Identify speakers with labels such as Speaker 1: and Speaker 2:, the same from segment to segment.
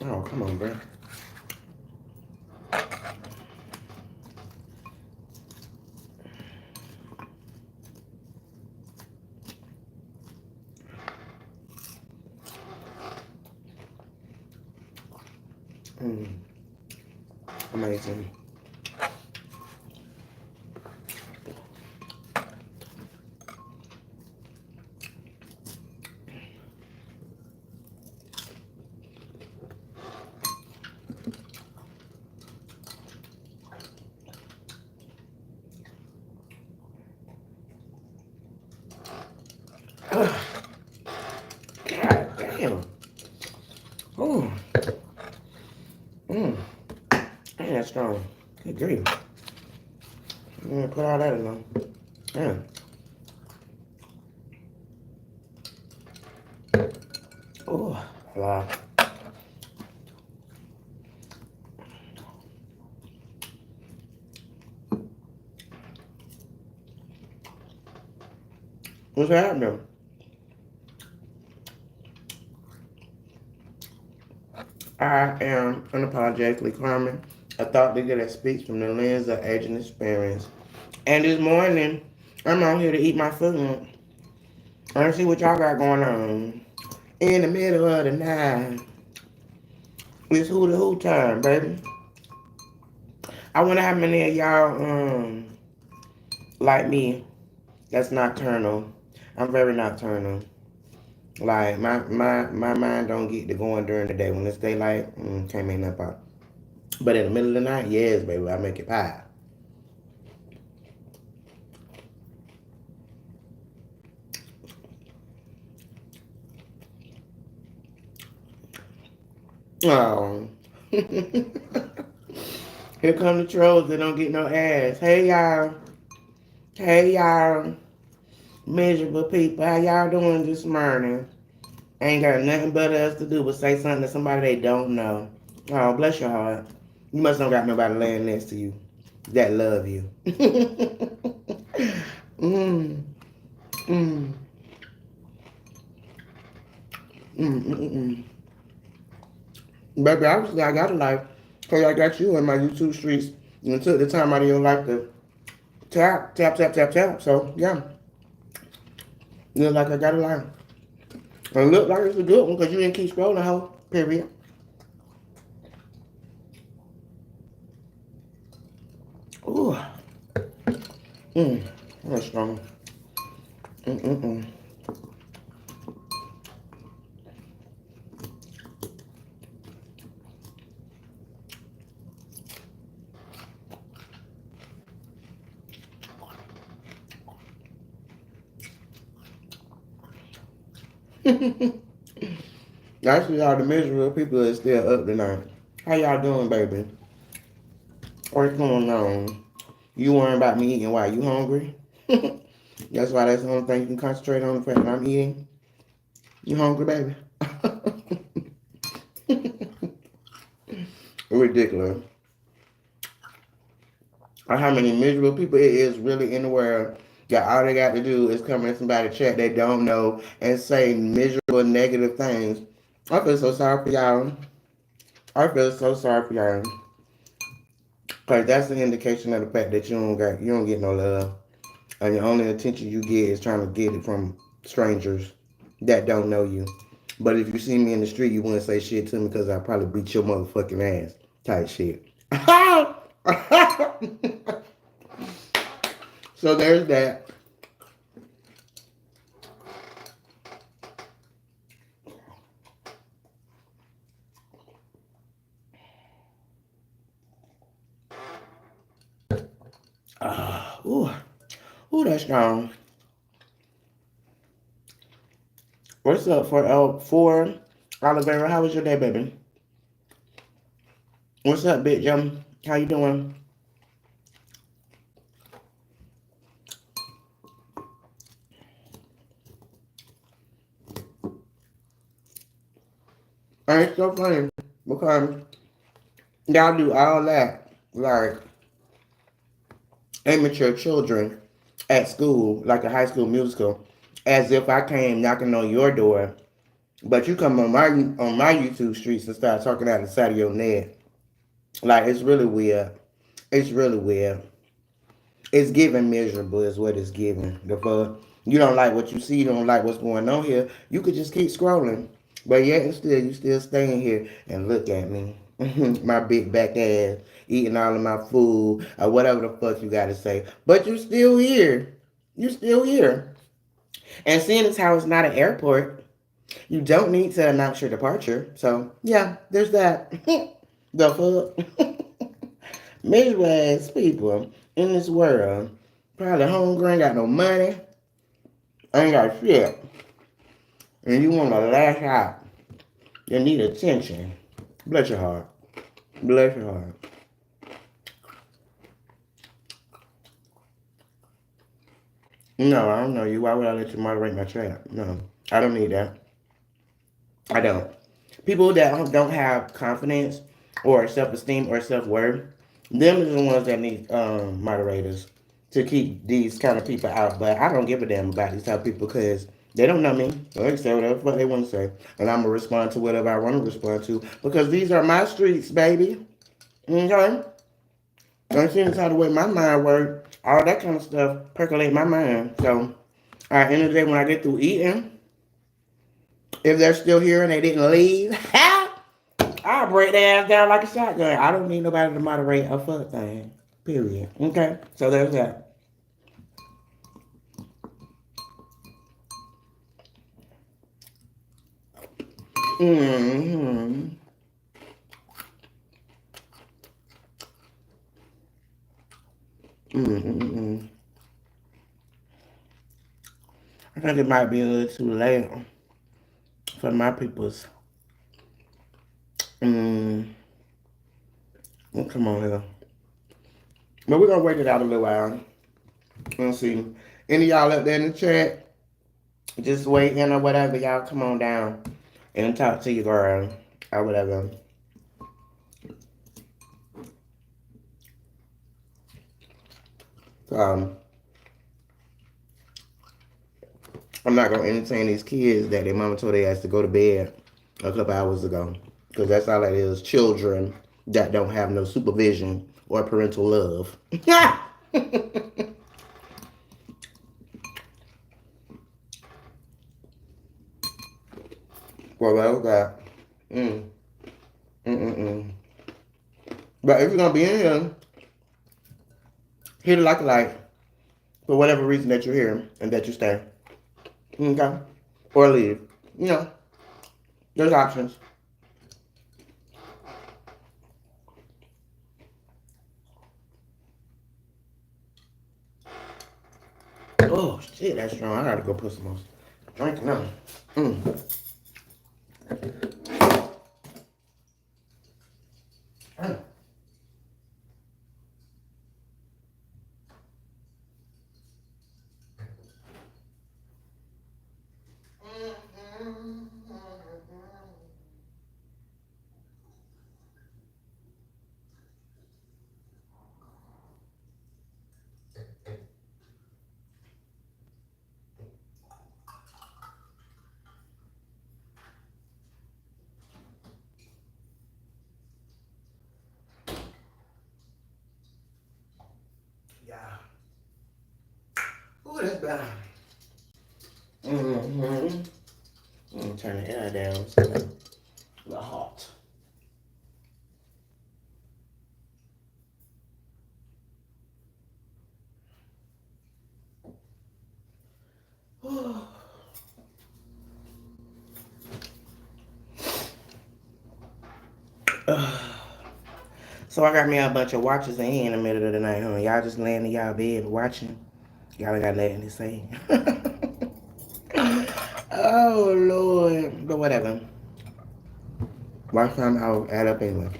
Speaker 1: Oh, come on, bro. Amazing. God damn. Oh. Damn, that's strong. Good grief. I'm gonna put all that in there. Damn. Oh, wow. What's happening? I am unapologetically Carmen, a thought leader that speaks from the lens of age and experience. And this morning, I'm on here to eat my food. I see what y'all got going on. In the middle of the night, it's hoo time, baby. I wonder how many of y'all, like me, that's nocturnal. I'm very nocturnal. Like, my mind don't get to going during the day. When it's daylight, can't make nothing out. But in the middle of the night, yes, baby, I make it pie. Oh. Here come the trolls that don't get no ass. Hey, y'all. Hey, y'all. Miserable people. How y'all doing this morning? Ain't got nothing better else to do but say something to somebody they don't know. Oh, bless your heart. You must not got nobody laying next to you that love you. mm, mm, mm. Baby, obviously I got a life. Because I got you in my YouTube streets. You took the time out of your life to tap, tap, tap, tap, tap. So, yeah. Look like I got a life. And look like it's a good one because you didn't keep scrolling, hoe. Period. Ooh. That's strong. Actually, all the miserable people is still up tonight. How y'all doing, baby? What's going on? You worrying about me eating? Why? You hungry? That's why that's the only thing you can concentrate on, the fact that I'm eating. You hungry, baby? Ridiculous. Or how many miserable people it is really in the world that all they got to do is come in somebody's chat they don't know and say miserable, negative things. I feel so sorry for y'all. I feel so sorry for y'all. Cause that's an indication of the fact that you don't get no love. And the only attention you get is trying to get it from strangers that don't know you. But if you see me in the street, you wouldn't say shit to me because I probably beat your motherfucking ass. Type shit. So there's that. Ooh, that's strong. What's up for Oliveira? How was your day, baby? What's up, Big Jim? How you doing? And it's so funny because y'all do all that like immature children at school, like a high school musical, as if I came knocking on your door, but you come on my YouTube streets and start talking out the side of your neck. Like it's really weird. It's really weird. It's giving miserable is what it's giving. The fuck. You don't like what you see, you don't like what's going on here. You could just keep scrolling. But yet and still you still staying here and look at me. My big back ass, eating all of my food, or whatever the fuck you gotta say. But you still here. You still here. And seeing as how it's not an airport, you don't need to announce your departure. So yeah, there's that. The fuck. Miserable ass people in this world. Probably hungry, ain't got no money, ain't got shit. And you want to lash out. You need attention. Bless your heart. Bless your heart. No, I don't know you. Why would I let you moderate my chat? No, I don't need that. I don't. People that don't have confidence or self-esteem or self-worth, them are the ones that need moderators to keep these kind of people out. But I don't give a damn about these type of people because they don't know me. So they can say whatever the fuck they want to say. And I'm going to respond to whatever I want to respond to because these are my streets, baby. Okay? And seeing how the way my mind works, all that kind of stuff percolate my mind. So at the end of the day, when I get through eating, if they're still here and they didn't leave, I'll break their ass down like a shotgun. I don't need nobody to moderate a fuck thing. Period. Okay? So there's that. Mm-hmm. Mm-hmm. I think it might be a little too late for my peoples. Come on here. But we're gonna wait it out a little while. Let's see. Any of y'all up there in the chat, just waiting or whatever, y'all come on down and talk to your girl or whatever. Um, I'm not gonna entertain these kids that their mama told they ass to go to bed a couple hours ago. Because that's all it is. Children that don't have no supervision or parental love. Well, that. Mm. Mm-mm-mm. But if you're gonna be in here, hit it like a light for whatever reason that you're here and that you stay. Okay? Or leave. You know, there's options. Oh shit, that's strong. I gotta go put some more drink now. it's better. Mm-hmm. Let me turn the air down. It's a little hot. So I got me a bunch of watches in here in the middle of the night, huh? Y'all just laying in y'all bed watching. Y'all ain't got nothing to say. Oh Lord. But whatever. Watch time I'll add up anyway.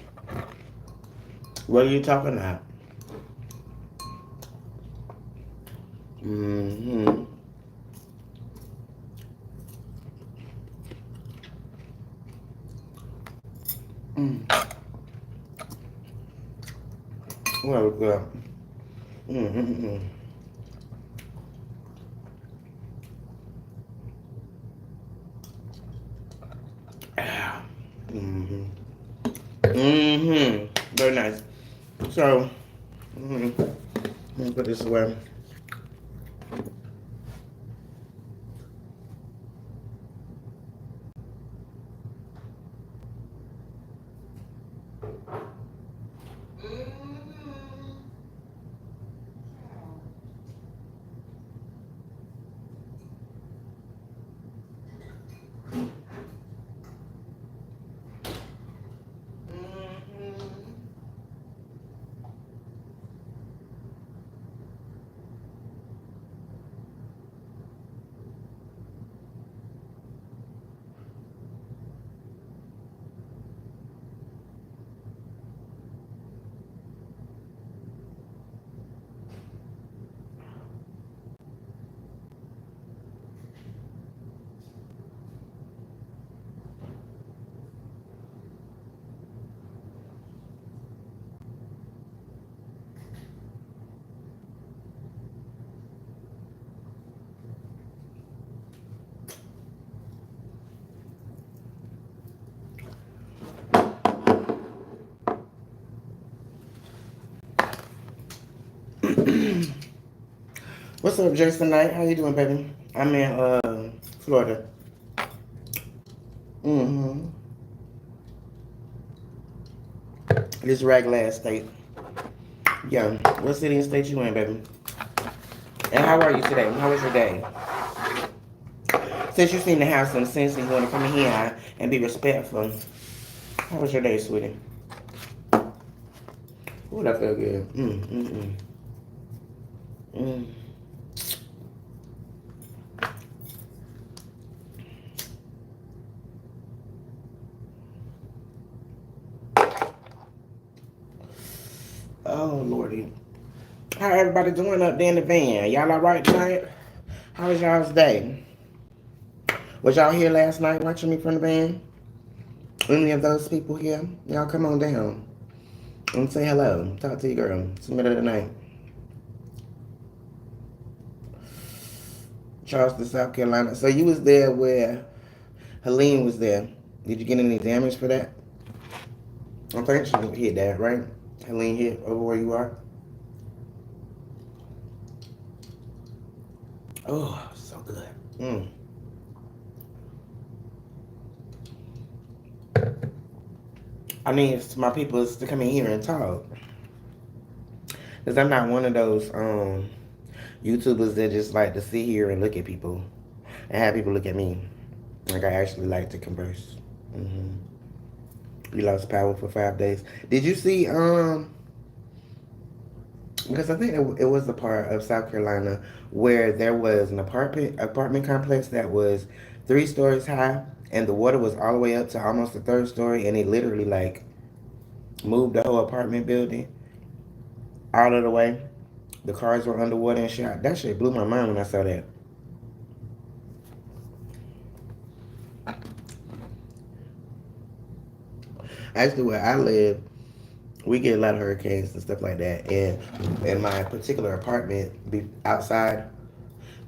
Speaker 1: What are you talking about? Mm-hmm. Mm. Well, good. Mm-hmm. Mm-hmm. Mm-hmm. Very nice. So, let me put this away. What's up, Jason Knight? How you doing, baby? I'm in Florida. Mm-hmm. This regular ass state. Yeah. What city and state you in, baby? And how are you today? How was your day? Since you seem to have some sense and you want to come in here and be respectful, how was your day, sweetie? Ooh, that feel good. Mm. Oh, Lordy. How everybody doing up there in the van? Y'all all right tonight? How was y'all's day? Was y'all here last night watching me from the van? Any of those people here? Y'all come on down and say hello. Talk to your girl. It's the middle of the night. Charleston, South Carolina. So you was there where Helene was there. Did you get any damage for that? I think she hit that, right? Helene hit over where you are. Oh, so good. I need my people to come in here and talk. Because I'm not one of those YouTubers that just like to sit here and look at people and have people look at me. Like, I actually like to converse. We lost power for 5 days. Did you see, because I think it was the part of South Carolina where there was an apartment complex that was 3 stories high, and the water was all the way up to almost the third story, and it literally like moved the whole apartment building out of the way. The cars were underwater and shit. That shit blew my mind when I saw that. Actually, where I live, we get a lot of hurricanes and stuff like that. And in my particular apartment, outside,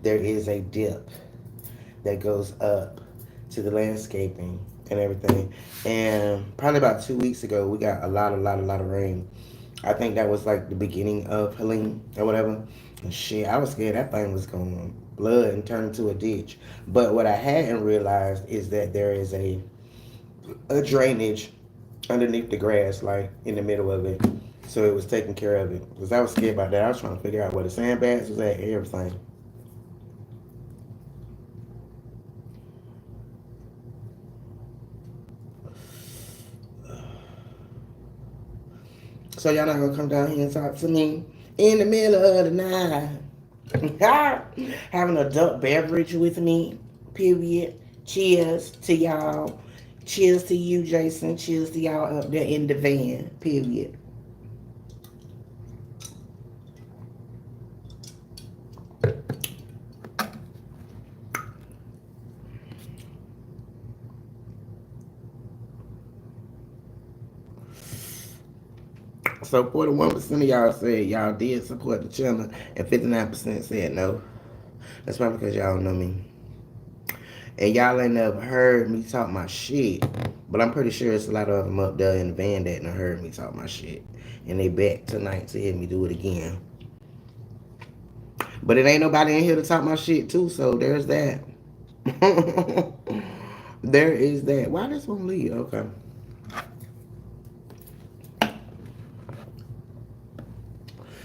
Speaker 1: there is a dip that goes up to the landscaping and everything. And probably about 2 weeks ago, we got a lot of rain. I think that was like the beginning of Helene or whatever. And shit, I was scared that thing was going to blood and turn into a ditch. But what I hadn't realized is that there is a drainage underneath the grass, like in the middle of it. So it was taking care of it. Because I was scared about that. I was trying to figure out where the sandbags was at, everything. So y'all not gonna come down here and talk to me in the middle of the night. Have an adult beverage with me. Period. Cheers to y'all. Cheers to you, Jason. Cheers to y'all up there in the van. Period. So 41% of y'all said y'all did support the channel, and 59% said no. That's probably because y'all don't know me. And y'all ain't never heard me talk my shit. But I'm pretty sure it's a lot of them up there in the van that done heard me talk my shit. And they back tonight to hear me do it again. But it ain't nobody in here to talk my shit too, so there's that. There is that. Why this one leave? Okay.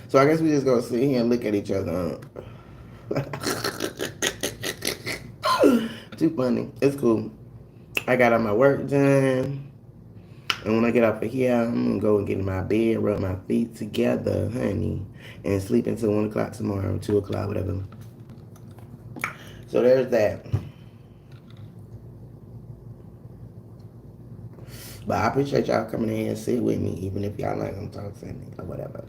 Speaker 1: So I guess we just gonna sit here and look at each other. Too funny. It's cool. I got all my work done. And when I get off of here, I'm gonna go and get in my bed, rub my feet together, honey, and sleep until 1 o'clock tomorrow, 2 o'clock, whatever. So there's that. But I appreciate y'all coming in and sit with me, even if y'all not gonna talk to me or whatever.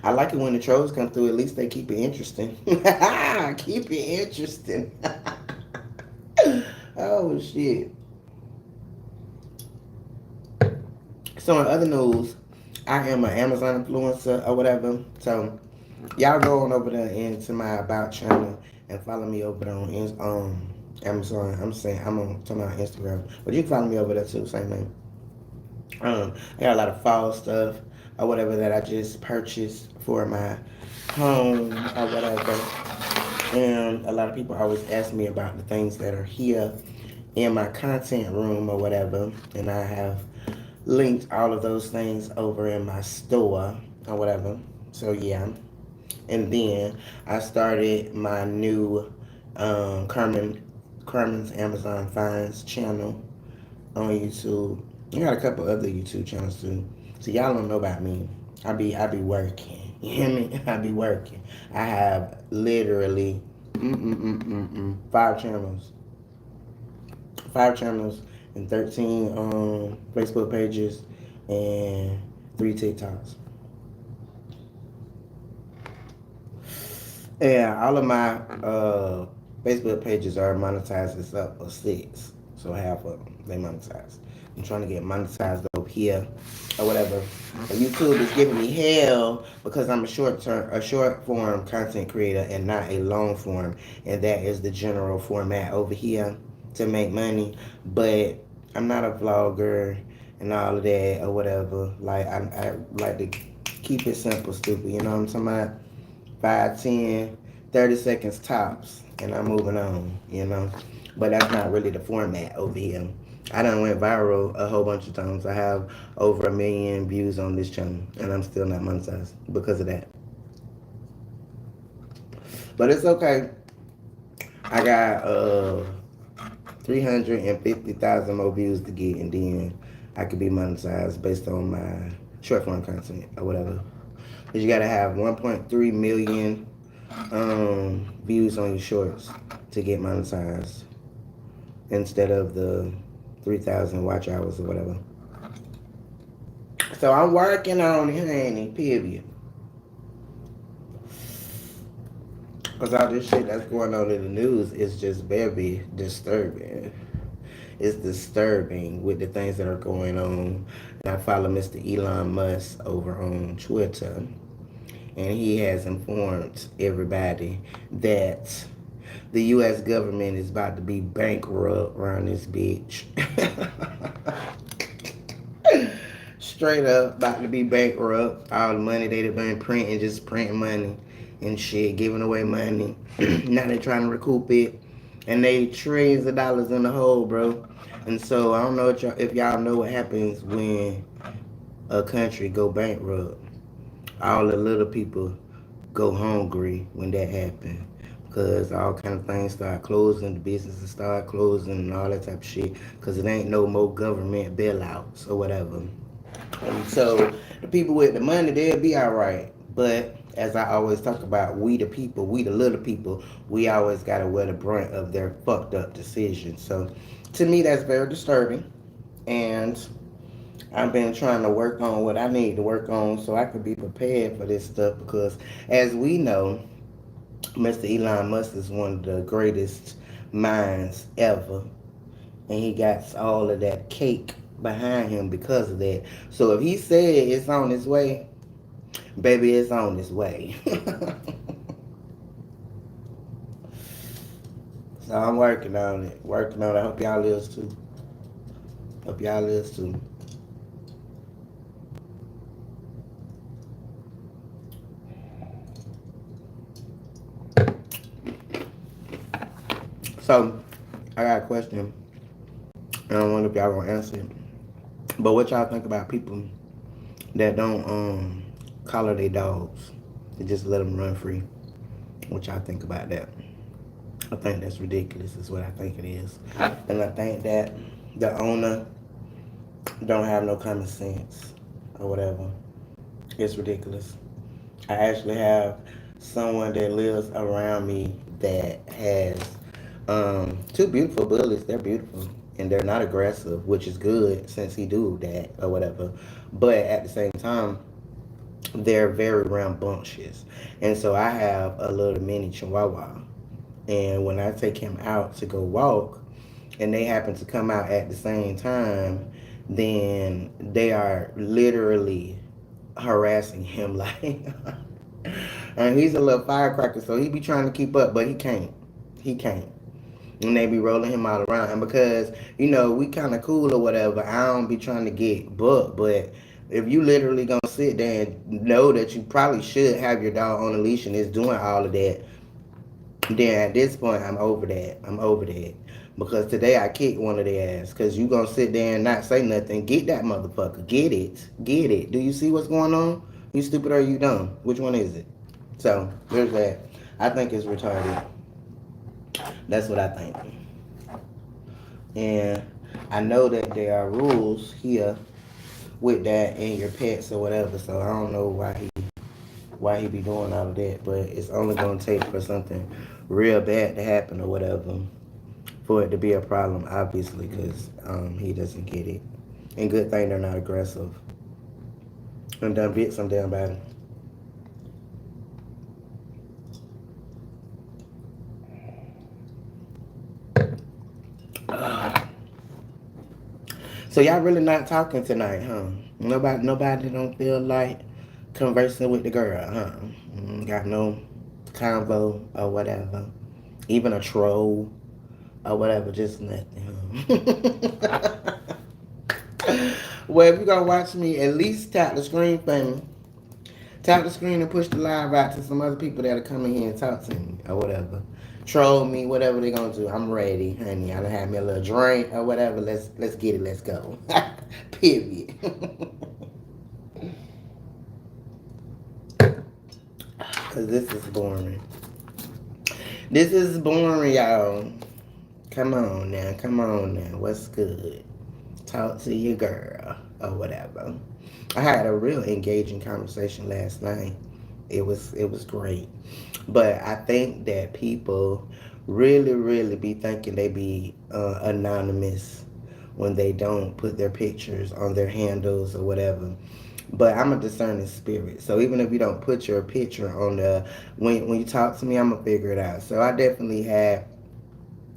Speaker 1: I like it when the trolls come through. At least they keep it interesting. Keep it interesting. Oh shit. So in other news, I am an Amazon influencer or whatever. So y'all go on over there into my About channel and follow me over there on Amazon. I'm on talking about Instagram, but you can follow me over there too. Same name. I got a lot of fall stuff or whatever that I just purchased for my home or whatever. And a lot of people always ask me about the things that are here in my content room or whatever. And I have linked all of those things over in my store or whatever. So yeah. And then I started my new Carmen's Amazon Finds channel on YouTube. I got a couple other YouTube channels too. So y'all don't know about me. I be working. You hear me? I be working. I have literally 5 channels. 5 channels and 13 Facebook pages and 3 TikToks. Yeah, all of my Facebook pages are monetized except for 6. So half of them, they monetized. I'm trying to get monetized over here or whatever. But YouTube is giving me hell because I'm a short form content creator and not a long form. And that is the general format over here to make money. But I'm not a vlogger and all of that or whatever. Like I like to keep it simple, stupid. You know what I'm talking about? 5, 10, 30 seconds tops, and I'm moving on, you know. But that's not really the format over here. I done went viral a whole bunch of times. I have over 1 million views on this channel, and I'm still not monetized because of that. But it's okay. I got 350,000 more views to get, and then I could be monetized based on my short form content or whatever. Because you gotta have 1.3 million views on your shorts to get monetized instead of the 3,000 watch hours or whatever. So I'm working on it, honey, period. Because all this shit that's going on in the news is just very disturbing. It's disturbing with the things that are going on. And I follow Mr. Elon Musk over on Twitter. And he has informed everybody that the U.S. government is about to be bankrupt around this bitch. straight up about to be bankrupt. All the money they've been printing, just printing money and shit, giving away money. Now they trying to recoup it, and they trillions of dollars in the hole, bro. And so I don't know if y'all know what happens when a country go bankrupt. All the little people go hungry when that happens. Because all kind of things start closing, the businesses start closing and all that type of shit. Because it ain't no more government bailouts or whatever. And so the people with the money, they'll be all right. But as I always talk about, we the people, we the little people, we always got to wear the brunt of their fucked up decisions. So to me, that's very disturbing. And I've been trying to work on what I need to work on so I could be prepared for this stuff because, as we know, Mr. Elon Musk is one of the greatest minds ever, and he got all of that cake behind him because of that. So if he said it's on its way, baby, it's on its way. So I'm working on it. Working on it. I hope y'all is too. Hope y'all is too. So I got a question. I don't wonder if y'all gonna answer it. But what y'all think about people that don't collar their dogs? They just let them run free. What y'all think about that? I think that's ridiculous. Is what I think it is, and I think that the owner don't have no common sense or whatever. It's ridiculous. I actually have someone that lives around me that has two beautiful bullies. They're beautiful and they're not aggressive, which is good since he do that or whatever. But at the same time, they're very rambunctious. And so I have a little mini chihuahua. And when I take him out to go walk, and they happen to come out at the same time, then they are literally harassing him like and he's a little firecracker, so he be trying to keep up, but he can't. He can't. And they be rolling him all around. And because, we kind of cool or whatever, I don't be trying to get booked. But if you literally gonna sit there and know that you probably should have your dog on a leash and is doing all of that, then at this point, I'm over that. I'm over that. Because today I kicked one of their ass. Because you gonna sit there and not say nothing. Get that motherfucker. Get it. Get it. Do you see what's going on? You stupid or you dumb? Which one is it? So, there's that. I think it's retarded. That's what I think. And I know that there are rules here with that and your pets or whatever. So I don't know why he be doing all of that. But it's only gonna take for something real bad to happen or whatever for it to be a problem, obviously, because he doesn't get it. And good thing they're not aggressive. And done bit some damn body. So y'all really not talking tonight, huh? Nobody don't feel like conversing with the girl, huh? Got no convo or whatever. Even a troll or whatever, just nothing. Huh? Well, if you're gonna watch me, at least tap the screen for me. Tap the screen and push the live out to some other people that'll come in here and talk to me or whatever. Troll me, whatever they gonna do. I'm ready, honey. I done had me a little drink or whatever. Let's get it. Let's go. Period. Cause this is boring. This is boring, y'all. Come on now. Come on now. What's good? Talk to your girl or whatever. I had a real engaging conversation last night. It was great. But I think that people really be thinking they be anonymous when they don't put their pictures on their handles or whatever. But I'm a discerning spirit. So even if you don't put your picture on the when you talk to me, I'm gonna figure it out. So I definitely had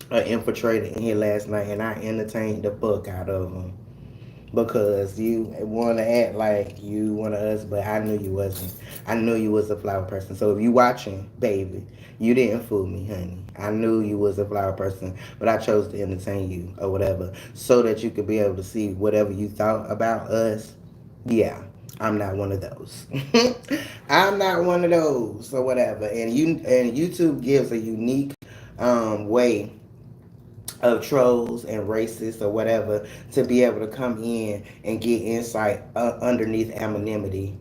Speaker 1: an infiltrator in here last night and I entertained the fuck out of him because you want to act like you one of us, but I knew you wasn't. I knew you was a flower person. So if you watching, baby, you didn't fool me, honey. I knew you was a flower person, but I chose to entertain you or whatever so that you could be able to see whatever you thought about us. Yeah, I'm not one of those. I'm not one of those or whatever. And YouTube gives a unique way of trolls and racists or whatever to be able to come in and get insight underneath anonymity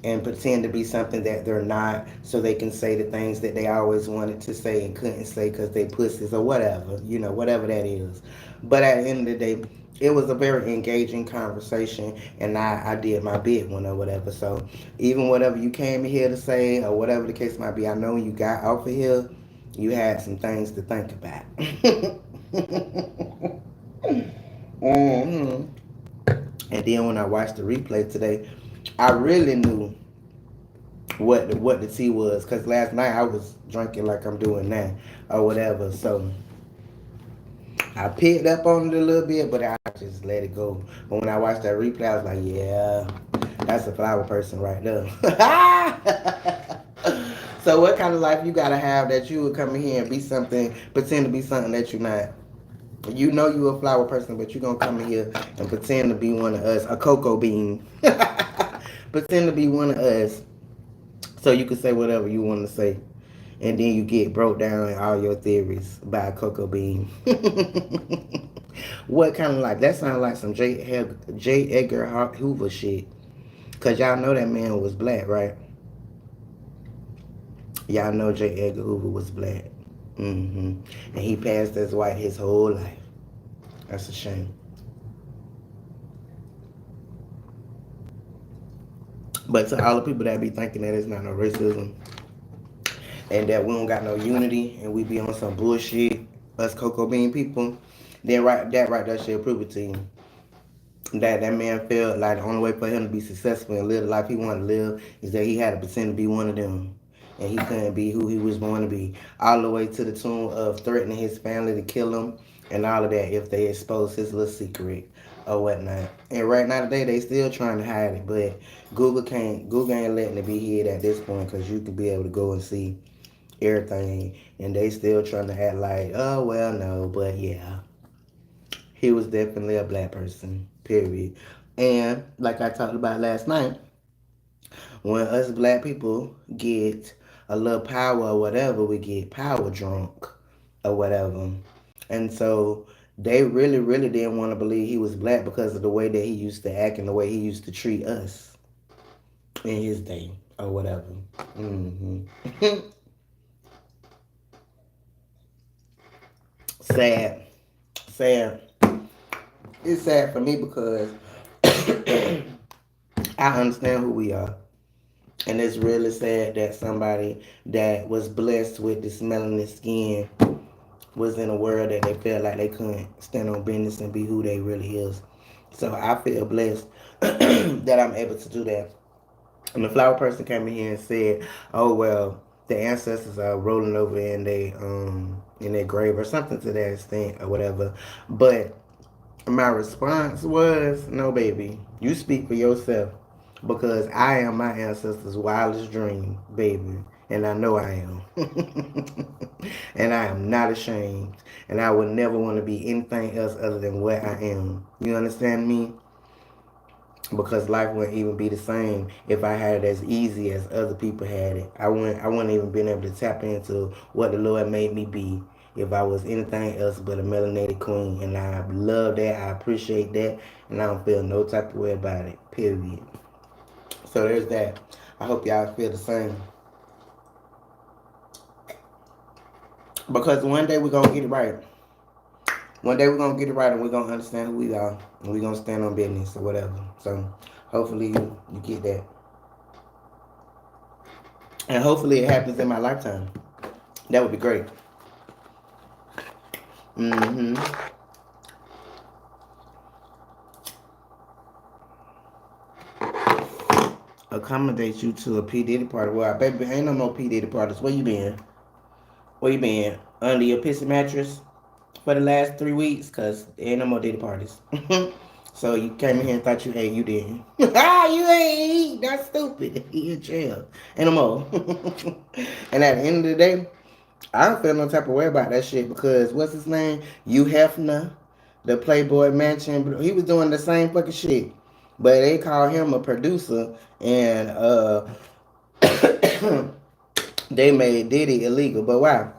Speaker 1: and pretend to be something that they're not so they can say the things that they always wanted to say and couldn't say because they pussies or whatever, whatever that is. But at the end of the day, it was a very engaging conversation and I did my bit one or whatever. So even whatever you came here to say or whatever the case might be, I know when you got off of here, you had some things to think about. hmm And then when I watched the replay today, I really knew what the tea was because last night I was drinking like I'm doing now or whatever. So I picked up on it a little bit, but I just let it go. But when I watched that replay, I was like, yeah, that's a flower person right there. So what kind of life you gotta have that you would come in here and be something, pretend to be something that you're not? You know you a flower person, but you gonna come in here and pretend to be one of us, a cocoa bean. Pretend to be one of us, so you can say whatever you want to say, and then you get broke down in all your theories by a cocoa bean. What kind of life? That sounds like some J. Edgar Hoover shit. Cause y'all know that man was black, right? Y'all know J. Edgar Hoover was black. And he passed as white his whole life. That's a shame. But to all the people that be thinking that it's not no racism and that we don't got no unity and we be on some bullshit, us cocoa bean people, then right there should prove it to you. That man felt like the only way for him to be successful and live the life he wanted to live is that he had to pretend to be one of them. And he couldn't be who he was born to be. All the way to the tune of threatening his family to kill him and all of that if they expose his little secret or whatnot. And right now today they still trying to hide it, but Google ain't letting it be hid at this point because you can be able to go and see everything and they still trying to act like, oh well no, but yeah. He was definitely a black person, period. And like I talked about last night, when us black people get a little power or whatever, we get power drunk or whatever. And so they really, really didn't want to believe he was black because of the way that he used to act and the way he used to treat us in his day or whatever. hmm Sad. Sad. It's sad for me because I understand who we are. And it's really sad that somebody that was blessed with this melanin skin was in a world that they felt like they couldn't stand on business and be who they really is. So I feel blessed that I'm able to do that. And the flower person came in here and said, "Oh well, the ancestors are rolling over in their grave or something to that extent or whatever." But my response was, no, baby, you speak for yourself because I am my ancestors' wildest dream, baby. And I know I am. And I am not ashamed. And I would never want to be anything else other than what I am. You understand me? Because life wouldn't even be the same if I had it as easy as other people had it. I wouldn't even been able to tap into what the Lord made me be if I was anything else but a melanated queen. And I love that. I appreciate that. And I don't feel no type of way about it. Period. So there's that. I hope y'all feel the same. Because one day we're gonna get it right. One day we're gonna get it right and we're gonna understand who we are and we're gonna stand on business or whatever. So hopefully you get that. And hopefully it happens in my lifetime. That would be great. hmm Accommodate you to a P. Diddy party. Well, baby, ain't no more P. Diddy parties. Where you been? Where you been? Under your pissy mattress for the last 3 weeks? Because ain't no more Diddy parties. So you came in here and thought you ate. You didn't. Ah, you ain't eat. That's stupid. You in jail. Ain't no more. And at the end of the day, I don't feel no type of way about that shit because what's his name? Hugh Hefner, the Playboy Mansion. He was doing the same fucking shit. But they call him a producer, and they made Diddy illegal. But why?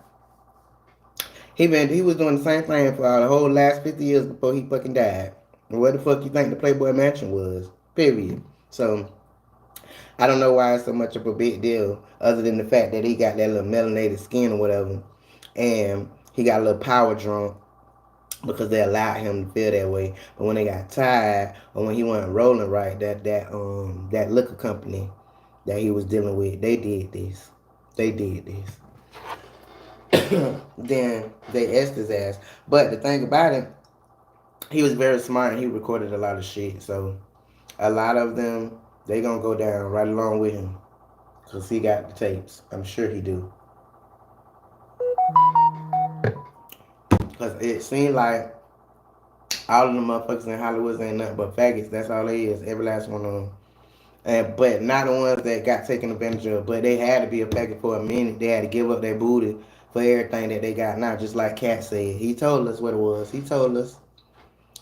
Speaker 1: He was doing the same thing for the whole last 50 years before he fucking died. And what the fuck you think the Playboy Mansion was? Period. So I don't know why it's so much of a big deal, other than the fact that he got that little melanated skin or whatever, and he got a little power drunk because they allowed him to feel that way. But when they got tired or when he wasn't rolling right, that liquor company that he was dealing with, they did this. They did this. Then they asked his ass. But the thing about it, he was very smart and he recorded a lot of shit. So a lot of them, they gonna go down right along with him. Cause he got the tapes. I'm sure he do. Cause it seemed like all of the motherfuckers in Hollywood ain't nothing but faggots. That's all they is. Every last one of them. And but not the ones that got taken advantage of. But they had to be a faggot for a minute. They had to give up their booty for everything that they got now. Just like Cat said. He told us what it was. He told us.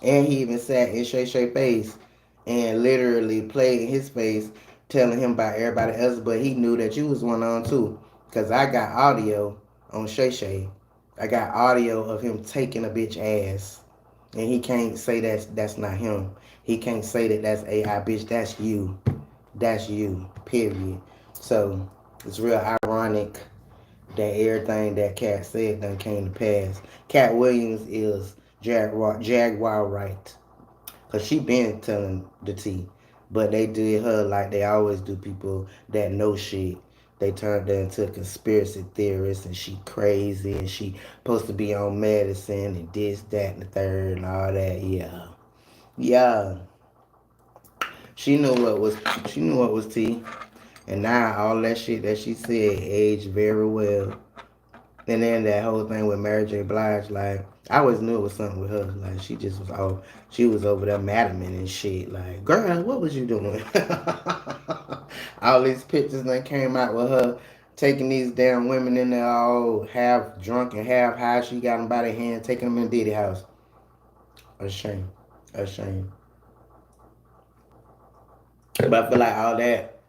Speaker 1: And he even sat in Shay Shay face and literally played in his face, telling him about everybody else. But he knew that you was one on too. Cause I got audio on Shay Shay. I got audio of him taking a bitch ass. And he can't say that's not him. He can't say that that's AI, bitch. That's you. That's you. Period. So it's real ironic that everything that Cat said done came to pass. Cat Williams is Jaguar right. Cause she been telling the tea. But they did her like they always do people that know shit. They turned her into a conspiracy theorist and she crazy and she supposed to be on medicine and this, that, and the third and all that. Yeah. Yeah. She knew what was tea. And now all that shit that she said aged very well. And then that whole thing with Mary J. Blige, like, I always knew it was something with her. Like, she just was all, she was over there madaming and shit. Like, girl, what was you doing? All these pictures that came out with her taking these damn women in there all half drunk and half high. She got them by their hand, taking them in Diddy house. A shame. A shame. But I feel like all that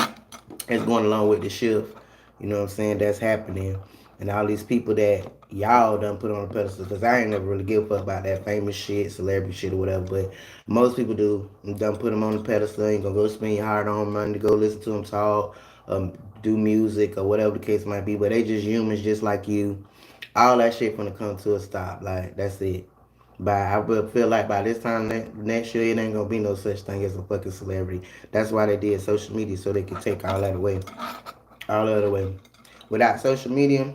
Speaker 1: is going along with the shift. You know what I'm saying? That's happening. And all these people that y'all done put on the pedestal, because I ain't never really give a fuck about that famous shit, celebrity shit or whatever, but most people do. Done put them on the pedestal, ain't gonna go spend your hard-earned money to go listen to them talk, do music or whatever the case might be, but they just humans just like you. All that shit gonna come to a stop. Like, that's it. But I will feel like by this time next year, it ain't gonna be no such thing as a fucking celebrity. That's why they did social media, so they could take all that away. All that away. Without social media,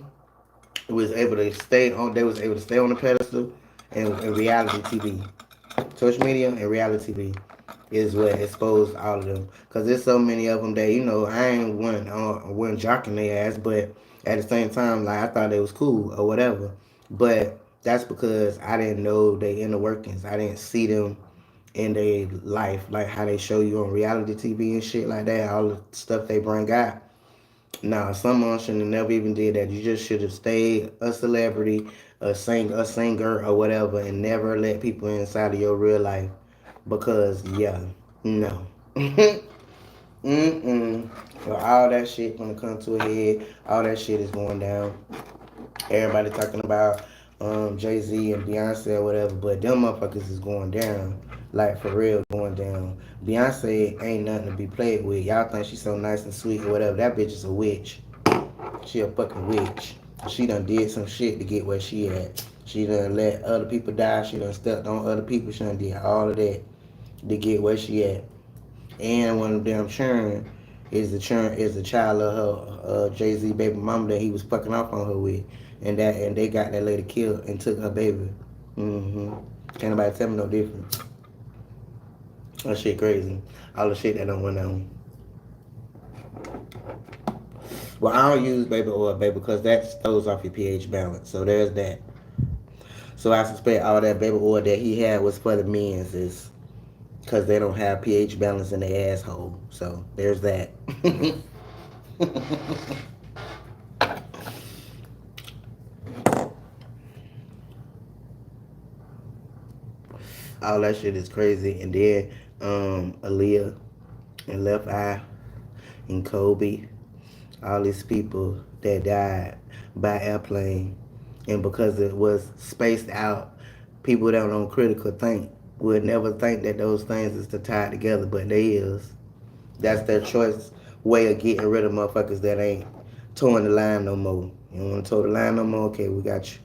Speaker 1: was able to stay on. They was able to stay on the pedestal, and reality TV, social media, and reality TV is what exposed all of them. Cause there's so many of them that I ain't wasn't jocking their ass, but at the same time, like I thought they was cool or whatever. But that's because I didn't know their inner workings. I didn't see them in their life, like how they show you on reality TV and shit like that. All the stuff they bring out. Nah, someone should have never even did that. You just should have stayed a celebrity, a singer, or whatever, and never let people inside of your real life. Because yeah, no. Mm-mm. So all that shit when it comes to a head, all that shit is going down. Everybody talking about Jay-Z and Beyonce or whatever, but them motherfuckers is going down. Like for real going down. Beyonce ain't nothing to be played with. Y'all think she's so nice and sweet or whatever. That bitch is a witch. She a fucking witch. She done did some shit to get where she at. She done let other people die. She done stepped on other people. She done did all of that to get where she at. And one of them churn is the child of her Jay-Z baby mama that he was fucking off on her with. And they got that lady killed and took her baby. Mm-hmm. Can't nobody tell me no different. That shit crazy. All the shit that done went on. Well, I don't use baby oil, baby, because that throws off your pH balance. So there's that. So I suspect all that baby oil that he had was for the men's is because they don't have pH balance in their asshole. So there's that. All that shit is crazy. And then Aaliyah and Left Eye and Kobe, all these people that died by airplane, and because it was spaced out, people that don't critical think would never think that those things is to tie together, but they is. That's their choice way of getting rid of motherfuckers that ain't towing the line no more. You don't want to tow the line no more? Okay, we got you.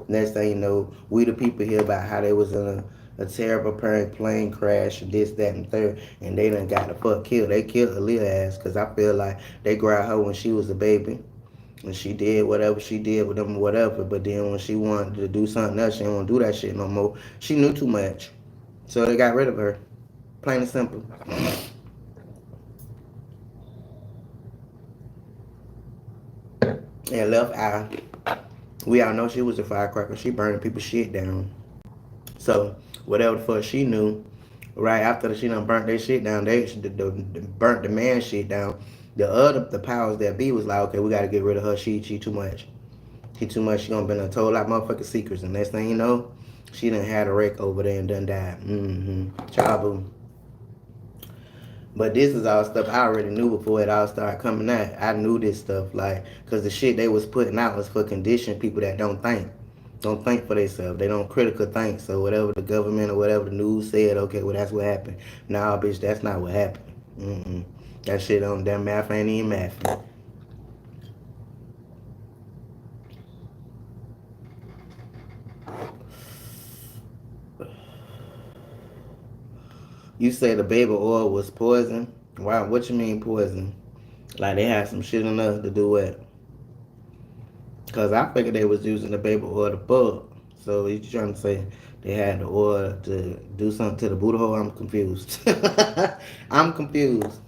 Speaker 1: Next thing you know, we the people hear about how they was in a terrible plane crash and this, that, and third, and they done got the fuck killed. They killed Aaliyah ass because I feel like they grabbed her when she was a baby. And she did whatever she did with them or whatever, but then when she wanted to do something else, she didn't want to do that shit no more. She knew too much. So they got rid of her. Plain and simple. And Left Eye, we all know she was a firecracker. She burning people's shit down. So whatever the fuck she knew, right after she done burnt their shit down, they burnt the man shit down. The powers that be was like, okay, we gotta get rid of her. She too much. She too much. She gonna been told like motherfucking secrets. And next thing you know, she done had a wreck over there and done died. Chabu. But this is all stuff I already knew before it all started coming out. I knew this stuff, like, because the shit they was putting out was for conditioned people that don't think. Don't think for themselves. They don't critical think. So whatever the government or whatever the news said, okay, well, that's what happened. Nah, bitch, that's not what happened. That shit on that math ain't even math. You say the baby oil was poison? Wow, what you mean poison? Like they had some shit enough to do what? Cause I figured they was using the baby oil to fuck. So you trying to say they had the oil to do something to the booty hole? I'm confused. I'm confused.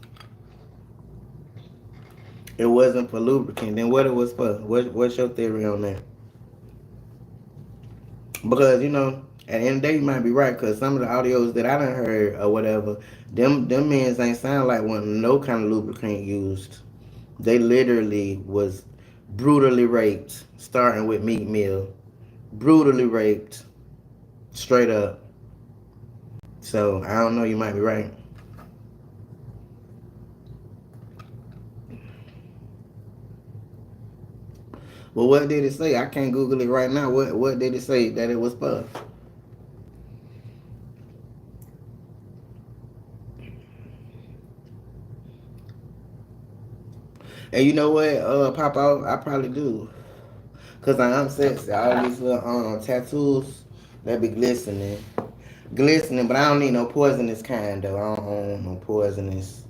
Speaker 1: It wasn't for lubricant. Then what it was for? What's your theory on that? Because at the end of the day, you might be right. Cause some of the audios that I done heard or whatever, them men ain't sound like one no kind of lubricant used. They literally was brutally raped, starting with Meek Mill. Brutally raped, straight up. So I don't know. You might be right. Well, what did it say? I can't Google it right now. What did it say that it was for? And you know what, Papa, I probably do. Cause I'm sexy. All these little tattoos, they be glistening. Glistening, but I don't need no poisonous kind though. I don't want no poisonous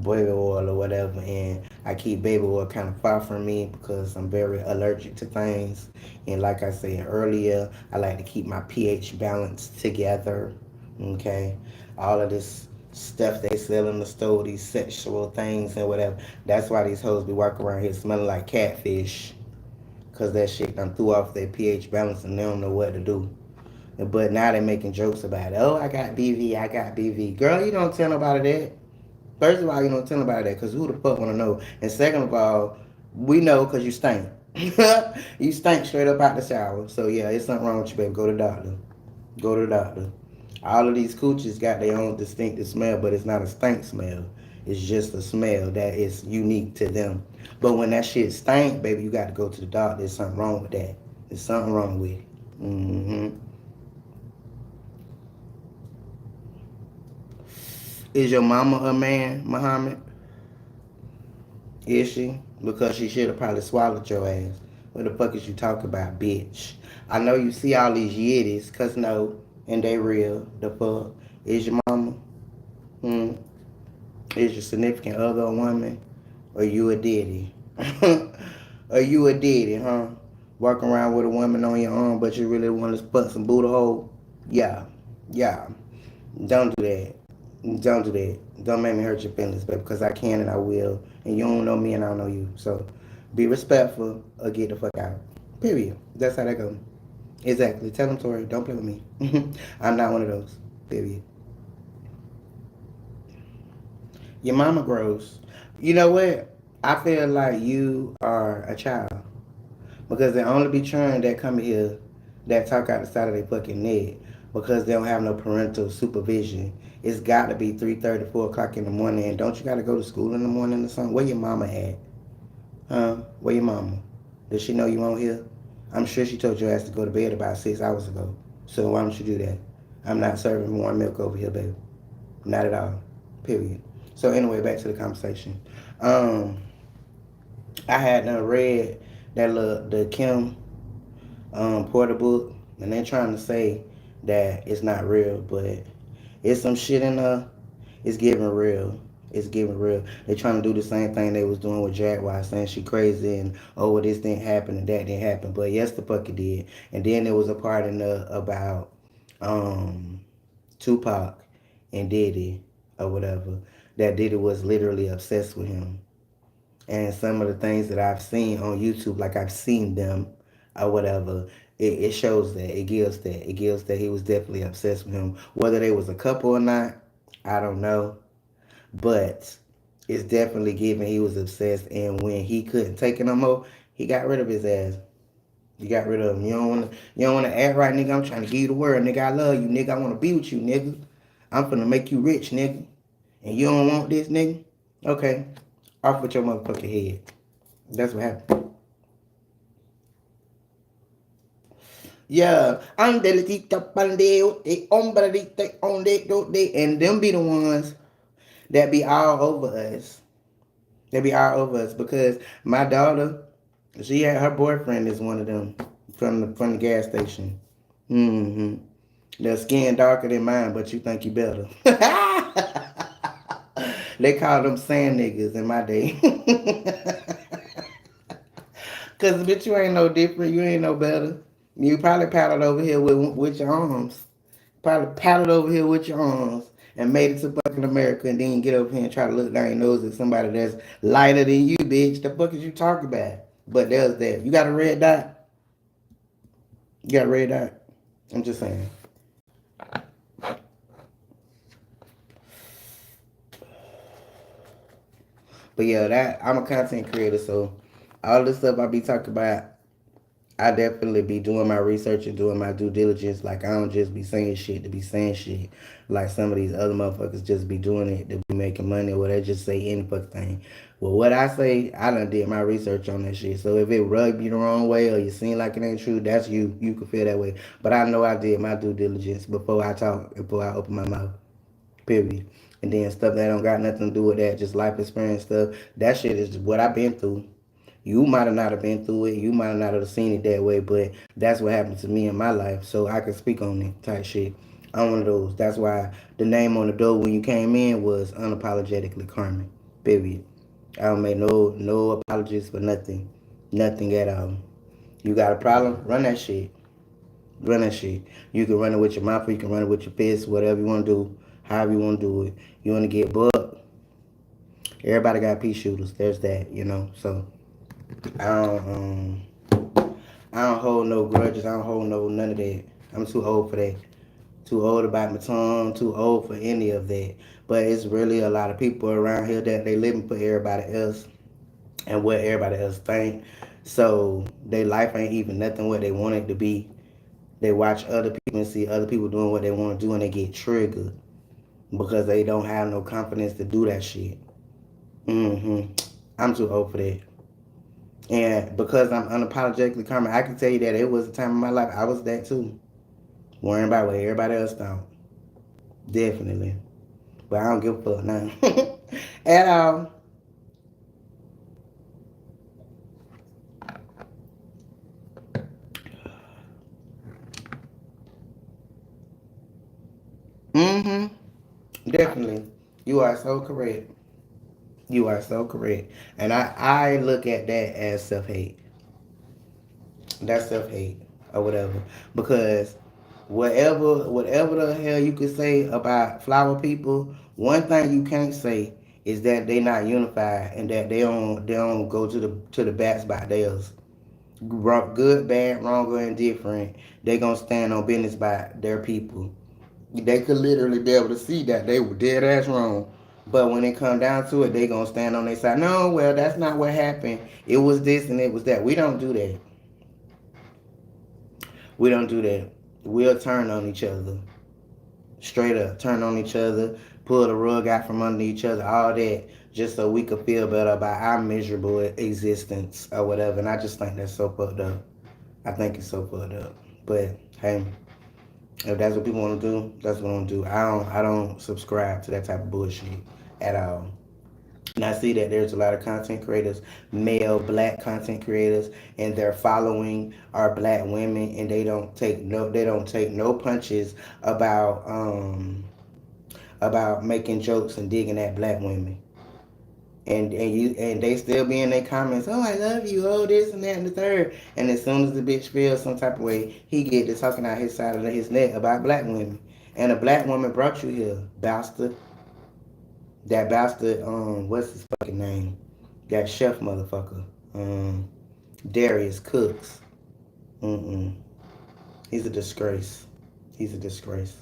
Speaker 1: baby oil or whatever. And I keep baby oil kind of far from me because I'm very allergic to things. And like I said earlier, I like to keep my pH balance together. Okay, all of this stuff they sell in the store, these sexual things and whatever. That's why these hoes be walking around here smelling like catfish. Cause that shit done threw off their pH balance and they don't know what to do. But now they're making jokes about it. Oh, I got BV, I got BV. Girl, you don't tell nobody that. First of all, you don't tell nobody that because who the fuck want to know? And second of all, we know because you stink. You stink straight up out the shower. So yeah, it's something wrong with you, baby. Go to the doctor. Go to the doctor. All of these coochies got their own distinctive smell, but it's not a stink smell. It's just a smell that is unique to them. But when that shit stink, baby, you got to go to the doctor. There's something wrong with that. There's something wrong with it. Is your mama a man, Muhammad? Is she? Because she should have probably swallowed your ass. What the fuck is you talking about, bitch? I know you see all these yiddies, cause no, and they real. The fuck? Is your mama? Hmm? Is your significant other a woman? Or you a diddy? Or you a diddy, huh? Walking around with a woman on your arm, but you really want to put some Buddha hole? Yeah. Yeah. Don't do that. Don't do that. Don't make me hurt your feelings, baby, because I can and I will. And you don't know me and I don't know you. So be respectful or get the fuck out. Period. That's how that goes. Exactly. Tell them, Tori, don't play with me. I'm not one of those. Period. Your mama grows. You know what? I feel like you are a child. Because there only be children that come here that talk out the side of their fucking neck. because they don't have no parental supervision. It's got to be 3:30, 4 o'clock in the morning. And don't you got to go to school in the morning or something? Where your mama at? Huh? Where your mama? Does she know you on here? I'm sure she told your ass to go to bed about 6 hours ago. So why don't you do that? I'm not serving warm milk over here, baby. Not at all. Period. So anyway, back to the conversation. Um, I had read the Kim Porter book, and they're trying to say that it's not real, but it's some shit in there. It's giving real. It's giving real. They trying to do the same thing they was doing with Jaguar, saying she crazy and oh, well, this didn't happen and that didn't happen. But yes, the fuck it did. And then there was a part in the about Tupac and Diddy or whatever, that Diddy was literally obsessed with him. And some of the things that I've seen on YouTube, like I've seen them or whatever, it shows that, it gives that he was definitely obsessed with him. Whether they was a couple or not, I don't know, but it's definitely given he was obsessed. And when he couldn't take it no more, he got rid of his ass. You got rid of him. You don't wanna act right, nigga. I'm trying to give you the word, nigga. I love you, nigga. I wanna be with you, nigga. I'm finna make you rich, nigga. And you don't want this, nigga? Okay. Off with your motherfucking head. That's what happened. Yeah. And them be the ones that be all over us. They be all over us because my daughter, she had her boyfriend is one of them from the gas station. Mm-hmm. Their skin darker than mine, but you think you better. They call them sand niggas in my day. Cause bitch, you ain't no different. You ain't no better. You probably paddled over here with your arms. Probably paddled over here with your arms and made it to fucking America, and then get over here and try to look down your nose at somebody that's lighter than you, bitch. The fuck is you talking about? But there's that. You got a red dot? You got a red dot? I'm just saying. But yeah, that I'm a content creator, so all this stuff I be talking about, I definitely be doing my research and doing my due diligence. Like I don't just be saying shit to be saying shit. Like some of these other motherfuckers just be doing it to be making money, or they just say any fucking thing. Well, what I say, I done did my research on that shit. So if it rub you the wrong way or you seem like it ain't true, that's you. You can feel that way. But I know I did my due diligence before I talk, before I open my mouth. Period. And then stuff that don't got nothing to do with that, just life experience stuff. That shit is what I've been through. You might have not have been through it. You might have not have seen it that way, but that's what happened to me in my life. So I can speak on it type shit. I'm one of those. That's why the name on the door when you came in was unapologetically Carmen. Period. I don't make no apologies for nothing. Nothing at all. You got a problem? Run that shit. Run that shit. You can run it with your mouth, or you can run it with your fists, whatever you want to do, however you want to do it. You want to get bucked? Everybody got pea shooters. There's that, So I I don't hold no grudges. I don't hold none of that. I'm too old for that. Too old to bite my tongue. Too old for any of that. But it's really a lot of people around here that they living for everybody else and what everybody else think. So their life ain't even nothing what they want it to be. They watch other people and see other people doing what they want to do, and they get triggered because they don't have no confidence to do that shit. I'm too old for that. And because I'm unapologetically Carmen, I can tell you that it was a time in my life I was that too. Worrying about what everybody else thought. Definitely. But I don't give a fuck now. At all. Definitely. You are so correct. You are so correct. And I look at that as self hate. That's self hate or whatever. Because whatever the hell you could say about flower people, one thing you can't say is that they not unified and that they don't go to the bats by theirs. Good, bad, wrong, or indifferent, they gonna stand on business by their people. They could literally be able to see that they were dead ass wrong. But when it come down to it, they gonna stand on their side. No, well, that's not what happened. It was this and it was that. We don't do that. We don't do that. we'll turn on each other. Straight up, turn on each other, pull the rug out from under each other, all that, just so we could feel better about our miserable existence or whatever. And I just think that's so fucked up. I think it's so fucked up. But hey, if that's what people want to do, that's what I want to do. I don't subscribe to that type of bullshit at all. And I see that there's a lot of content creators, male black content creators, and their following are black women, and they don't take no punches about making jokes and digging at black women. And they still be in their comments, oh, I love you, oh, this and that and the third. And as soon as the bitch feels some type of way, he get to talking out his side of his neck about black women. And a black woman brought you here, bastard. That bastard, what's his fucking name? That chef motherfucker. Darius Cooks. Mm-mm. He's a disgrace. He's a disgrace.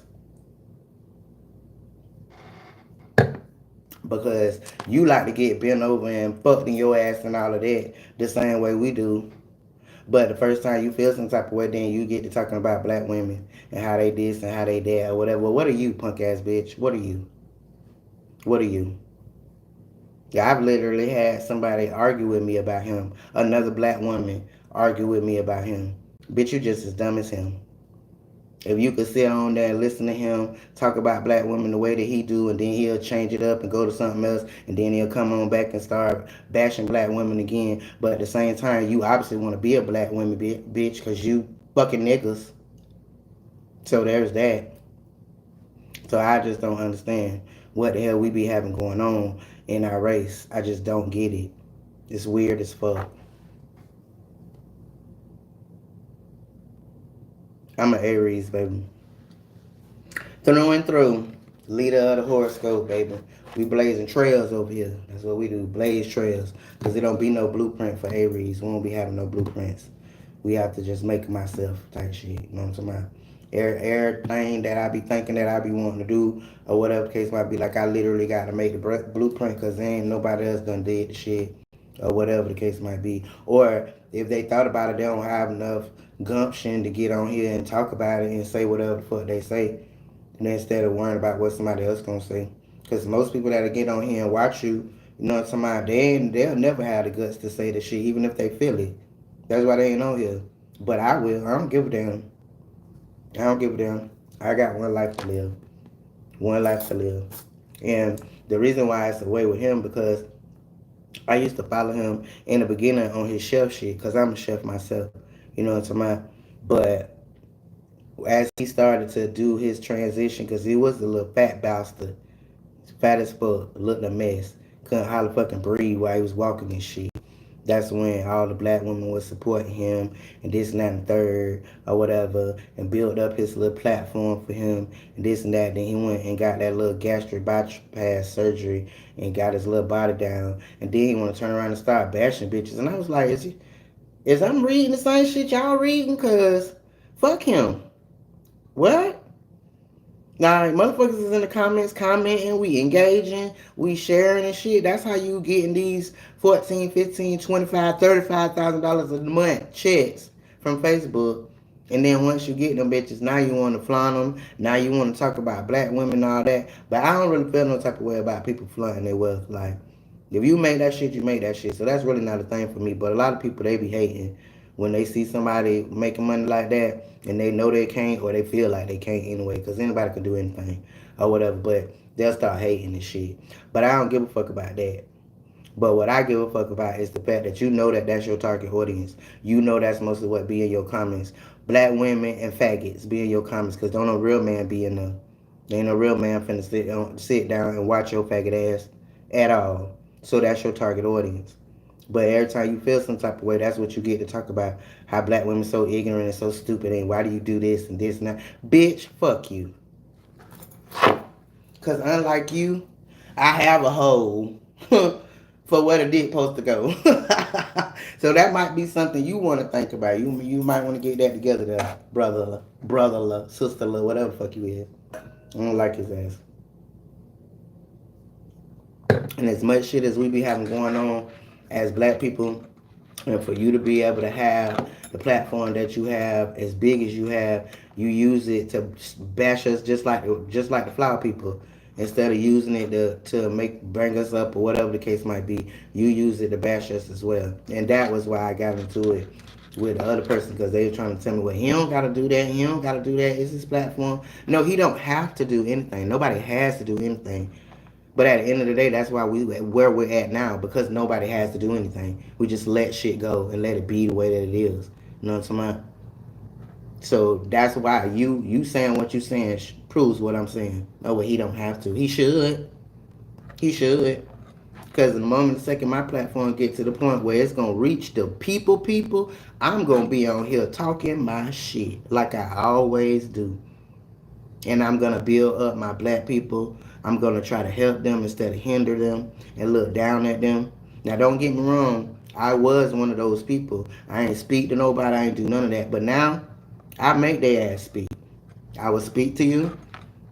Speaker 1: Because you like to get bent over and fucked in your ass and all of that the same way we do. But the first time you feel some type of way, then you get to talking about black women and how they this and how they that or whatever. Well, what are you, punk ass bitch? What are you? What are you? Yeah, I've literally had somebody argue with me about him. Another black woman argue with me about him. Bitch, you just as dumb as him. If you could sit on there and listen to him talk about black women the way that he do, and then he'll change it up and go to something else, and then he'll come on back and start bashing black women again. But at the same time, you obviously want to be a black woman, bitch, because you fucking niggas. So there's that. So I just don't understand what the hell we be having going on in our race. I just don't get it. It's weird as fuck. I'm an Aries, baby. Through and through. Leader of the horoscope, baby. We blazing trails over here. That's what we do. Blaze trails. Because there don't be no blueprint for Aries. We won't be having no blueprints. We have to just make myself type shit. You know what I'm talking about? Everything that I be thinking that I be wanting to do or whatever case might be, like I literally got to make the blueprint because there ain't nobody else done did the shit or whatever the case might be. Or if they thought about it, they don't have enough gumption to get on here and talk about it and say whatever the fuck they say. And instead of worrying about what somebody else gonna say. Because most people that get on here and watch you, you know what I'm talking about, they'll never have the guts to say the shit, even if they feel it. That's why they ain't on here. But I will. I don't give a damn. I don't give a damn. I got one life to live. One life to live. And the reason why it's away with him because I used to follow him in the beginning on his chef shit because I'm a chef myself. You know what I'm talking about? But as he started to do his transition, because he was a little fat bastard, fat as fuck, looked a mess, couldn't hardly fucking breathe while he was walking and shit. That's when all the black women was supporting him and this and that and third or whatever and built up his little platform for him and this and that. Then he went and got that little gastric bypass surgery and got his little body down. And then he want to turn around and start bashing bitches. And I was like, is I'm reading the same shit y'all reading? Because fuck him. What? Now, motherfuckers is in the comments commenting, we engaging, we sharing and shit. That's how you getting these 14, 15, 25, $35,000 a month checks from Facebook. And then once you get them bitches, now you want to flaunt them. Now you want to talk about black women and all that. But I don't really feel no type of way about people flaunting their wealth. Like, if you make that shit, you make that shit. So that's really not a thing for me. But a lot of people, they be hating when they see somebody making money like that and they know they can't or they feel like they can't anyway because anybody can do anything or whatever. But they'll start hating and shit. But I don't give a fuck about that. But what I give a fuck about is the fact that you know that that's your target audience. You know that's mostly what be in your comments. Black women and faggots be in your comments because don't no real man be in there. There ain't no real man finna sit down and watch your faggot ass at all. So that's your target audience. But every time you feel some type of way, that's what you get to talk about. How black women so ignorant and so stupid and why do you do this and this and that. Bitch, fuck you. Because unlike you, I have a hole for where the dick supposed to go. So that might be something you want to think about. You might want to get that together there, brother, sister, whatever the fuck you is. I don't like his ass. And as much shit as we be having going on as black people, and for you to be able to have the platform that you have, as big as you have, you use it to bash us just like the flower people. Instead of using it to bring us up or whatever the case might be, you use it to bash us as well. And that was why I got into it with the other person, because they were trying to tell me, well, he don't got to do that. He don't got to do that. It's his platform. No, he don't have to do anything. Nobody has to do anything. But at the end of the day, that's why where we're at now, because nobody has to do anything. We just let shit go and let it be the way that it is. You know what I'm saying? So that's why you saying what you saying proves what I'm saying. Oh, well, he don't have to. He should. He should. Because the moment the second my platform get to the point where it's going to reach the people, I'm going to be on here talking my shit like I always do. And I'm going to build up my black people. I'm going to try to help them instead of hinder them and look down at them. Now, don't get me wrong. I was one of those people. I ain't speak to nobody. I ain't do none of that. But now, I make their ass speak. I will speak to you.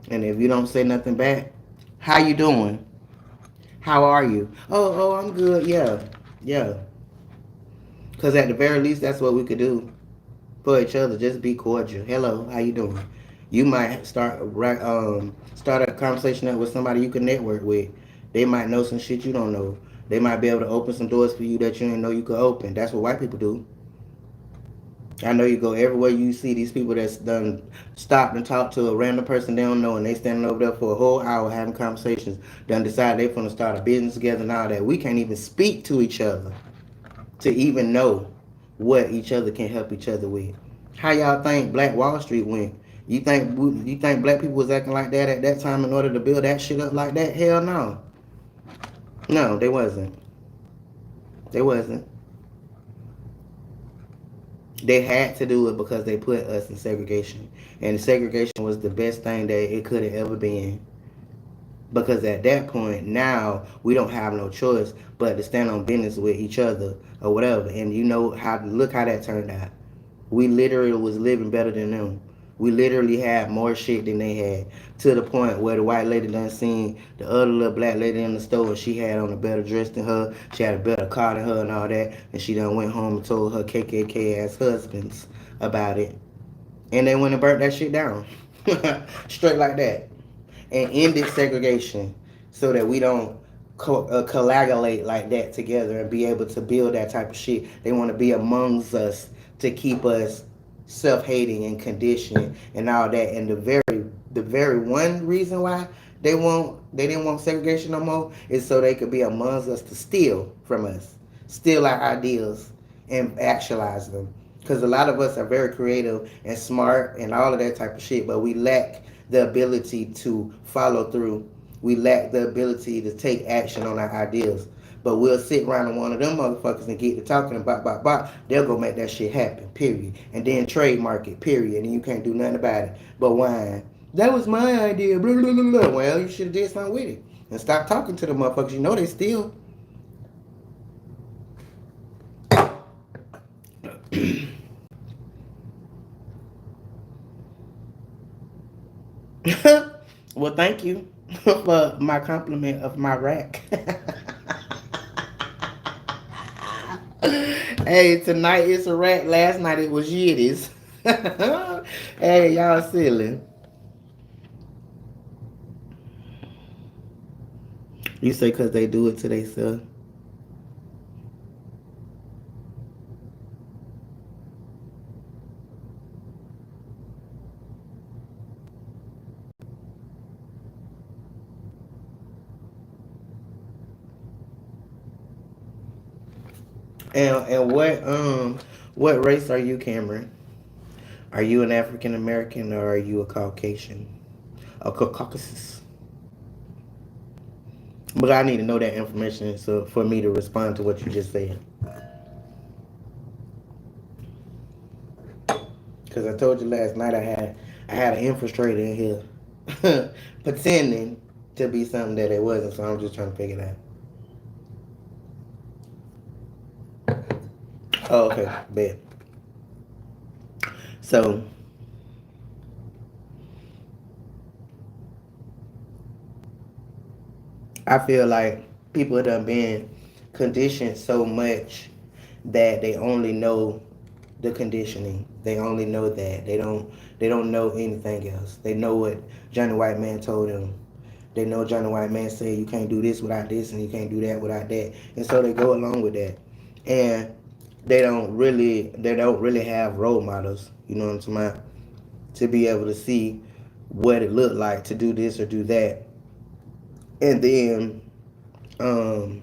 Speaker 1: And if you don't say nothing back, how you doing? How are you? Oh, I'm good. Yeah, yeah. Because at the very least, that's what we could do for each other. Just be cordial. Hello, how you doing? You might start a conversation up with somebody you can network with. They might know some shit you don't know. They might be able to open some doors for you that you didn't know you could open. That's what white people do. I know you go everywhere you see these people that's done stopped and talked to a random person they don't know, and they standing over there for a whole hour having conversations. Done decide they gonna start a business together and all that. We can't even speak to each other to even know what each other can help each other with. How y'all think Black Wall Street went? You think black people was acting like that at that time in order to build that shit up like that? Hell no. No, they wasn't. They wasn't. They had to do it because they put us in segregation. And segregation was the best thing that it could have ever been. Because at that point, now we don't have no choice but to stand on business with each other or whatever. And you know look how that turned out. We literally was living better than them. We literally had more shit than they had, to the point where the white lady done seen the other little black lady in the store, and she had on a better dress than her. She had a better car than her and all that. And she done went home and told her KKK ass husbands about it. And they went and burnt that shit down. Straight like that. And ended segregation so that we don't coagulate like that together and be able to build that type of shit. They want to be amongst us to keep us self-hating and conditioned and all that. And the very one reason why they didn't want segregation no more is so they could be amongst us to steal from us, steal our ideas and actualize them. Because a lot of us are very creative and smart and all of that type of shit, but we lack the ability to follow through. We lack the ability to take action on our ideas. But we'll sit around in one of them motherfuckers and get to talking about, they'll go make that shit happen, period. And then trademark it, period. And you can't do nothing about it but whine. That was my idea, blah, blah, blah, blah. Well, you should have did something with it. And stop talking to the motherfuckers. You know they steal. Well, thank you for my compliment of my rack. Hey, tonight it's a rack. Last night it was Yiddies. Hey, y'all silly. You say because they do it to themselves. And what race are you, Cameron? Are you an African American or are you a Caucasian? A Caucasus? But I need to know that information so for me to respond to what you just said. Because I told you last night I had an infiltrator in here pretending to be something that it wasn't. So I'm just trying to figure it out. Oh, okay, bet. So I feel like people have done been conditioned so much that they only know the conditioning. They only know that. They don't know anything else. They know what Johnny White Man told them. They know Johnny White Man said you can't do this without this and you can't do that without that. And so they go along with that. And they don't really have role models, you know what I'm talking about, to be able to see what it looked like to do this or do that. And then um,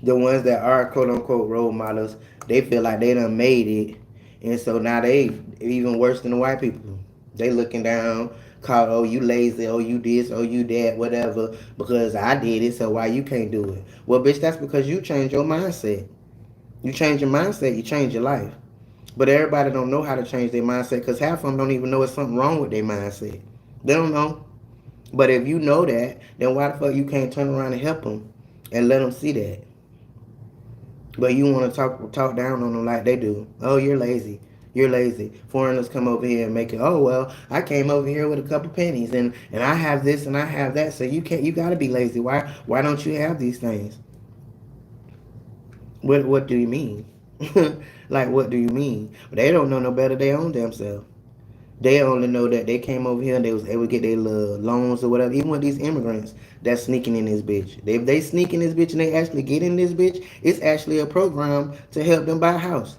Speaker 1: the ones that are quote unquote role models, they feel like they done made it, and so now they even worse than the white people. They looking down, called, oh you lazy, oh you this, oh you that, whatever, because I did it, so why you can't do it? Well, bitch, that's because you change your mindset. You change your mindset, you change your life. But everybody don't know how to change their mindset because half of them don't even know it's something wrong with their mindset. They don't know. But if you know that, then why the fuck you can't turn around and help them and let them see that? But you want to talk down on them like they do. Oh, you're lazy. You're lazy. Foreigners come over here and make it. Oh well, I came over here with a couple pennies and I have this and I have that. So you can't. You got to be lazy. Why don't you have these things? What do you mean? Like what do you mean? They don't know no better. They own themselves. They only know that they came over here and they was able to get their little loans or whatever. Even with these immigrants that's sneaking in this bitch. If they sneak in this bitch and they actually get in this bitch, it's actually a program to help them buy a house.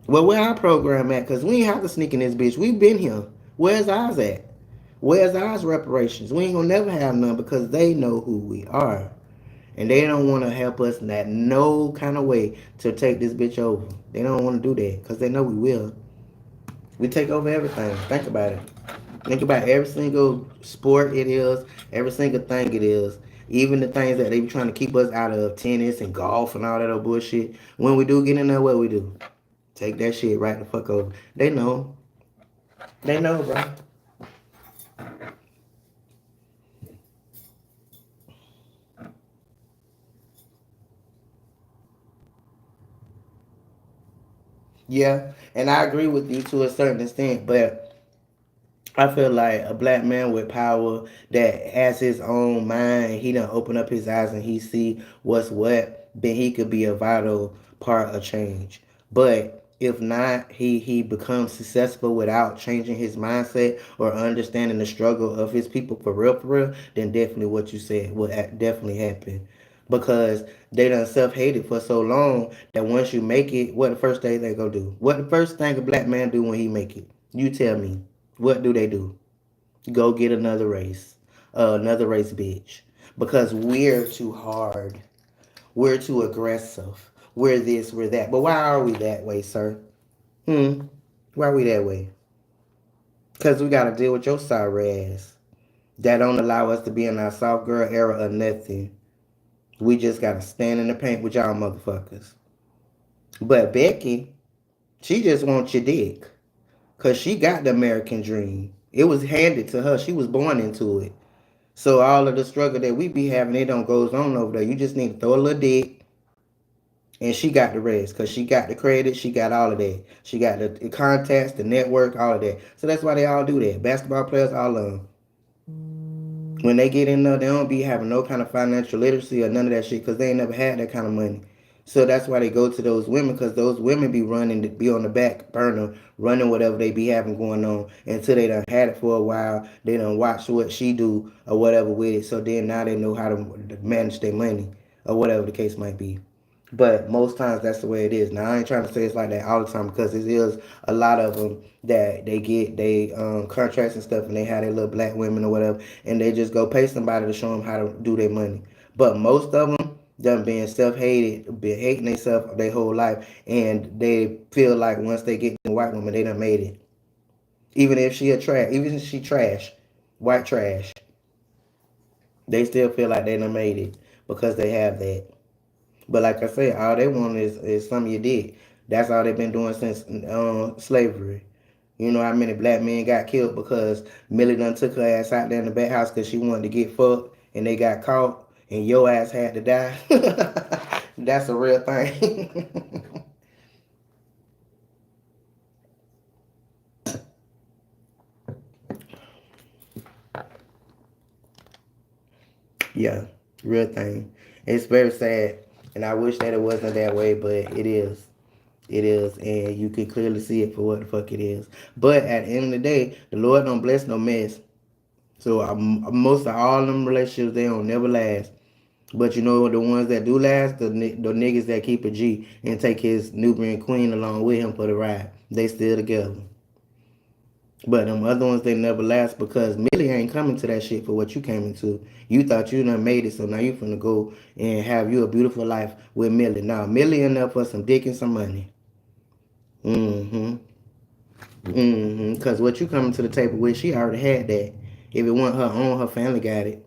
Speaker 1: Well, where our program at? Because we ain't have to sneak in this bitch. We been here. Where's ours at? Where's ours reparations? We ain't gonna never have none because they know who we are. And they don't want to help us in that no kind of way to take this bitch over. They don't want to do that because they know we will. We take over everything. Think about it. Think about every single sport it is, every single thing it is. Even the things that they be trying to keep us out of, tennis and golf and all that old bullshit. When we do get in there, what we do? Take that shit right the fuck over. They know. They know, bro. Yeah, and I agree with you to a certain extent, but I feel like a black man with power that has his own mind, he done open up his eyes and he see what's what, then he could be a vital part of change. But if not, he becomes successful without changing his mindset or understanding the struggle of his people for real, then definitely what you said will definitely happen. Because they done self-hated for so long that once you make it, what the first thing they gonna do? What the first thing a black man do when he make it? You tell me. What do they do? Go get another race bitch. Because we're too hard. We're too aggressive. We're this, we're that. But why are we that way, sir? Why are we that way? Because we got to deal with your sorry ass. That don't allow us to be in our soft girl era or nothing. We just got to stand in the paint with y'all motherfuckers. But Becky, she just wants your dick. Because she got the American dream. It was handed to her. She was born into it. So all of the struggle that we be having, it don't goes on over there. You just need to throw a little dick, and she got the rest, cause she got the credit, she got all of that. She got the contacts, the network, all of that. So that's why they all do that. Basketball players, all of them. When they get in there, they don't be having no kind of financial literacy or none of that shit, cause they ain't never had that kind of money. So that's why they go to those women, cause those women be running, be on the back burner, running whatever they be having going on until they done had it for a while. They done watch what she do or whatever with it. So then now they know how to manage their money or whatever the case might be. But most times that's the way it is. Now I ain't trying to say it's like that all the time because it is a lot of them that they get they contracts and stuff and they have their little black women or whatever and they just go pay somebody to show them how to do their money. But most of them done being self-hated, been hating themselves their whole life, and they feel like once they get the white woman, they done made it. Even if she a trash, even if she trash, white trash, they still feel like they done made it because they have that. But like I said, all they want is some of your dick. That's all they've been doing since slavery. You know how many black men got killed because Millie done took her ass out there in the back house because she wanted to get fucked and they got caught and your ass had to die. That's a real thing. Yeah, real thing. It's very sad and I wish that it wasn't that way, but it is. It is, and you can clearly see it for what the fuck it is. But at the end of the day, the Lord don't bless no mess. So most of all them relationships, they don't never last. But you know the ones that do last, the niggas that keep a G and take his Nubian queen along with him for the ride, they still together. But them other ones, they never last because Millie ain't coming to that shit for what you came into. You thought you done made it, so now you finna go and have you a beautiful life with Millie. Now, Millie enough for some dick and some money. Mm-hmm. Mm-hmm. Because what you coming to the table with, she already had that. If it wasn't her own, her family got it.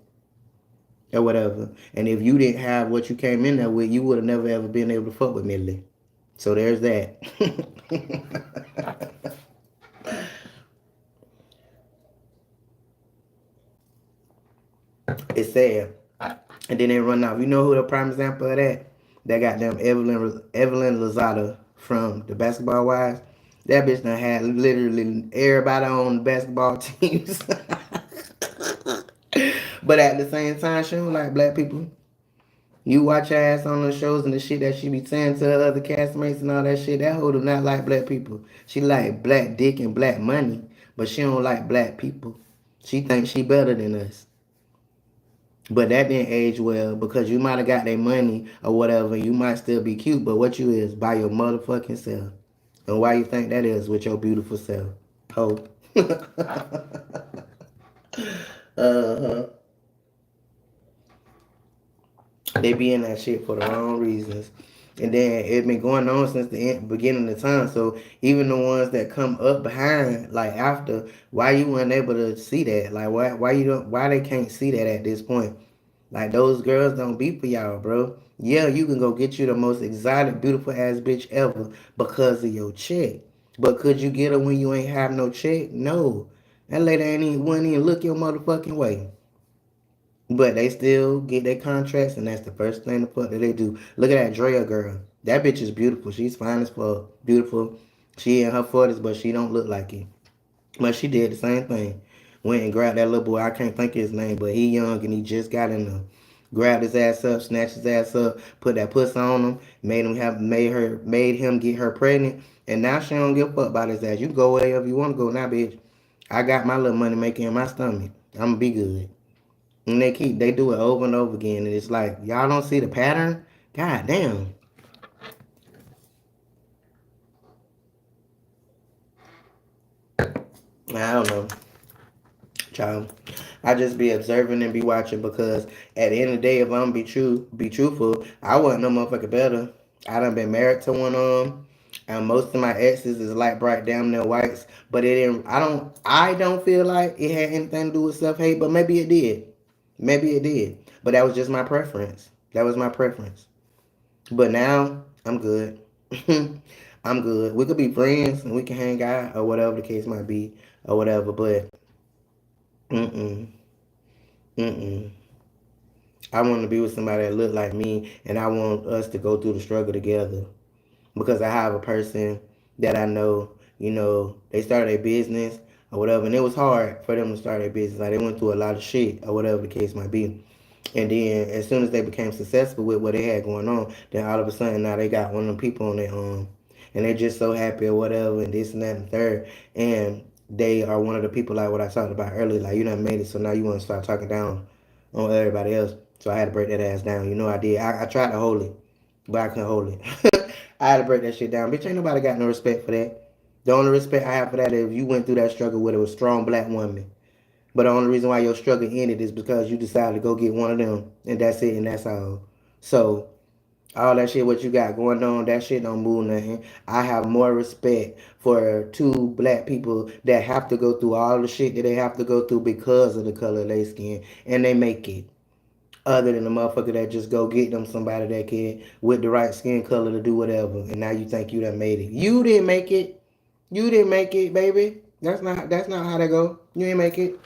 Speaker 1: Or whatever. And if you didn't have what you came in there with, you would have never ever been able to fuck with Millie. So there's that. It's sad. And then they run off. You know who the prime example of that? That goddamn Evelyn Lozada from the Basketball Wives. That bitch done had literally everybody on the basketball teams. But at the same time, she don't like black people. You watch her ass on the shows and the shit that she be saying to her other castmates and all that shit. That hoe do not like black people. She like black dick and black money, but she don't like black people. She thinks she better than us. But that didn't age well because you might have got their money or whatever. You might still be cute, but what you is by your motherfucking self. And why you think that is with your beautiful self? Ho. Uh-huh. They be in that shit for the wrong reasons. And then it been going on since the beginning of the time. So even the ones that come up behind, like after, why you weren't able to see that? Like why you don't why they can't see that at this point? Like those girls don't be for y'all, bro. Yeah, you can go get you the most exotic, beautiful ass bitch ever because of your check. But could you get her when you ain't have no check? No. That lady wouldn't even look your motherfucking way. But they still get their contracts, and that's the first thing the fuck that they do. Look at that Drea girl. That bitch is beautiful. She's fine as fuck. Beautiful. She in her 40s, but she don't look like it. But she did the same thing. Went and grabbed that little boy. I can't think of his name, but he young and he just got in there. Grabbed his ass up, snatched his ass up, put that puss on him, made him get her pregnant, and now she don't give a fuck about his ass. You go wherever you want to go now, bitch. I got my little money making in my stomach. I'ma be good. And they do it over and over again, and it's like y'all don't see the pattern. God damn. I don't know, child. I just be observing and be watching because at the end of the day, if I'm be truthful, I wasn't no motherfucker better. I done been married to one of them, and most of my exes is light bright damn near whites. But it didn't. I don't feel like it had anything to do with self hate, but maybe it did. Maybe it did. But that was just my preference. That was my preference. But now I'm good. I'm good. We could be friends and we can hang out or whatever the case might be or whatever. But mm-mm, mm-mm. I want to be with somebody that look like me, and I want us to go through the struggle together. Because I have a person that I know, they started a business or whatever, and it was hard for them to start a business. Like they went through a lot of shit or whatever the case might be. And then as soon as they became successful with what they had going on, then all of a sudden now they got one of them people on their arm. And they're just so happy or whatever and this and that and third. And they are one of the people like what I talked about earlier, like you done made it, so now you want to start talking down on everybody else. So I had to break that ass down. I did. I tried to hold it, but I couldn't hold it. I had to break that shit down. Bitch, ain't nobody got no respect for that. The only respect I have for that is if you went through that struggle with a strong black woman. But the only reason why your struggle ended is because you decided to go get one of them, and that's it, and that's all. So all that shit, what you got going on, that shit don't move nothing. I have more respect for two black people that have to go through all the shit that they have to go through because of the color of their skin, and they make it. Other than the motherfucker that just go get them somebody that can with the right skin color to do whatever, and now you think you done made it. You didn't make it. You didn't make it, baby. That's not how they go. You didn't make it.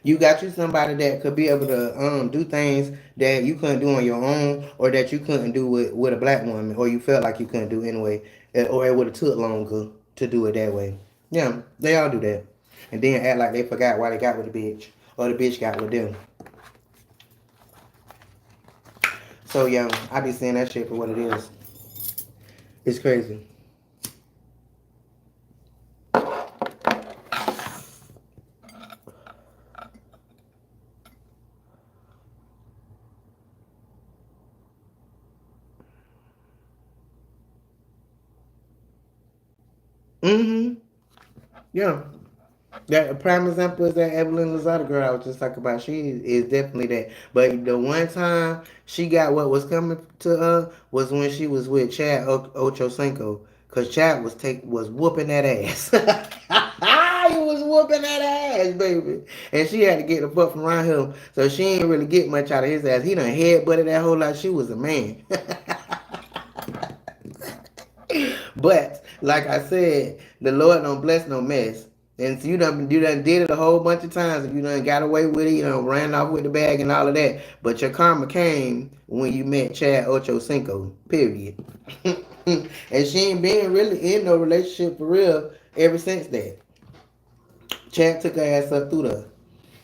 Speaker 1: You got you somebody that could be able to do things that you couldn't do on your own, or that you couldn't do with a black woman, or you felt like you couldn't do anyway, or it would have took longer to do it that way. Yeah, they all do that, and then act like they forgot why they got with the bitch, or the bitch got with them. So yeah, I be seeing that shit for what it is. It's crazy. Mm-hmm. Yeah. That a prime example is that Evelyn Lozada girl I was just talking about. She is definitely that. But the one time she got what was coming to her was when she was with Chad Ochocinco. Cause Chad was whooping that ass. He was whooping that ass, baby. And she had to get the fuck from around him. So she ain't really get much out of his ass. He done headbutted that whole lot. She was a man. But like I said, the Lord don't bless no mess. And so you done did it a whole bunch of times. And you done got away with it. You done ran off with the bag and all of that. But your karma came when you met Chad Ochocinco. Period. And she ain't been really in no relationship for real ever since that. Chad took her ass up through the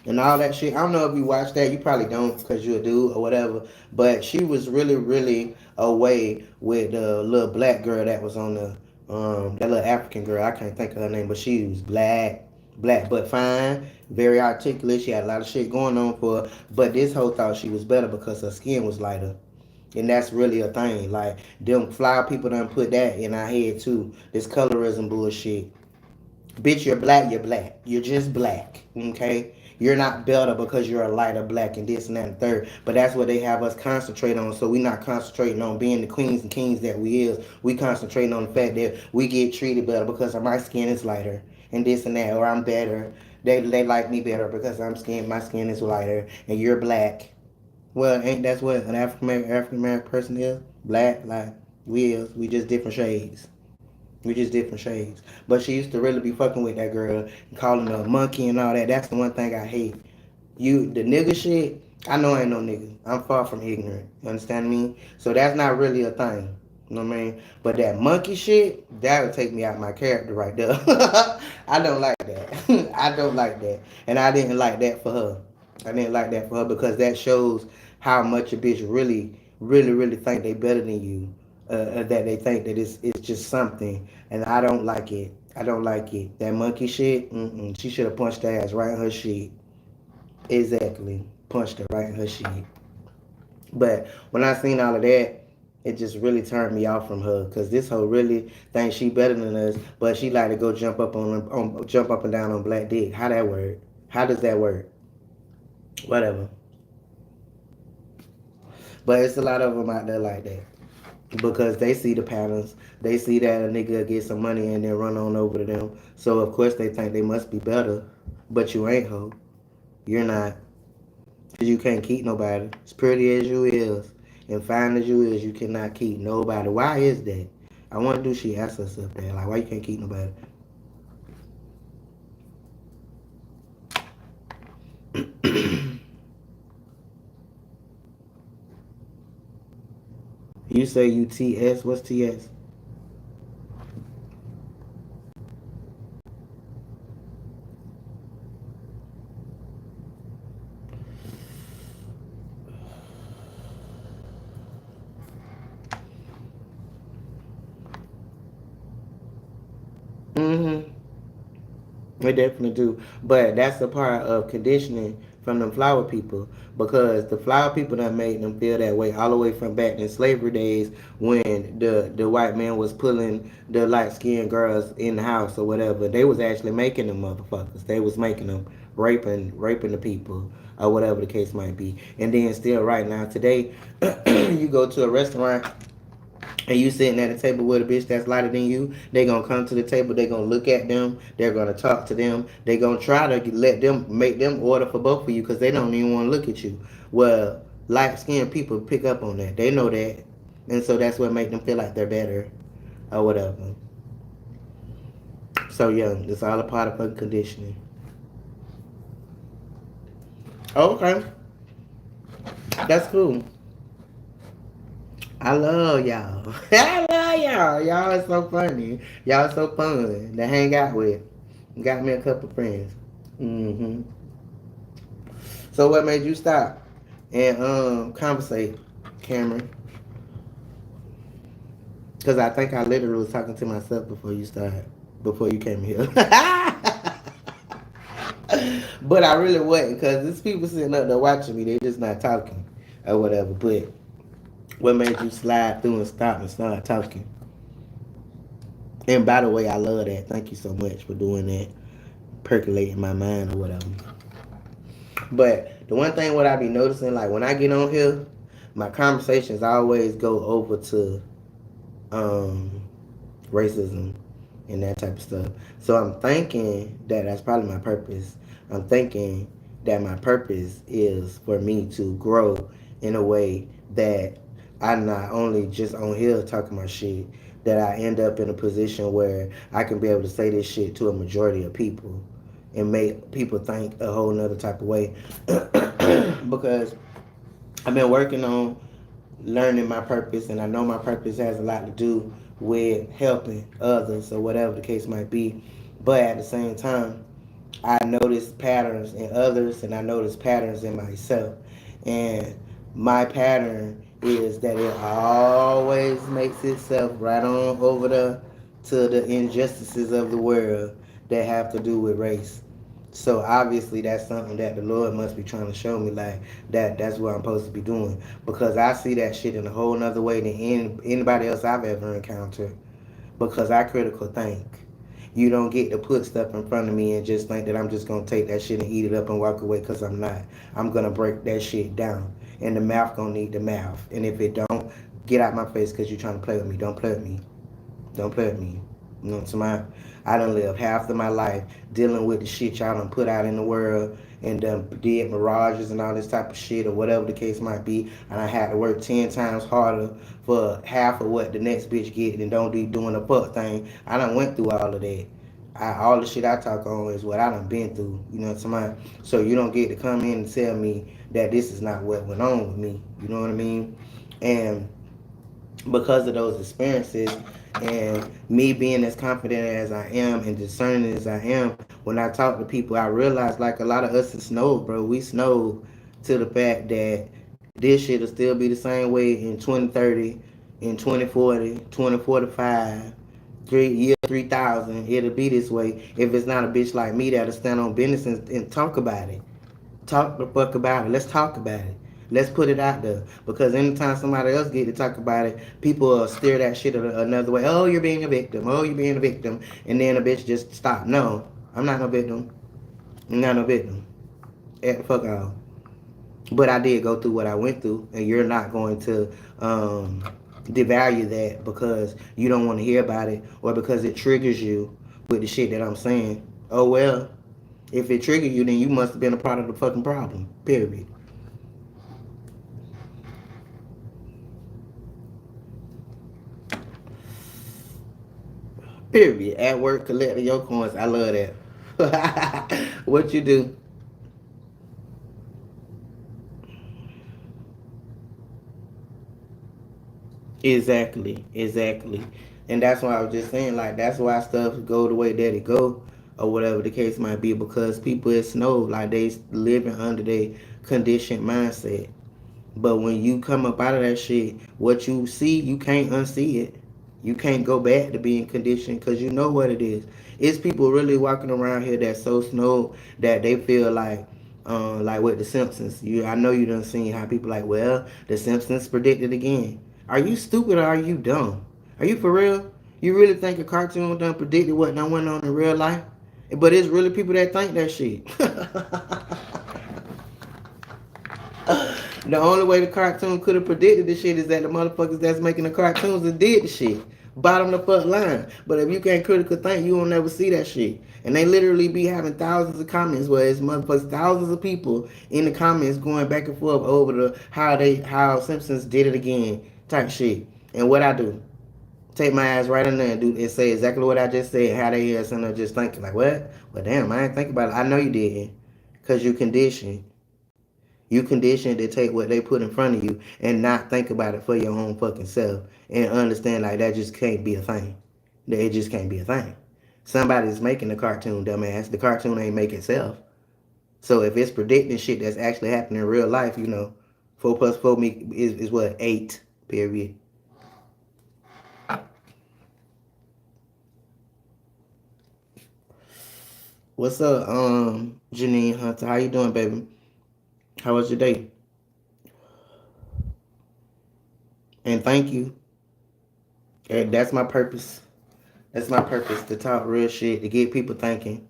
Speaker 1: and all that shit. I don't know if you watched that. You probably don't because you're a dude or whatever. But she was really, really away with the little black girl that was on the that little African girl. I can't think of her name, but she was black but fine, very articulate. She had a lot of shit going on for her. But this hoe thought she was better because her skin was lighter. And that's really a thing. Like them flower people done put that in our head too. This colorism bullshit. Bitch, you're black, you're black. You're just black, okay? You're not better because you're a lighter black and this and that and third. But that's what they have us concentrate on. So we're not concentrating on being the queens and kings that we is. We concentrating on the fact that we get treated better because my skin is lighter and this and that, or I'm better. They like me better because my skin is lighter and you're black. Well, ain't that's what an African American person is? Black, like we is. We just different shades. We just different shades. But she used to really be fucking with that girl and calling her a monkey and all that. That's the one thing I hate. The nigga shit, I know I ain't no nigga. I'm far from ignorant. You understand me? So that's not really a thing. You know what I mean? But that monkey shit, that would take me out of my character right there. I don't like that. I don't like that. And I didn't like that for her. I didn't like that for her because that shows how much a bitch really, really, really think they better than you. That they think that it's just something. And I don't like it. I don't like it. That monkey shit, she should have punched her ass right in her shit. Exactly. Punched her right in her shit. But when I seen all of that, it just really turned me off from her because this hoe really thinks she better than us, but she like to go jump up and down on black dick. How that work? How does that work? Whatever. But it's a lot of them out there like that because they see the patterns. They see that a nigga get some money and then run on over to them. So of course they think they must be better, but you ain't hoe. You're not. Cause you can't keep nobody. As pretty as you is and fine as you is, you cannot keep nobody. Why is that? I wonder do she ask herself that? Like why you can't keep nobody? You say you TS, what's TS? Mm-hmm. They definitely do. But that's a part of conditioning from them flower people because the flower people that made them feel that way all the way from back in slavery days when the white man was pulling the light skinned girls in the house or whatever. They was actually making them motherfuckers. They was making them raping the people or whatever the case might be. And then still right now today you go to a restaurant and you sitting at a table with a bitch that's lighter than you, they gonna come to the table, they gonna look at them, they're gonna talk to them, they gonna try to let them make them order for both of you because they don't even want to look at you. Well, light skinned people pick up on that. They know that. And so that's what make them feel like they're better or whatever. So yeah, it's all a part of conditioning. Oh, okay. That's cool. I love y'all. I love y'all. Y'all is so funny. Y'all so fun to hang out with. Got me a couple friends. Hmm. So what made you stop and conversate, Cameron? Because I think I literally was talking to myself before you came here. But I really wasn't, because there's people sitting up there watching me. They just not talking or whatever. But what made you slide through and stop and start talking? And by the way, I love that. Thank you so much for doing that, percolating my mind or whatever. But the one thing what I be noticing, like when I get on here, my conversations always go over to um, racism and that type of stuff. So I'm thinking that that's probably my purpose. I'm thinking that my purpose is for me to grow in a way that I not only just on here talking my shit, that I end up in a position where I can be able to say this shit to a majority of people and make people think a whole nother type of way. Because I've been working on learning my purpose, and I know my purpose has a lot to do with helping others or whatever the case might be. But at the same time, I notice patterns in others, and I notice patterns in myself. And my pattern is that it always makes itself right on over to the injustices of the world that have to do with race. So obviously that's something that the Lord must be trying to show me, like that's what I'm supposed to be doing, because I see that shit in a whole nother way than anybody else I've ever encountered, because I critical think. You don't get to put stuff in front of me and just think that I'm just gonna take that shit and eat it up and walk away, because I'm not. I'm gonna break that shit down, and the mouth gonna need the mouth. And if it don't, get out my face, because you're trying to play with me. Don't play with me. Don't play with me. You know what I'm saying? I done lived half of my life dealing with the shit y'all done put out in the world, and done did mirages and all this type of shit or whatever the case might be. And I had to work 10 times harder for half of what the next bitch get and don't be doing a fuck thing. I done went through all of that. All the shit I talk on is what I done been through. You know what I'm saying? So you don't get to come in and tell me that this is not what went on with me. You know what I mean? And because of those experiences and me being as confident as I am and discerning as I am, when I talk to people, I realize, like, a lot of us is snowed, bro. We snowed to the fact that this shit will still be the same way in 2030, in 2040, 2045, 3000. It'll be this way if it's not a bitch like me that'll stand on business and talk about it. Talk the fuck about it. Let's talk about it. Let's put it out there. Because anytime somebody else get to talk about it, people will steer that shit another way. Oh, you're being a victim. Oh, you're being a victim. And then a bitch just stop. No, I'm not no victim. I'm not no victim. At the fuck off. But I did go through what I went through, and you're not going to devalue that because you don't want to hear about it or because it triggers you with the shit that I'm saying. Oh well, if it triggered you, then you must have been a part of the fucking problem. Period. Period. At work, collecting your coins. I love that. What you do? Exactly. Exactly. And that's why I was just saying, like, that's why stuff go the way that it go, or whatever the case might be, because people is snow, like they living under their conditioned mindset. But when you come up out of that shit, what you see, you can't unsee it. You can't go back to being conditioned because you know what it is. It's people really walking around here that's so snowed that they feel like with the Simpsons. I know you done seen how people like, well, the Simpsons predicted again. Are you stupid or are you dumb? Are you for real? You really think a cartoon done predicted what done went on in real life? But it's really people that think that shit. The only way the cartoon could have predicted this shit is that the motherfuckers that's making the cartoons that did the shit. Bottom the fuck line. But if you can't critical think, you will never see that shit. And they literally be having thousands of comments where it's motherfuckers, thousands of people in the comments going back and forth over the how Simpsons did it again type shit. And what I do, take my ass right in there and say exactly what I just said. How they ass in there just thinking like, what? Well, damn, I ain't think about it. I know you didn't, cause you conditioned. You conditioned to take what they put in front of you and not think about it for your own fucking self and understand like that just can't be a thing. That it just can't be a thing. Somebody's making the cartoon, dumbass. The cartoon ain't make itself. So if it's predicting shit that's actually happening in real life, 4 plus 4 is what? 8, period. What's up, Janine Hunter? How you doing, baby? How was your day? And thank you. And that's my purpose. That's my purpose, to talk real shit, to get people thinking.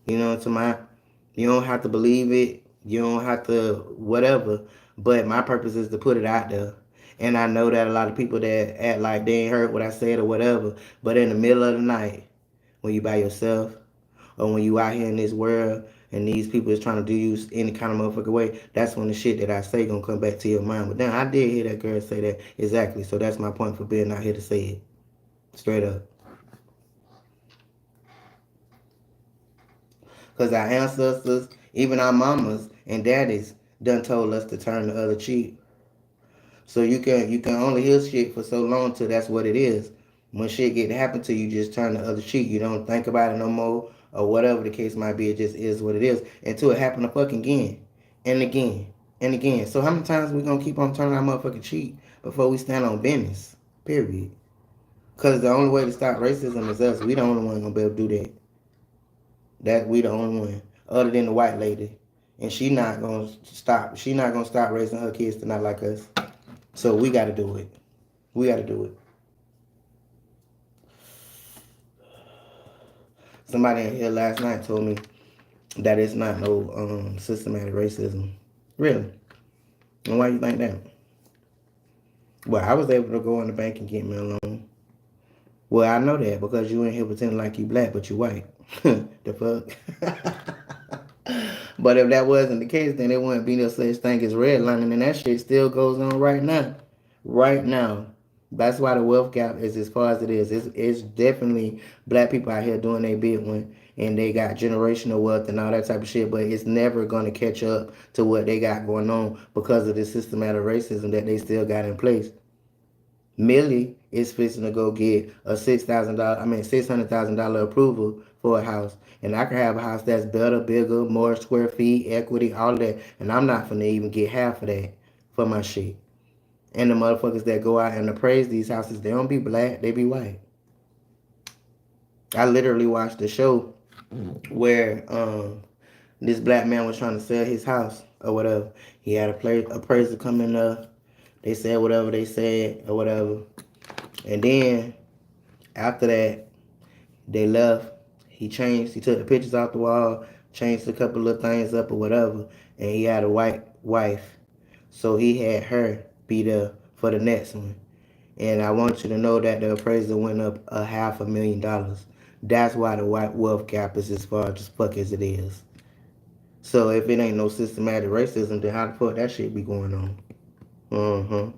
Speaker 1: You know, you don't have to believe it. You don't have to whatever. But my purpose is to put it out there. And I know that a lot of people that act like they ain't heard what I said or whatever. But in the middle of the night, when you by yourself, or when you out here in this world and these people is trying to do you any kind of motherfucking way, that's when the shit that I say gonna come back to your mind. But then I did hear that girl say that exactly. So that's my point for being out here to say it. Straight up. Because our ancestors, even our mamas and daddies, done told us to turn the other cheek. So you can only hear shit for so long till that's what it is. When shit get to happen to you, just turn the other cheek. You don't think about it no more or whatever the case might be. It just is what it is until it happen to fucking again and again and again. So how many times we gonna keep on turning our motherfucking cheek before we stand on business? Period. Cause the only way to stop racism is us. We the only one gonna be able to do that. That we the only one, other than the white lady, and she not gonna stop. She not gonna stop raising her kids to not like us. So we got to do it. We got to do it. Somebody in here last night told me that it's not no systematic racism. Really? And why you think that? Well, I was able to go in the bank and get me a loan. Well, I know that because you in here pretending like you black, but you white. The fuck? But if that wasn't the case, then there wouldn't be no such thing as redlining, and that shit still goes on right now. Right now. That's why the wealth gap is as far as it is. It's definitely black people out here doing their big one, and they got generational wealth and all that type of shit, but it's never going to catch up to what they got going on because of the systematic racism that they still got in place. Millie is fixing to go get a $600,000 approval for a house, and I can have a house that's better, bigger, more square feet, equity, all of that, and I'm not gonna even get half of that for my shit. And the motherfuckers that go out and appraise these houses, they don't be black, they be white. I literally watched a show where this black man was trying to sell his house or whatever. He had a appraiser come in there. They said whatever they said or whatever. And then after that, they left. He changed. He took the pictures off the wall, changed a couple of things up or whatever. And he had a white wife. So he had her be there for the next one. And I want you to know that the appraisal went up $500,000. That's why the white wealth gap is as far as fuck as it is. So if it ain't no systematic racism, then how the fuck that shit be going on? Uh-huh.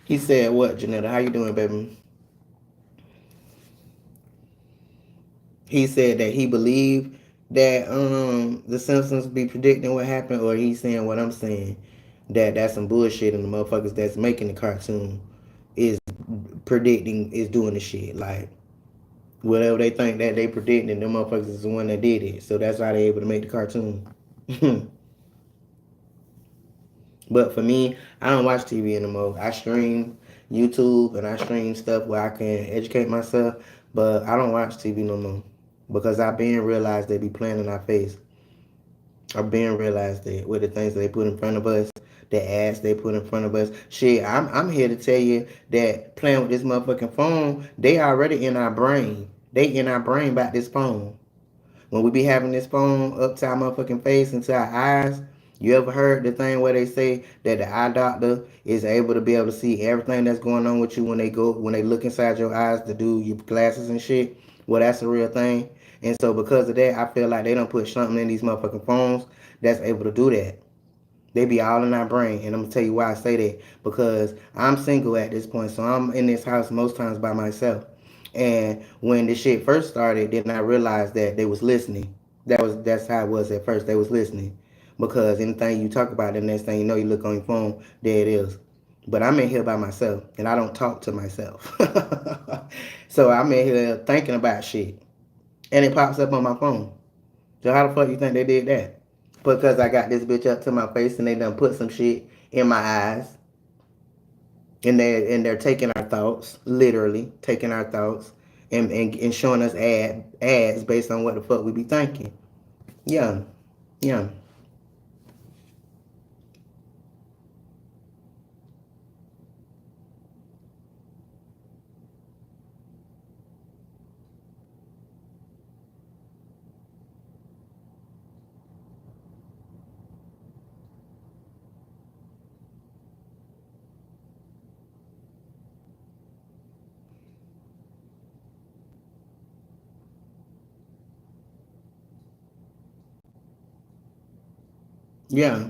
Speaker 1: He said what, Janetta? How you doing, baby? He said that he believed that the Simpsons be predicting what happened, or he's saying what I'm saying, that that's some bullshit and the motherfuckers that's making the cartoon is predicting, is doing the shit. Like whatever they think that they predicting, the motherfuckers is the one that did it. So that's why they able to make the cartoon. But for me, I don't watch TV anymore. I stream YouTube and I stream stuff where I can educate myself, but I don't watch TV no more because I've been realized they be playing in our face. I've been realized that with the things that they put in front of us, the ads they put in front of us. Shit, I'm here to tell you that playing with this motherfucking phone, they already in our brain. They in our brain about this phone. When we be having this phone up to our motherfucking face and to our eyes, you ever heard the thing where they say that the eye doctor is able to be able to see everything that's going on with you when they look inside your eyes to do your glasses and shit? Well, that's a real thing. And so because of that, I feel like they don't put something in these motherfucking phones that's able to do that. They be all in our brain, and I'm gonna tell you why I say that. Because I'm single at this point, so I'm in this house most times by myself. And when this shit first started, then I realized that they was listening. That's how it was at first. They was listening. Because anything you talk about, the next thing you know, you look on your phone, there it is. But I'm in here by myself, and I don't talk to myself. So I'm in here thinking about shit, and it pops up on my phone. So how the fuck you think they did that? because I got this bitch up to my face and they done put some shit in my eyes. And they're taking our thoughts, literally taking our thoughts and showing us ads based on what the fuck we be thinking. Yeah. Yeah. Yeah,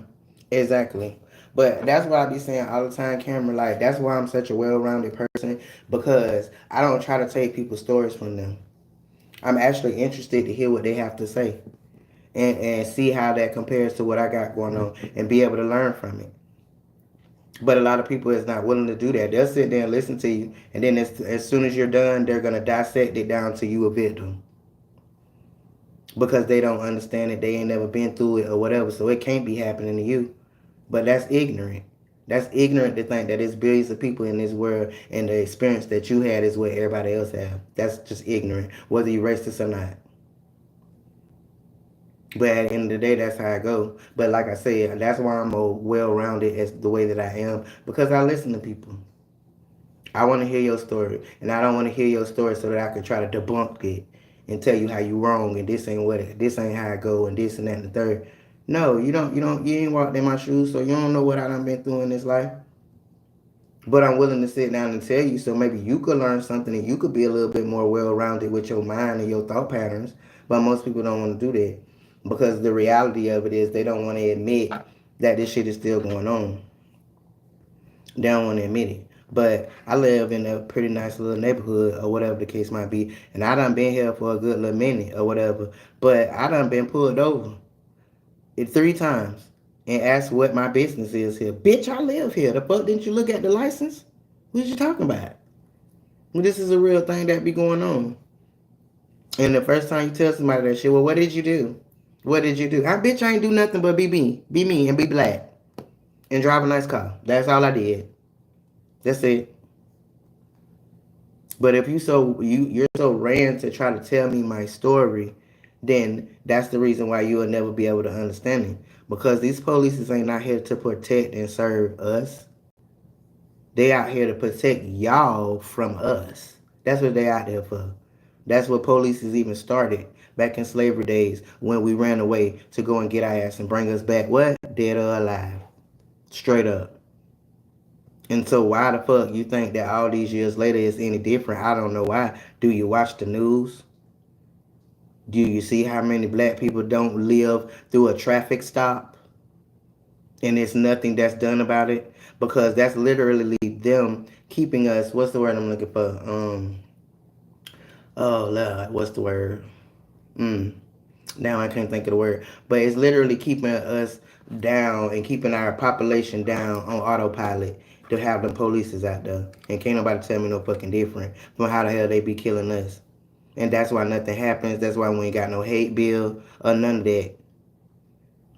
Speaker 1: exactly. But that's why I be saying all the time, Cameron. Like that's why I'm such a well-rounded person because I don't try to take people's stories from them. I'm actually interested to hear what they have to say and see how that compares to what I got going on and be able to learn from it. But a lot of people is not willing to do that. They'll sit there and listen to you, and then as soon as you're done, they're gonna dissect it down to you a victim because they don't understand it. They ain't never been through it or whatever, so it can't be happening to you. But that's ignorant. That's ignorant to think that there's billions of people in this world and the experience that you had is what everybody else have. That's just ignorant, whether you racist or not. But at the end of the day, that's how I go. But like I said, that's why I'm well-rounded as the way that I am because I listen to people. I want to hear your story, and I don't want to hear your story so that I can try to debunk it and tell you how you wrong and this ain't what it, this ain't how I go and this and that and the third. No, you ain't walked in my shoes, so you don't know what I done been through in this life. But I'm willing to sit down and tell you so maybe you could learn something and you could be a little bit more well-rounded with your mind and your thought patterns. But most people don't want to do that because the reality of it is they don't want to admit that this shit is still going on. They don't want to admit it. But I live in a pretty nice little neighborhood or whatever the case might be. And I done been here for a good little minute or whatever. But I done been pulled over it 3 times and asked what my business is here. Bitch, I live here. The fuck didn't you look at the license? What you talking about? Well, this is a real thing that be going on. And the first time you tell somebody that shit, well, what did you do? What did you do? I bitch, I ain't do nothing but be me, and be black, and drive a nice car. That's all I did. That's it. But if you're so ran to try to tell me my story, then that's the reason why you will never be able to understand it. Because these police ain't not here to protect and serve us. They out here to protect y'all from us. That's what they out there for. That's what police is even started back in slavery days when we ran away to go and get our ass and bring us back. What? Dead or alive. Straight up. And so why the fuck you think that all these years later is any different? I don't know why. Do you watch the news? Do you see how many black people don't live through a traffic stop? And it's nothing that's done about it? Because that's literally them keeping us, what's the word I'm looking for? Oh Lord, what's the word? Now I can't think of the word. But it's literally keeping us down and keeping our population down on autopilot to have the polices out there. And can't nobody tell me no fucking different from how the hell they be killing us. And that's why nothing happens. That's why we ain't got no hate bill or none of that.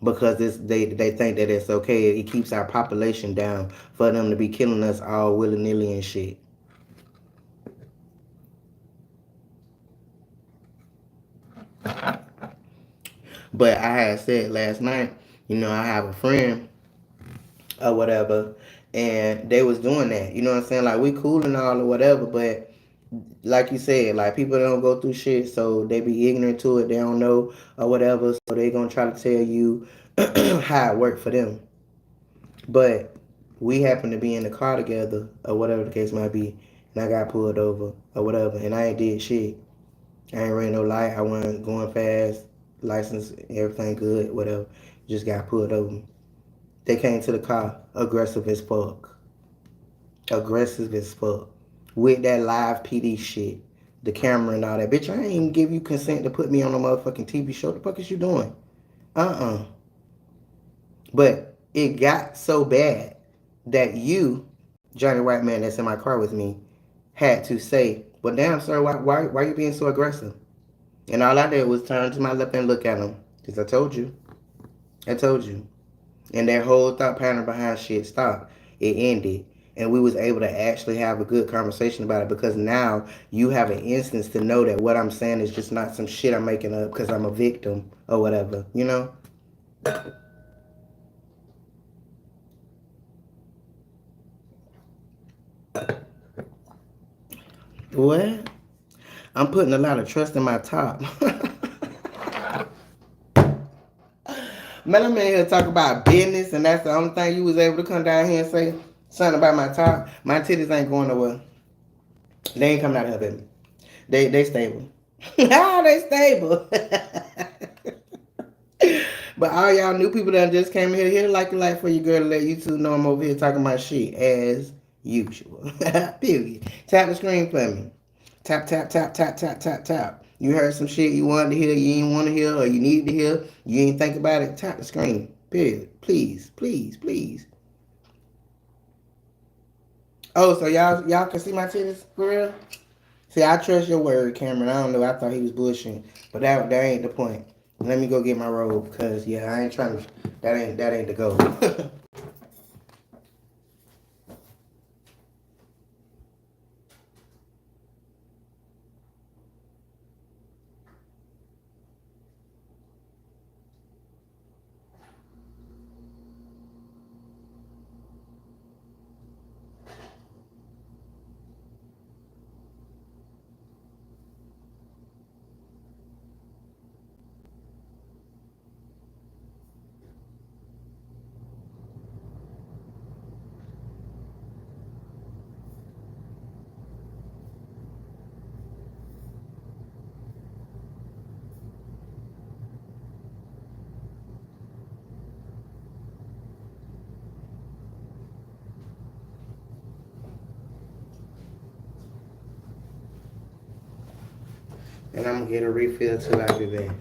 Speaker 1: Because they think that it's okay. It keeps our population down for them to be killing us all willy-nilly and shit. But I had said last night, I have a friend or whatever, and they was doing that. You know what I'm saying? Like we cool and all or whatever, but like you said, like people don't go through shit, so they be ignorant to it. They don't know or whatever, so they gonna try to tell you how it worked for them. But we happen to be in the car together or whatever the case might be, and I got pulled over or whatever, and I ain't did shit. I ain't ran no light. I wasn't going fast. License, everything good, whatever. Just got pulled over. They came to the car aggressive as fuck. Aggressive as fuck. With that live PD shit. The camera and all that. Bitch, I ain't even give you consent to put me on a motherfucking TV show. The fuck is you doing? Uh-uh. But it got so bad that you, Johnny White Man that's in my car with me, had to say, well, damn, sir, why you being so aggressive? And all I did was turn to my left and look at him. Because I told you. I told you. And that whole thought pattern behind shit stopped. It ended. And we was able to actually have a good conversation about it because now you have an instance to know that what I'm saying is just not some shit I'm making up because I'm a victim or whatever, you know? What? I'm putting a lot of trust in my top. Man, I'm in here talking about business, and that's the only thing you was able to come down here and say something about my top. My titties ain't going nowhere. They ain't coming out of here, baby. They stable. Ah, they stable. But all y'all new people that just came here, hit a like for your girl to let you two know I'm over here talking my shit as usual. Period. Tap the screen for me. Tap, tap, tap, tap, tap, tap, tap. You heard some shit you wanted to hear, you didn't want to hear, or you needed to hear, you didn't think about it. Tap the screen. Period. Please, please, please. Oh, so y'all can see my titties for real? See, I trust your word, Cameron. I don't know. I thought he was bullshitting, but that ain't the point. Let me go get my robe, cause yeah, I ain't trying to. That ain't the goal. And I'm gonna get a refill till I be back.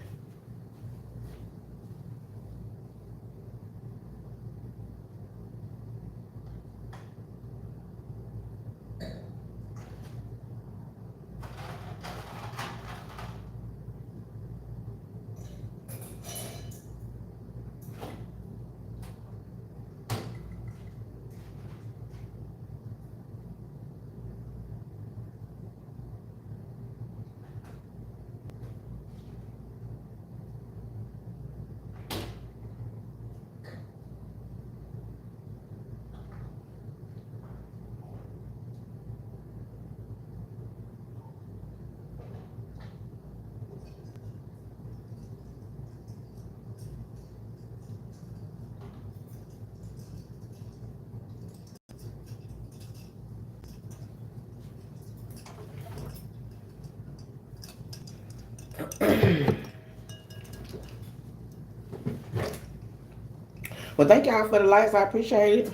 Speaker 1: Well, thank y'all for the likes. I appreciate it.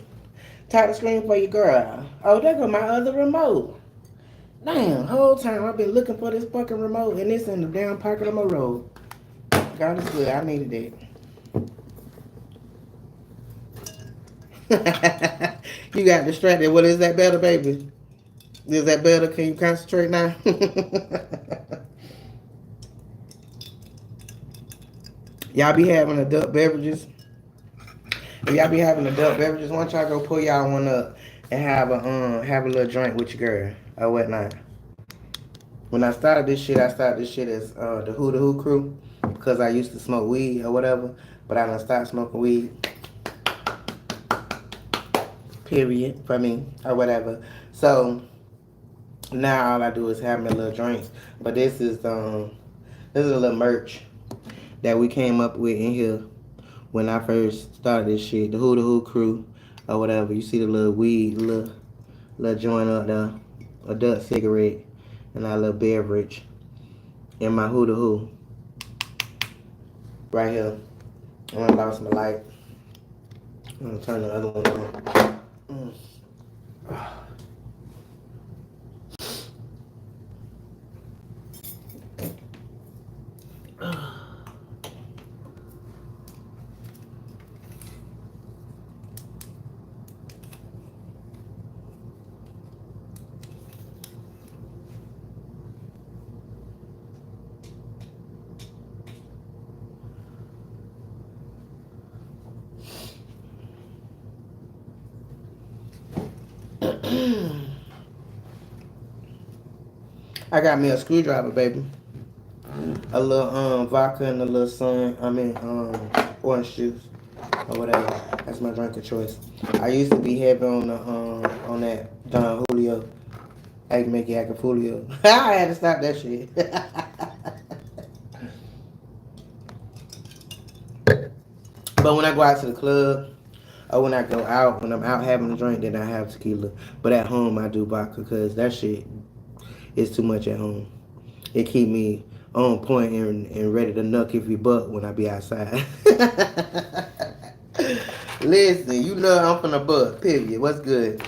Speaker 1: Tap the screen for your girl. Oh, there go my other remote. Damn, whole time I've been looking for this fucking remote, and it's in the damn pocket of my robe. God is good. I needed that. You got distracted. What is that better, baby? Is that better? Can you concentrate now? Y'all be having adult beverages. If y'all be having adult beverages, why don't y'all go pull y'all one up and have a little drink with your girl or whatnot. When I started this shit as the Who crew because I used to smoke weed or whatever, but I done stopped smoking weed. Period for me or whatever. So now all I do is have me a little drinks. But this is a little merch that we came up with in here when I first started this shit. The Who crew or whatever. You see the little weed, little joint up there, adult cigarette, and our little beverage, and my Who right here. I lost my light. I'm gonna turn the other one on. I got me a screwdriver, baby. A little vodka and a little orange juice or whatever. That's my drink of choice. I used to be heavy on that Don Julio. I can make it like a Julio. I had to stop that shit. But when I go out to the club, or when I go out, when I'm out having a drink, then I have tequila. But at home, I do vodka because that shit is too much at home. It keep me on point and ready to knuck if you buck when I be outside. Listen, you know I'm from the buck, period. What's good?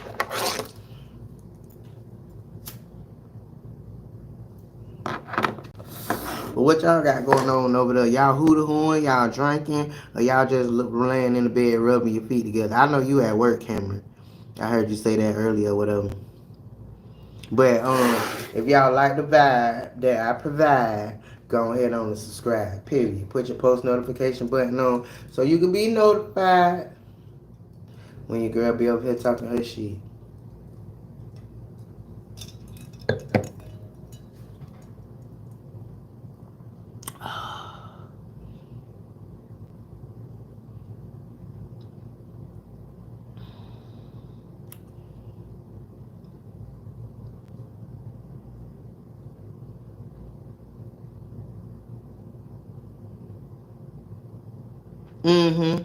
Speaker 1: But what y'all got going on over there? Y'all hooter-hooing, y'all drinking, or y'all just laying in the bed rubbing your feet together? I know you at work, Cameron. I heard you say that earlier, whatever. But if y'all like the vibe that I provide, go ahead on and subscribe. Period. Put your post notification button on so you can be notified when your girl be over here talking her shit.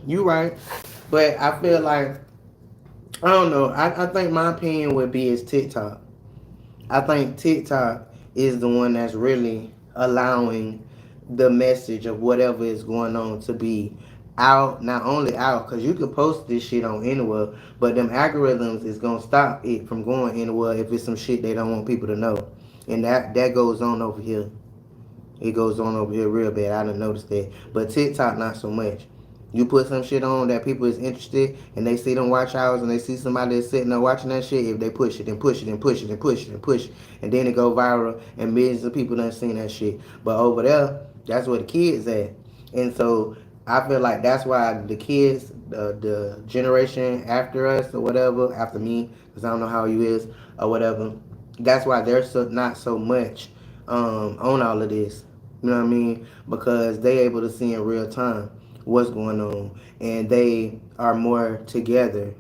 Speaker 1: You right. But I feel like I don't know. I think my opinion would be is TikTok. I think TikTok is the one that's really allowing the message of whatever is going on to be out, not only out, because you can post this shit on anywhere, but them algorithms is going to stop it from going anywhere if it's some shit they don't want people to know. And that goes on over here. It goes on over here real bad. I didn't notice that. But TikTok, not so much. You put some shit on that people is interested and they see them watch hours and they see somebody that's sitting there watching that shit, if they push it and push it and push it and push it and push it, and then it go viral and millions of people done seen that shit. But over there, that's where the kids at. And so I feel like that's why the kids, the generation after us or whatever, after me, because I don't know how you is or whatever, that's why they're not so much on all of this. You know what I mean? Because they able to see in real time what's going on, and they are more together.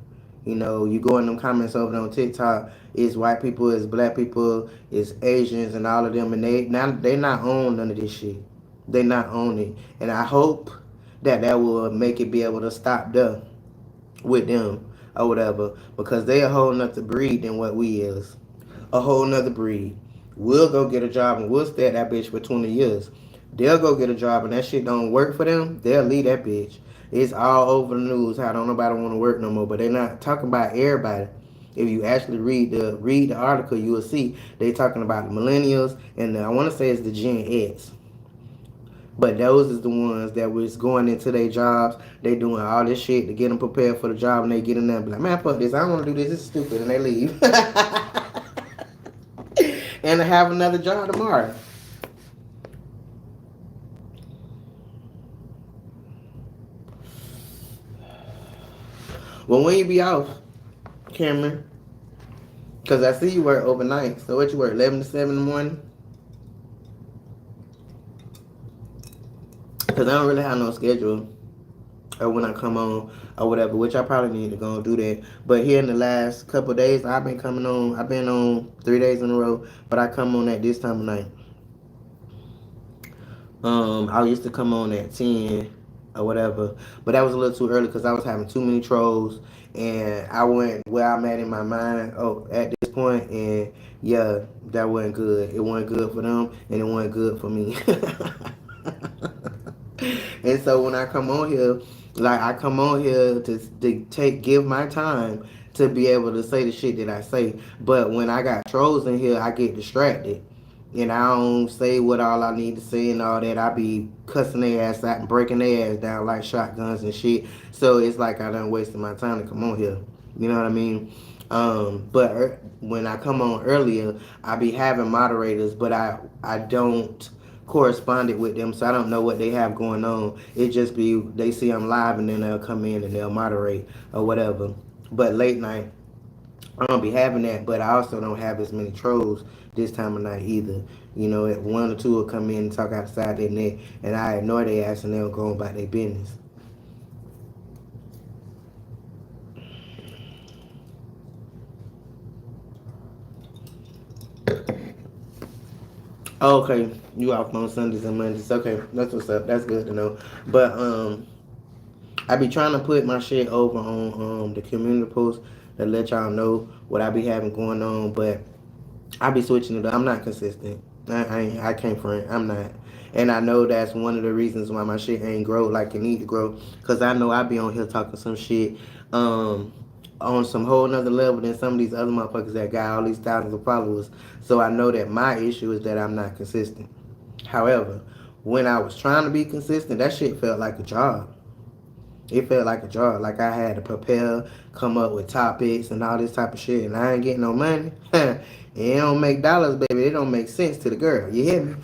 Speaker 1: You know, you go in them comments over on TikTok, it's white people, it's black people, it's Asians, and all of them, and they not on none of this shit. They not on it, and I hope that will make it be able to stop them with them or whatever, because they a whole nother breed than what we is. A whole nother breed. We'll go get a job and we'll stay at that bitch for 20 years. They'll go get a job and that shit don't work for them, they'll leave that bitch. It's all over the news how don't nobody want to work no more, but they're not talking about everybody. If you actually read the article, you will see they talking about the millennials and I want to say it's the Gen X. But those is the ones that was going into their jobs. They doing all this shit to get them prepared for the job, and they get in there and be like, man, fuck this. I don't want to do this. This is stupid. And they leave. And have another job tomorrow. Well, when you be off, Cameron? Because I see you work overnight. So what you work, 11 to 7 in the morning? Because I don't really have no schedule or when I come on or whatever, which I probably need to go and do that. But here in the last couple of days, I've been on 3 days in a row, but I come on at this time of night. I used to come on at 10 or whatever, but that was a little too early because I was having too many trolls, and I went where I'm at in my mind. Oh, at this point, and yeah, that wasn't good. It wasn't good for them, and it wasn't good for me. And so when I come on here, like I come on here to give my time to be able to say the shit that I say. But when I got trolls in here, I get distracted. And I don't say what all I need to say and all that. I be cussing their ass out and breaking their ass down like shotguns and shit. So it's like I done wasted my time to come on here. You know what I mean? But when I come on earlier, I be having moderators, but I don't correspond it with them, so I don't know what they have going on. It just be they see I'm live and then they'll come in and they'll moderate or whatever. But late night, I don't be having that, but I also don't have as many trolls this time of night either. You know, if one or two will come in and talk outside their neck, and I ignore their ass and they'll go about their business. Oh, okay, you off on Sundays and Mondays. Okay, that's what's up. That's good to know. But I be trying to put my shit over on the community post to let y'all know what I be having going on, but I be switching it up. I'm not consistent. I can't front. I'm not. And I know that's one of the reasons why my shit ain't grow like it need to grow. Cause I know I be on here talking some shit um, on some whole nother level than some of these other motherfuckers that got all these thousands of followers. So I know that my issue is that I'm not consistent. However, when I was trying to be consistent, that shit felt like a job. It felt like a job. Like I had to prepare, come up with topics and all this type of shit, and I ain't getting no money. It don't make dollars, baby. It don't make sense to the girl. You hear me?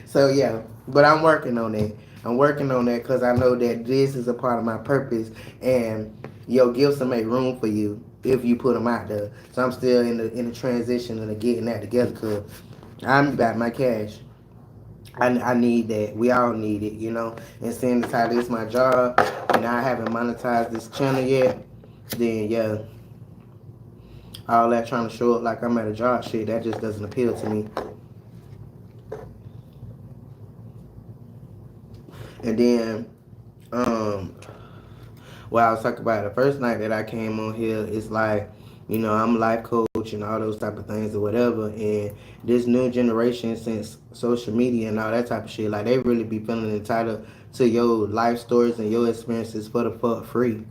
Speaker 1: So yeah, but I'm working on that. I'm working on that because I know that this is a part of my purpose, and your gifts will make room for you if you put them out there. So I'm still in the transition and getting that together because I'm about my cash. I need that. We all need it, you know. And seeing as how this is my job and I haven't monetized this channel yet, then yeah, all that trying to show up like I'm at a job shit, that just doesn't appeal to me. And then, um, well, I was talking about the first night that I came on here, it's like, you know, I'm a life coach and all those type of things or whatever. And this new generation, since social media and all that type of shit, like they really be feeling entitled to your life stories and your experiences for the fuck free.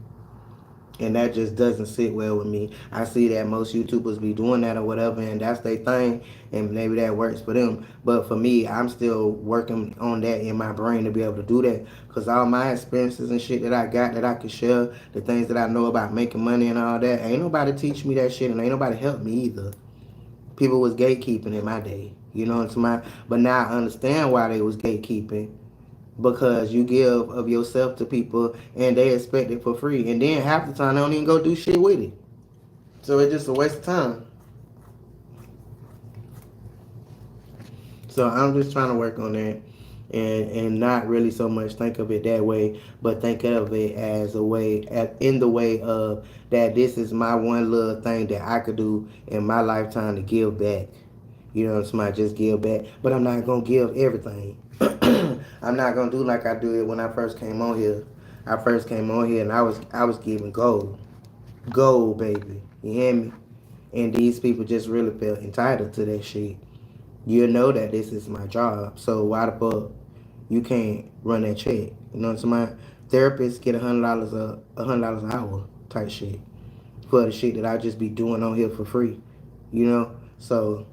Speaker 1: And that just doesn't sit well with me. I see that most YouTubers be doing that or whatever, and that's their thing, and maybe that works for them. But for me, I'm still working on that in my brain to be able to do that, because all my experiences and shit that I got that I can share, the things that I know about making money and all that, ain't nobody teach me that shit, and ain't nobody help me either. People was gatekeeping in my day, you know what I'm saying? But now I understand why they was gatekeeping, because you give of yourself to people and they expect it for free, and then half the time they don't even go do shit with it. So it's just a waste of time. So I'm just trying to work on that, and not really so much think of it that way, but think of it as a way in the way of that this is my one little thing that I could do in my lifetime to give back. You know, somebody just give back, but I'm not gonna give everything. I'm not gonna do like I did when I first came on here. I first came on here and I was giving gold, gold, baby. You hear me? And these people just really felt entitled to that shit. You know that this is my job, so why the fuck you can't run that check? You know what I'm saying? Therapists get $100 $100 an hour type shit for the shit that I just be doing on here for free. You know, so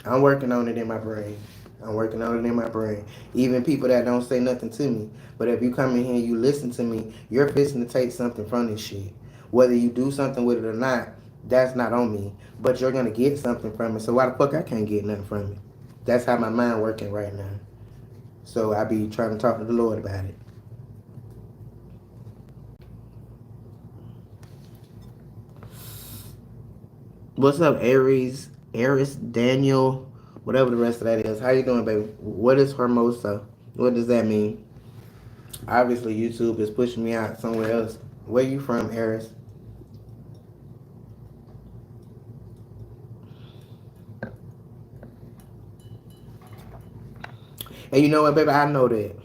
Speaker 1: I'm working on it in my brain. I'm working on it in my brain. Even people that don't say nothing to me. But if you come in here and you listen to me, you're fixing to take something from this shit. Whether you do something with it or not, that's not on me. But you're gonna get something from it. So why the fuck I can't get nothing from it? That's how my mind working right now. So I be trying to talk to the Lord about it. What's up, Aries? Aries, Daniel, whatever the rest of that is. How you doing, baby? What is Hermosa? What does that mean? Obviously, YouTube is pushing me out somewhere else. Where you from, Aries? And you know what, baby? I know that.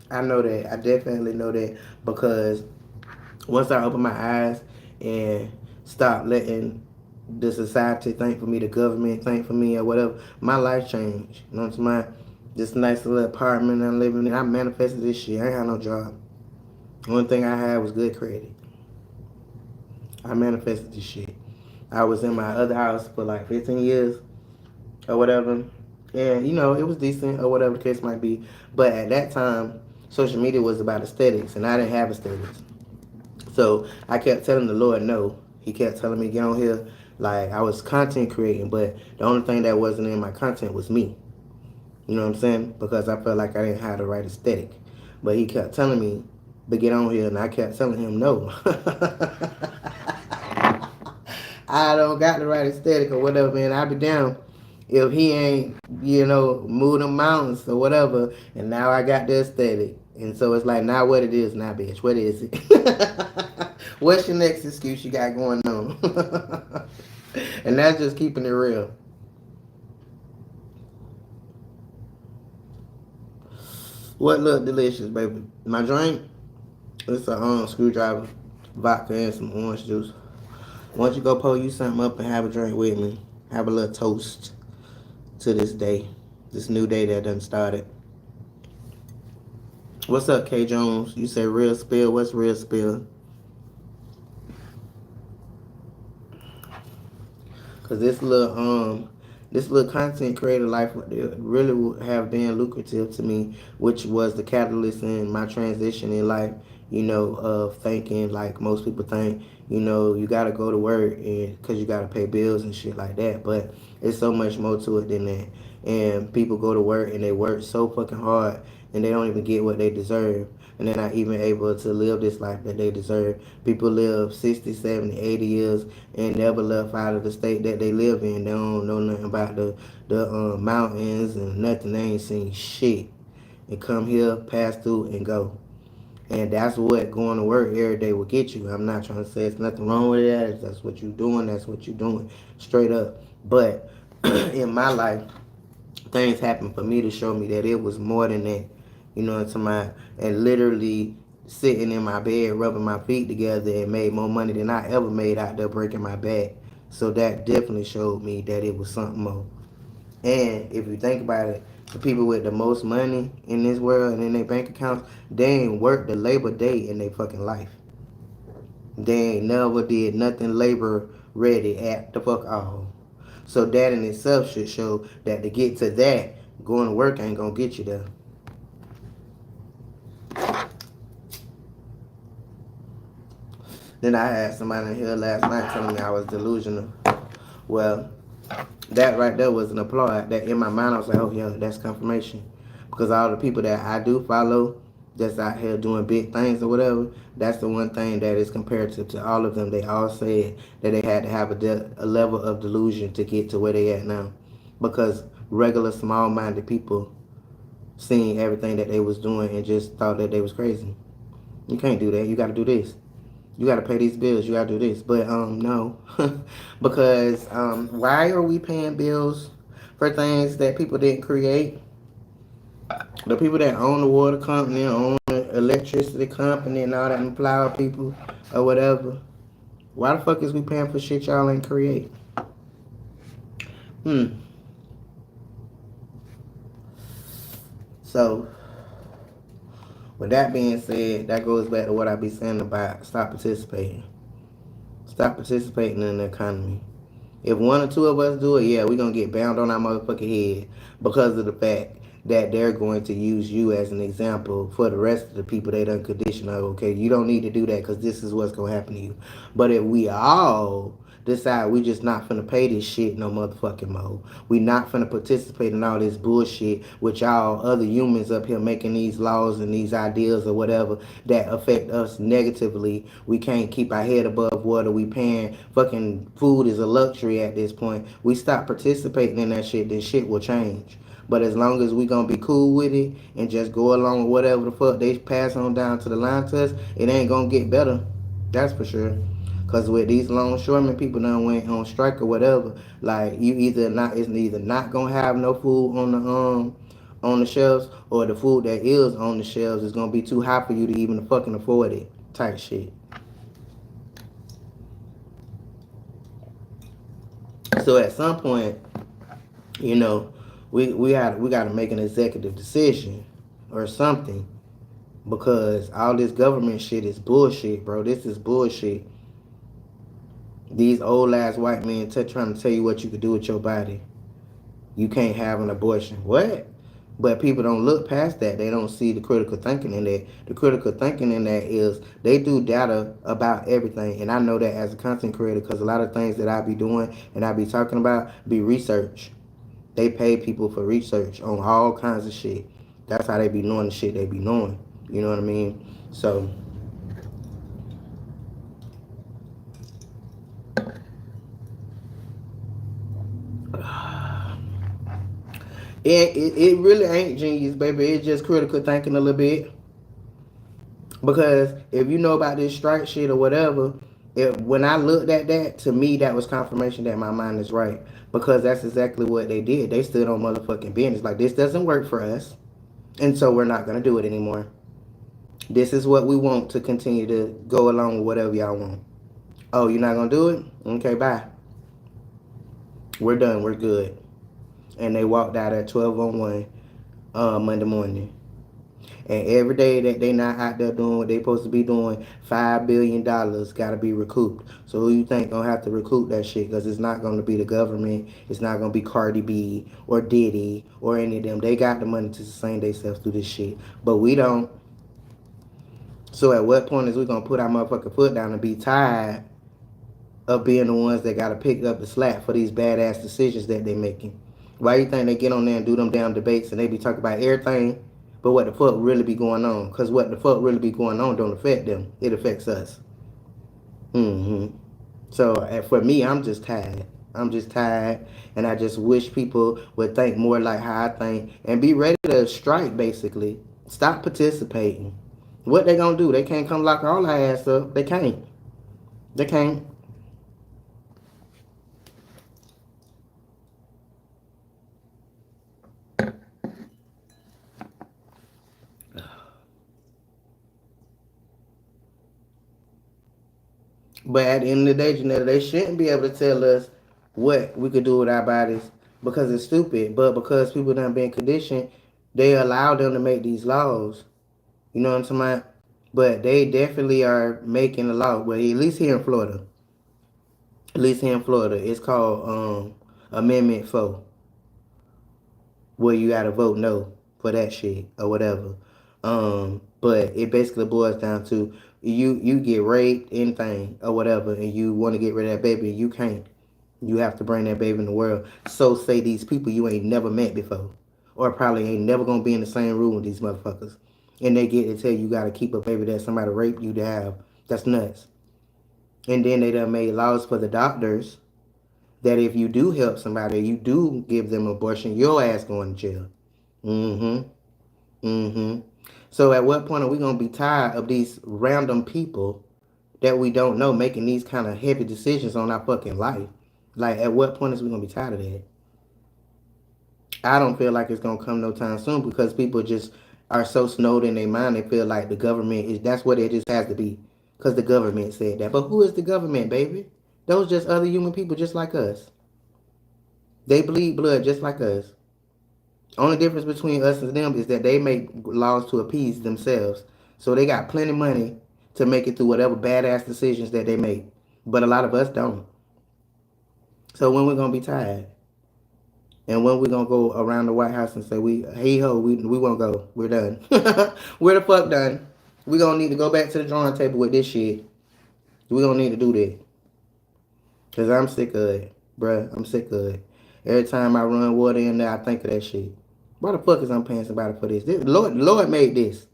Speaker 1: I know that. I definitely know that because once I open my eyes and stop letting the society think for me, the government think for me, or whatever, my life changed. You know what I'm saying? This nice little apartment I'm living in, I manifested this shit. I ain't had no job. The only thing I had was good credit. I manifested this shit. I was in my other house for like 15 years or whatever. And, you know, it was decent or whatever the case might be. But at that time, social media was about aesthetics, and I didn't have aesthetics. So I kept telling the Lord no. He kept telling me get on here. Like I was content creating, but the only thing that wasn't in my content was me. You know what I'm saying? Because I felt like I didn't have the right aesthetic. But he kept telling me, but get on here, and I kept telling him no. I don't got the right aesthetic or whatever, man. I be down if he ain't, move them mountains or whatever, and now I got the aesthetic. And so it's like, now what it is now, bitch. What is it? What's your next excuse you got going on? And that's just keeping it real. What look delicious, baby? My drink, it's a screwdriver, vodka, and some orange juice. Why don't you go pull you something up and have a drink with me? Have a little toast to this day, this new day that done started. What's up, K Jones? You say real spill. What's real spill? Cause this little content creator life really would have been lucrative to me, which was the catalyst in my transition in life. Of thinking like most people think. You gotta go to work and cause you gotta pay bills and shit like that. But it's so much more to it than that. And people go to work and they work so fucking hard and they don't even get what they deserve. And they're not even able to live this life that they deserve. People live 60, 70, 80 years and never left out of the state that they live in. They don't know nothing about the mountains and nothing. They ain't seen shit. And come here, pass through, and go. And that's what going to work every day will get you. I'm not trying to say it's nothing wrong with that. If that's what you're doing, that's what you're doing. Straight up. But in my life, things happened for me to show me that it was more than that. And literally sitting in my bed, rubbing my feet together and made more money than I ever made out there breaking my back. So that definitely showed me that it was something more. And if you think about it, the people with the most money in this world and in their bank accounts, they ain't worked the labor day in their fucking life. They ain't never did nothing labor ready at the fuck all. So that in itself should show that to get to that, going to work ain't gonna get you there. Then I had somebody in here last night telling me I was delusional. Well, that right there was an applaud. That in my mind I was like, oh yeah, that's confirmation. Because all the people that I do follow that's out here doing big things or whatever, that's the one thing that is comparative to all of them. They all said that they had to have a level of delusion to get to where they at now. Because regular small-minded people seen everything that they was doing and just thought that they was crazy. You can't do that. You got to do this. You got to pay these bills. You got to do this. But no, because why are we paying bills for things that people didn't create? The people that own the water company, own the electricity company, and all that, and plow people or whatever. Why the fuck is we paying for shit y'all ain't create? So, with that being said, that goes back to what I be saying about stop participating. Stop participating in the economy. If one or two of us do it, yeah, we're going to get bound on our motherfucking head because of the fact that they're going to use you as an example for the rest of the people they done condition. Okay, you don't need to do that because this is what's going to happen to you. But if we all decide we just not finna pay this shit no motherfucking more, we not finna participate in all this bullshit with y'all other humans up here making these laws and these ideas or whatever that affect us negatively. We can't keep our head above water. We paying fucking food is a luxury at this point. We stop participating in that shit, then shit will change. But as long as we gonna be cool with it and just go along with whatever the fuck they pass on down to the line to us, it ain't gonna get better. That's for sure. Cause with these longshoremen, people done went on strike or whatever. Like you it's either not gonna have no food on the shelves, or the food that is on the shelves is gonna be too high for you to even fucking afford it. Type shit. So at some point, you know, we gotta make an executive decision or something, because all this government shit is bullshit, bro. This is bullshit. These old ass white men trying to tell you what you can do with your body. You can't have an abortion. What? But people don't look past that. They don't see the critical thinking in that. The critical thinking in that is they do data about everything. And I know that as a content creator, because a lot of things that I be doing and I be talking about be research. They pay people for research on all kinds of shit. That's how they be knowing the shit they be knowing. You know what I mean? So, It really ain't genius, baby. It's just critical thinking a little bit. Because if you know about this strike shit or whatever, when I looked at that, to me, that was confirmation that my mind is right. Because that's exactly what they did. They stood on motherfucking business. Like, this doesn't work for us. And so we're not going to do it anymore. This is what we want to continue to go along with whatever y'all want. Oh, you're not going to do it? Okay, bye. We're done. We're good. And they walked out at 12 on 1 Monday morning. And every day that they not out there doing what they supposed to be doing, $5 billion got to be recouped. So who you think gonna have to recoup that shit? Because it's not gonna be the government. It's not gonna be Cardi B or Diddy or any of them. They got the money to sustain themselves through this shit, but we don't. So at what point is we gonna put our motherfucking foot down and be tired of being the ones that gotta pick up the slack for these badass decisions that they making? Why you think they get on there and do them damn debates and they be talking about everything, but what the fuck really be going on? Because what the fuck really be going on don't affect them. It affects us. So for me, I'm just tired. I'm just tired. And I just wish people would think more like how I think and be ready to strike, basically. Stop participating. What they gonna do? They can't come lock all our ass up. They can't. They can't. But at the end of the day, Janetta, they shouldn't be able to tell us what we could do with our bodies because it's stupid. But because people done been conditioned, they allow them to make these laws. You know what I'm talking about? But they definitely are making a law. Well, at least here in Florida. At least here in Florida. It's called Amendment 4. Where you gotta vote no for that shit or whatever. But it basically boils down to you get raped, anything or whatever, and you want to get rid of that baby, you can't. You have to bring that baby in the world. So say these people you ain't never met before, or probably ain't never gonna be in the same room with these motherfuckers, and they get to tell you gotta keep a baby that somebody raped you to have. That's nuts. And then they done made laws for the doctors that if you do help somebody, you do give them abortion, your ass going to jail. Mm-hmm. Mm-hmm. So at what point are we gonna be tired of these random people that we don't know making these kind of heavy decisions on our fucking life? Like, at what point is we gonna be tired of that? I don't feel like it's gonna come no time soon because people just are so snowed in their mind. They feel like the government is that's what it just has to be because the government said that. But who is the government, baby? Those just other human people just like us. They bleed blood just like us. Only difference between us and them is that they make laws to appease themselves. So they got plenty of money to make it through whatever badass decisions that they make. But a lot of us don't. So when we're gonna be tired? And when we're gonna go around the White House and say we won't go. We're done. We're the fuck done. We're gonna need to go back to the drawing table with this shit. We're gonna need to do that. Cause I'm sick of it. Bruh, I'm sick of it. Every time I run water in there, I think of that shit. Why the fuck is I'm paying somebody for this? Lord made this.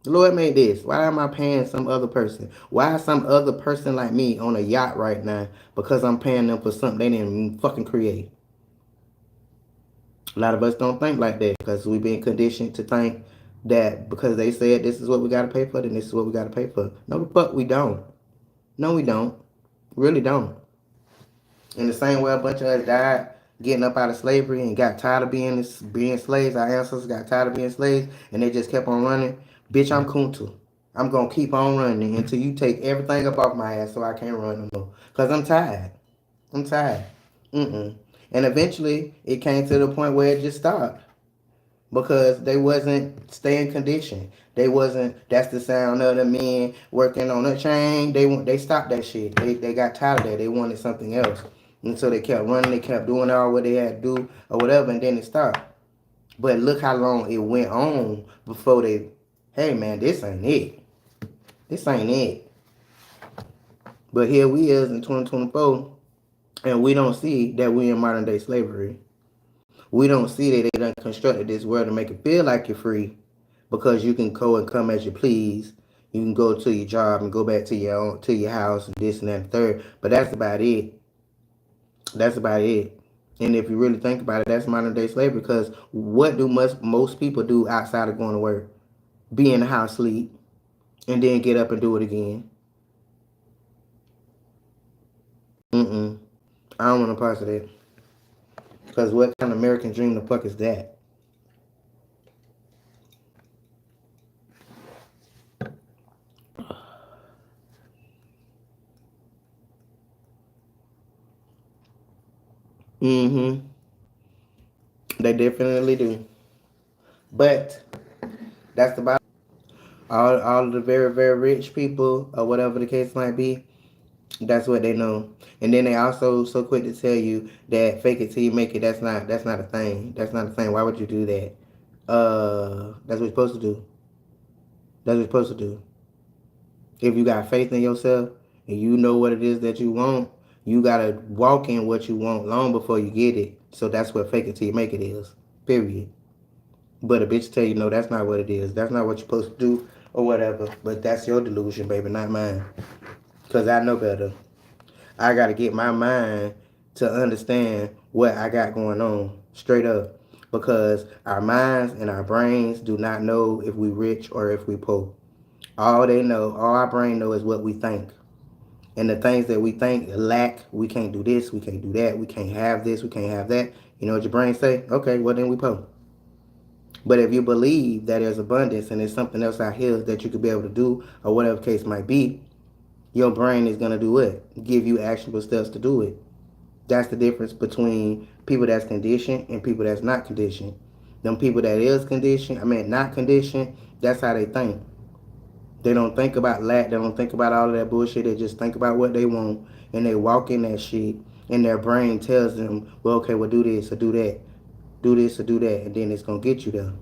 Speaker 1: The Lord made this. Why am I paying some other person? Why is some other person like me on a yacht right now because I'm paying them for something they didn't fucking create? A lot of us don't think like that because we've been conditioned to think that because they said this is what we gotta pay for, then this is what we gotta pay for. No, the fuck we don't. No, we don't. Really don't. In the same way a bunch of us died getting up out of slavery and got tired of being slaves, our ancestors got tired of being slaves, and they just kept on running. Bitch, I'm Kunta. I'm gonna keep on running until you take everything up off my ass so I can't run no more. Cause I'm tired. I'm tired. And eventually it came to the point where it just stopped because they wasn't staying conditioned. They wasn't. That's the sound of the men working on a chain. They stopped that shit. They got tired of that. They wanted something else, and so they kept running. They kept doing all what they had to do or whatever, and then it stopped. But look how long it went on before they. Hey man, this ain't it. This ain't it. But here we is in 2024, and we don't see that we in modern day slavery. We don't see that they done constructed this world to make it feel like you're free because you can go and come as you please. You can go to your job and go back to your house and this and that and third. But that's about it. That's about it. And if you really think about it, that's modern day slavery. Because what do most people do outside of going to work? Be in the house, sleep, and then get up and do it again. Mm-mm. I don't want to pass that. Because what kind of American dream the fuck is that? Mm-hmm. They definitely do. But that's the bottom. All of the very, very rich people, or whatever the case might be, that's what they know. And then they also so quick to tell you that fake it till you make it. That's not a thing. That's not a thing. Why would you do that? That's what you're supposed to do. That's what you're supposed to do. If you got faith in yourself and you know what it is that you want, you gotta walk in what you want long before you get it. So that's what fake it till you make it is. Period. But a bitch tell you no, that's not what it is. That's not what you're supposed to do or whatever. But that's your delusion, baby, not mine. Cause I know better. I gotta get my mind to understand what I got going on straight up. Because our minds and our brains do not know if we rich or if we poor. All our brain know is what we think. And the things that we think lack, we can't do this, we can't do that, we can't have this, we can't have that. You know what your brain say? Okay, well then we poor. But if you believe that there's abundance and there's something else out here that you could be able to do, or whatever case might be, your brain is gonna do what? Give you actionable steps to do it. That's the difference between people that's conditioned and people that's not conditioned. Them people that is conditioned, I mean not conditioned, that's how they think. They don't think about lack, they don't think about all of that bullshit, they just think about what they want and they walk in that shit and their brain tells them, well okay, well do this or do that. Do this or do that and then it's gonna get you there.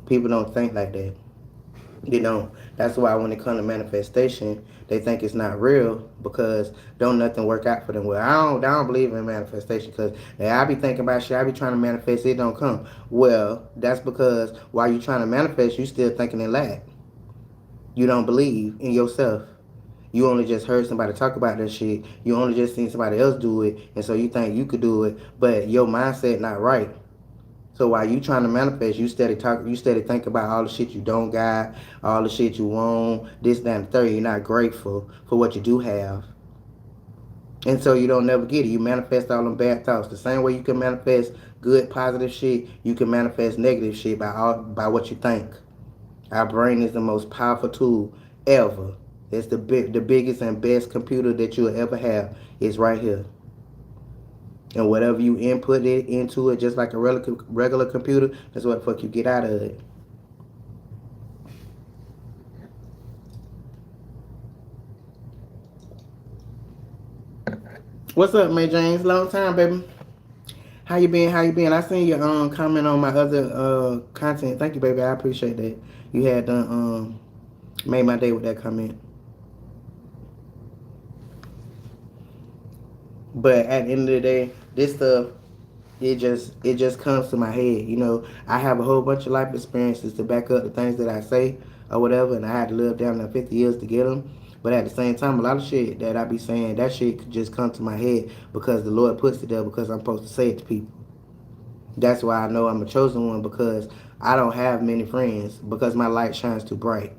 Speaker 1: People don't think like that. They don't. That's why when it comes to manifestation, they think it's not real because don't nothing work out for them. Well, I don't believe in manifestation because I be thinking about shit. I be trying to manifest, it don't come. Well, that's because while you trying to manifest, you still thinking in lack. You don't believe in yourself. You only just heard somebody talk about that shit. You only just seen somebody else do it, and so you think you could do it, but your mindset not right. So while you trying to manifest, you steady think about all the shit you don't got, all the shit you want, this, that, and the third. You're not grateful for what you do have. And so you don't never get it. You manifest all them bad thoughts. The same way you can manifest good, positive shit, you can manifest negative shit by what you think. Our brain is the most powerful tool ever. It's the biggest and best computer that you'll ever have. It's right here. And whatever you input it into it, just like a regular computer, that's what the fuck you get out of it. What's up, May James? Long time, baby. How you been? How you been? I seen your comment on my other content. Thank you, baby. I appreciate that. You had done made my day with that comment. But at the end of the day, this stuff it just comes to my head. You know, I have a whole bunch of life experiences to back up the things that I say or whatever, and I had to live down to 50 years to get them. But at the same time, a lot of shit that I be saying, that shit could just come to my head because the Lord puts it there because I'm supposed to say it to people. That's why I know I'm a chosen one because I don't have many friends because my light shines too bright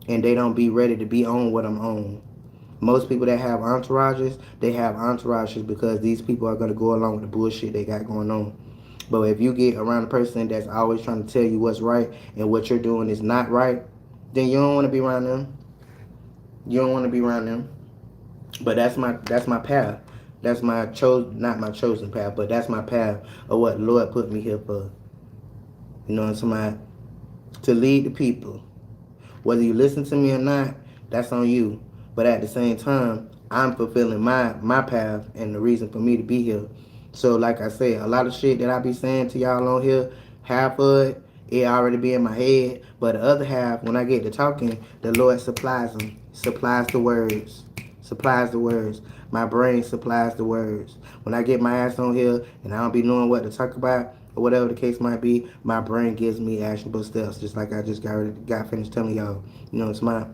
Speaker 1: and they don't be ready to be on what I'm on. Most people that have entourages, they have entourages because these people are going to go along with the bullshit they got going on. But if you get around a person that's always trying to tell you what's right and what you're doing is not right, then you don't want to be around them. You don't want to be around them. But that's my path. That's my not my chosen path, but that's my path of what the Lord put me here for. You know what I'm saying? To lead the people. Whether you listen to me or not, that's on you. But at the same time, I'm fulfilling my path and the reason for me to be here. So like I said, a lot of shit that I be saying to y'all on here, half of it already be in my head. But the other half, when I get to talking, the Lord supplies them. Supplies the words. Supplies the words. My brain supplies the words. When I get my ass on here and I don't be knowing what to talk about, or whatever the case might be, my brain gives me actionable steps, just like I just got finished telling y'all. You know, it's my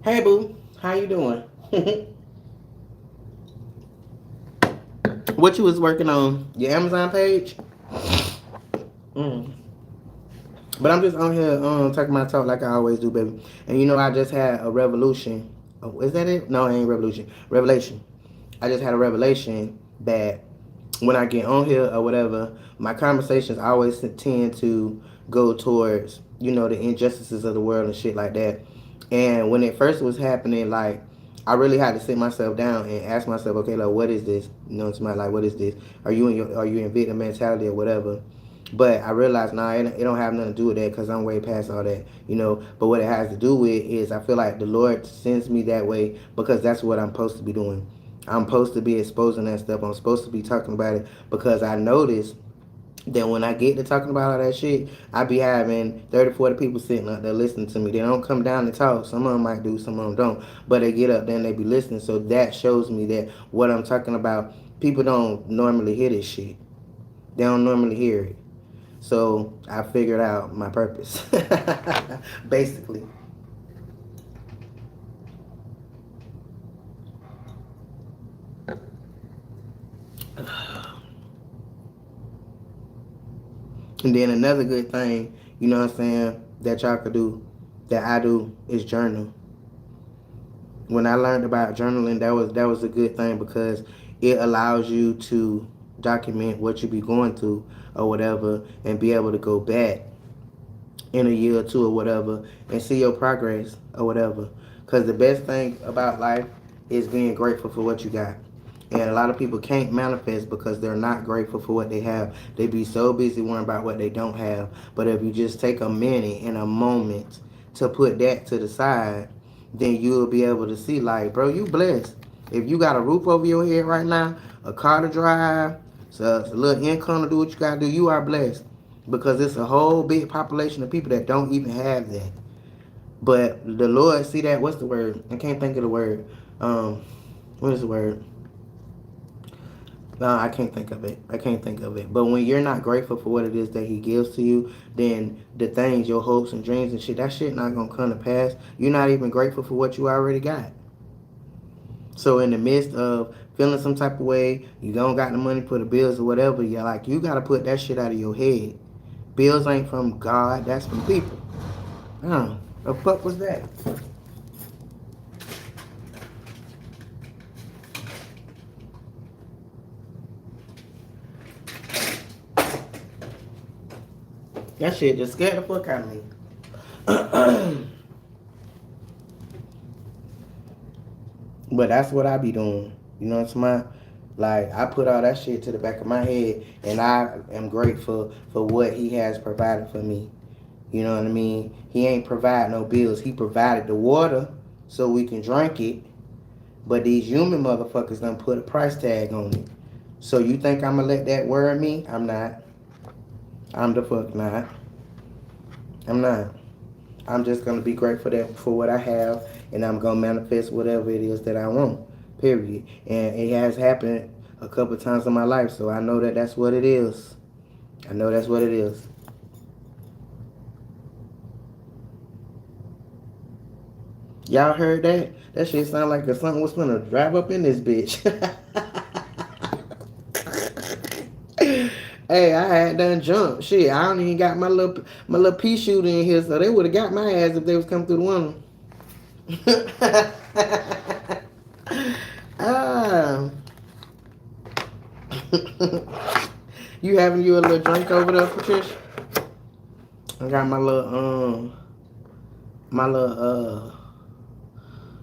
Speaker 1: hey boo, how you doing? What you was working on? Your Amazon page? Mm. But I'm just on here talking my talk like I always do, baby. And you know, I just had a revolution. Oh, is that it? No, it ain't revolution. Revelation. I just had a revelation that when I get on here or whatever, my conversations always tend to go towards, you know, the injustices of the world and shit like that. And when it first was happening, like, I really had to sit myself down and ask myself, okay, like, what is this? You know, it's my like, what is this? Are you in victim mentality or whatever? But I realized now it don't have nothing to do with that because I'm way past all that, you know. But what it has to do with is I feel like the Lord sends me that way because that's what I'm supposed to be doing. I'm supposed to be exposing that stuff. I'm supposed to be talking about it because I noticed that when I get to talking about all that shit, I be having 30, 40 people sitting up there listening to me. They don't come down to talk. Some of them might do, some of them don't. But they get up there and they be listening. So that shows me that what I'm talking about, people don't normally hear this shit. They don't normally hear it. So I figured out my purpose, basically. And then another good thing, you know what I'm saying, that y'all could do, that I do, is journal. When I learned about journaling, that was a good thing because it allows you to document what you be going through or whatever and be able to go back in a year or two or whatever and see your progress or whatever. Because the best thing about life is being grateful for what you got. And a lot of people can't manifest because they're not grateful for what they have. They be so busy worrying about what they don't have. But if you just take a minute and a moment to put that to the side, then you'll be able to see, like, bro, you blessed. If you got a roof over your head right now, a car to drive, so a little income to do what you gotta do, you are blessed. Because it's a whole big population of people that don't even have that. But the Lord see that, what's the word? I can't think of the word. What is the word? No, I can't think of it. I can't think of it. But when you're not grateful for what it is that He gives to you, then the things, your hopes and dreams and shit, that shit not gonna come to pass. You're not even grateful for what you already got. So in the midst of feeling some type of way, you don't got the money for the bills or whatever, you're like, you gotta put that shit out of your head. Bills ain't from God, that's from people. The fuck was that? That shit just scared the fuck out of me. But that's what I be doing. You know what I'm saying? Like, I put all that shit to the back of my head, and I am grateful for what He has provided for me. You know what I mean? He ain't provide no bills. He provided the water so we can drink it. But these human motherfuckers done put a price tag on it. So you think I'm gonna let that worry me? I'm not. I'm the fuck not. I'm not. I'm just gonna be grateful for what I have, and I'm gonna manifest whatever it is that I want. Period. And it has happened a couple times in my life, so I know that that's what it is. I know that's what it is. Y'all heard that? That shit sound like something was gonna drive up in this bitch. Hey, I had done jump. Shit, I don't even got my little pea shooter in here, so they would have got my ass if they was coming through the window. ah. You having you a little drink over there, Patricia? I got my little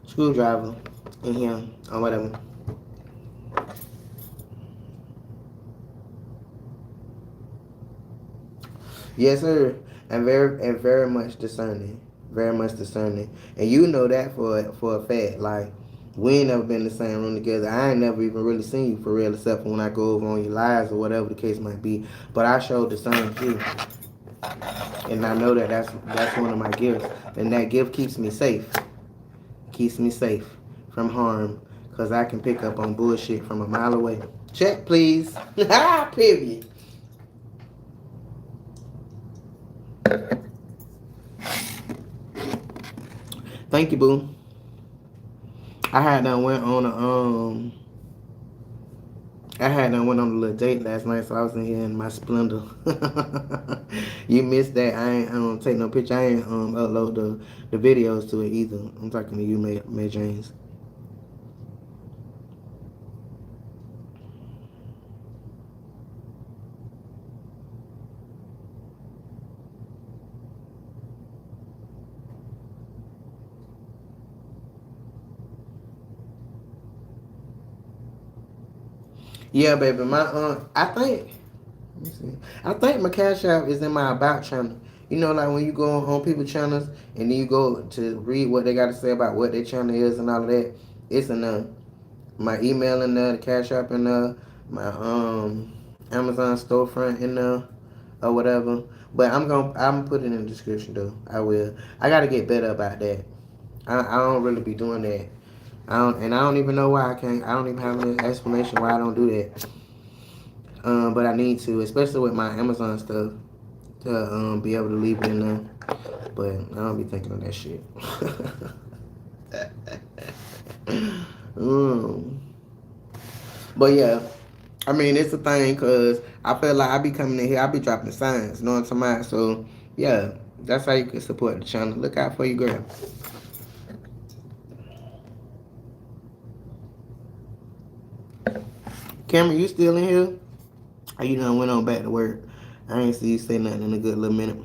Speaker 1: screwdriver in here or whatever. Yes, sir. And very much discerning. Very much discerning. And you know that for a fact. Like, we ain't never been in the same room together. I ain't never even really seen you for real, except for when I go over on your lives or whatever the case might be. But I showed discern you. And I know that that's one of my gifts. And that gift keeps me safe. Keeps me safe from harm. Because I can pick up on bullshit from a mile away. Check, please. Period. Thank you, boo. I had done went on a I had done went on a little date last night, so I was in here in my splendor. You missed that. I don't take no picture. I ain't upload the videos to it either. I'm talking to you, May James. Yeah, baby. My I think. Let me see. I think my cash app is in my about channel. You know, like when you go on people channels and then you go to read what they got to say about what their channel is and all of that. It's in my email in there, the cash app in there, my Amazon storefront in there or whatever. But I'm put it in the description though. I will. I gotta get better about that. I don't really be doing that. I don't even know why I can't. I don't even have an explanation why I don't do that. But I need to, especially with my Amazon stuff, to be able to leave it in there. But I don't be thinking of that shit. um, but yeah, I mean it's a thing because I feel like I be coming in here, I be dropping signs, you know what I'm talking about? So yeah, that's how you can support the channel. Look out for your girl. Cameron, you still in here? Or you done went on back to work? I ain't see you say nothing in a good little minute.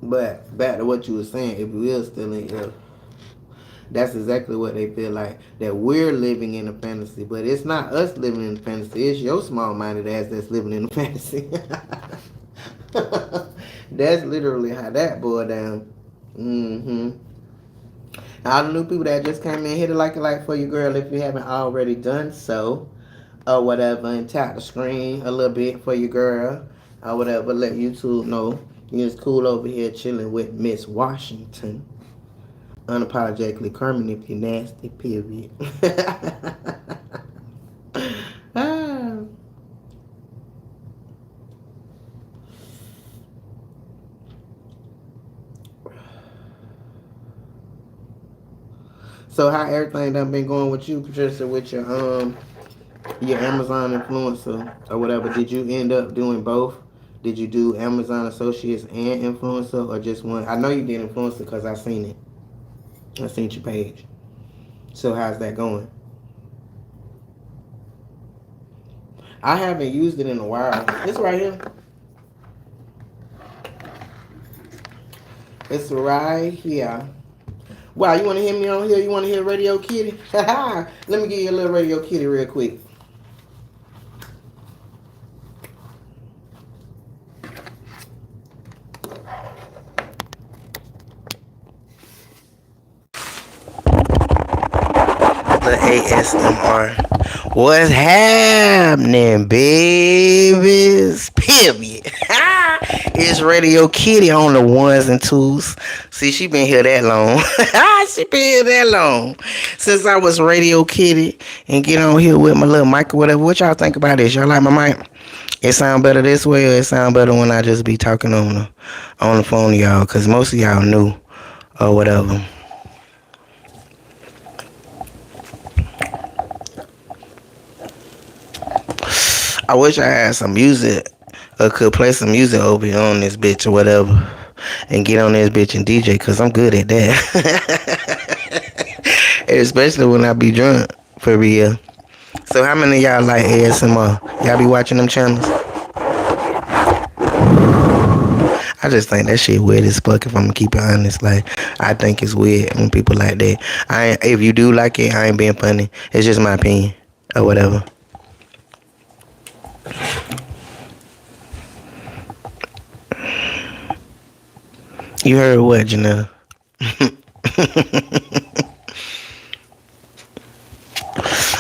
Speaker 1: But back to what you were saying, if you is still in here, that's exactly what they feel like. That we're living in a fantasy, but it's not us living in a fantasy. It's your small-minded ass that's living in a fantasy. That's literally how that boiled down. Mm-hmm. All the new people that just came in, hit it like a like for your girl if you haven't already done so, or whatever, and tap the screen a little bit for your girl, or whatever. Let YouTube know you just cool over here chilling with Miss Washington. Unapologetically Carmen if you nasty, period. Ah. So how everything done been going with you, Patricia, with your Amazon influencer or whatever? Did you end up doing both? Did you do Amazon Associates and influencer or just one? I know you did influencer because I seen it. I seen your page. So how's that going? I haven't used it in a while. It's right here. It's right here. Wow, you want to hear me on here? You want to hear Radio Kitty? Let me give you a little Radio Kitty real quick. The ASMR. What's happening, babies? Period. It's Radio Kitty on the ones and twos. See, she been here that long. She been here that long. Since I was Radio Kitty and get on here with my little mic or whatever. What y'all think about this? Y'all like my mic? It sound better this way or it sound better when I just be talking on the phone to y'all? Because most of y'all new or whatever. I wish I had some music or could play some music over here on this bitch or whatever and get on this bitch and DJ because I'm good at that. Especially when I be drunk, for real. So how many of y'all like ASMR? Y'all be watching them channels? I just think that shit weird as fuck if I'm gonna keep it honest. Like, I think it's weird when people like that. If you do like it, I ain't being funny. It's just my opinion or whatever. You heard what, Janelle?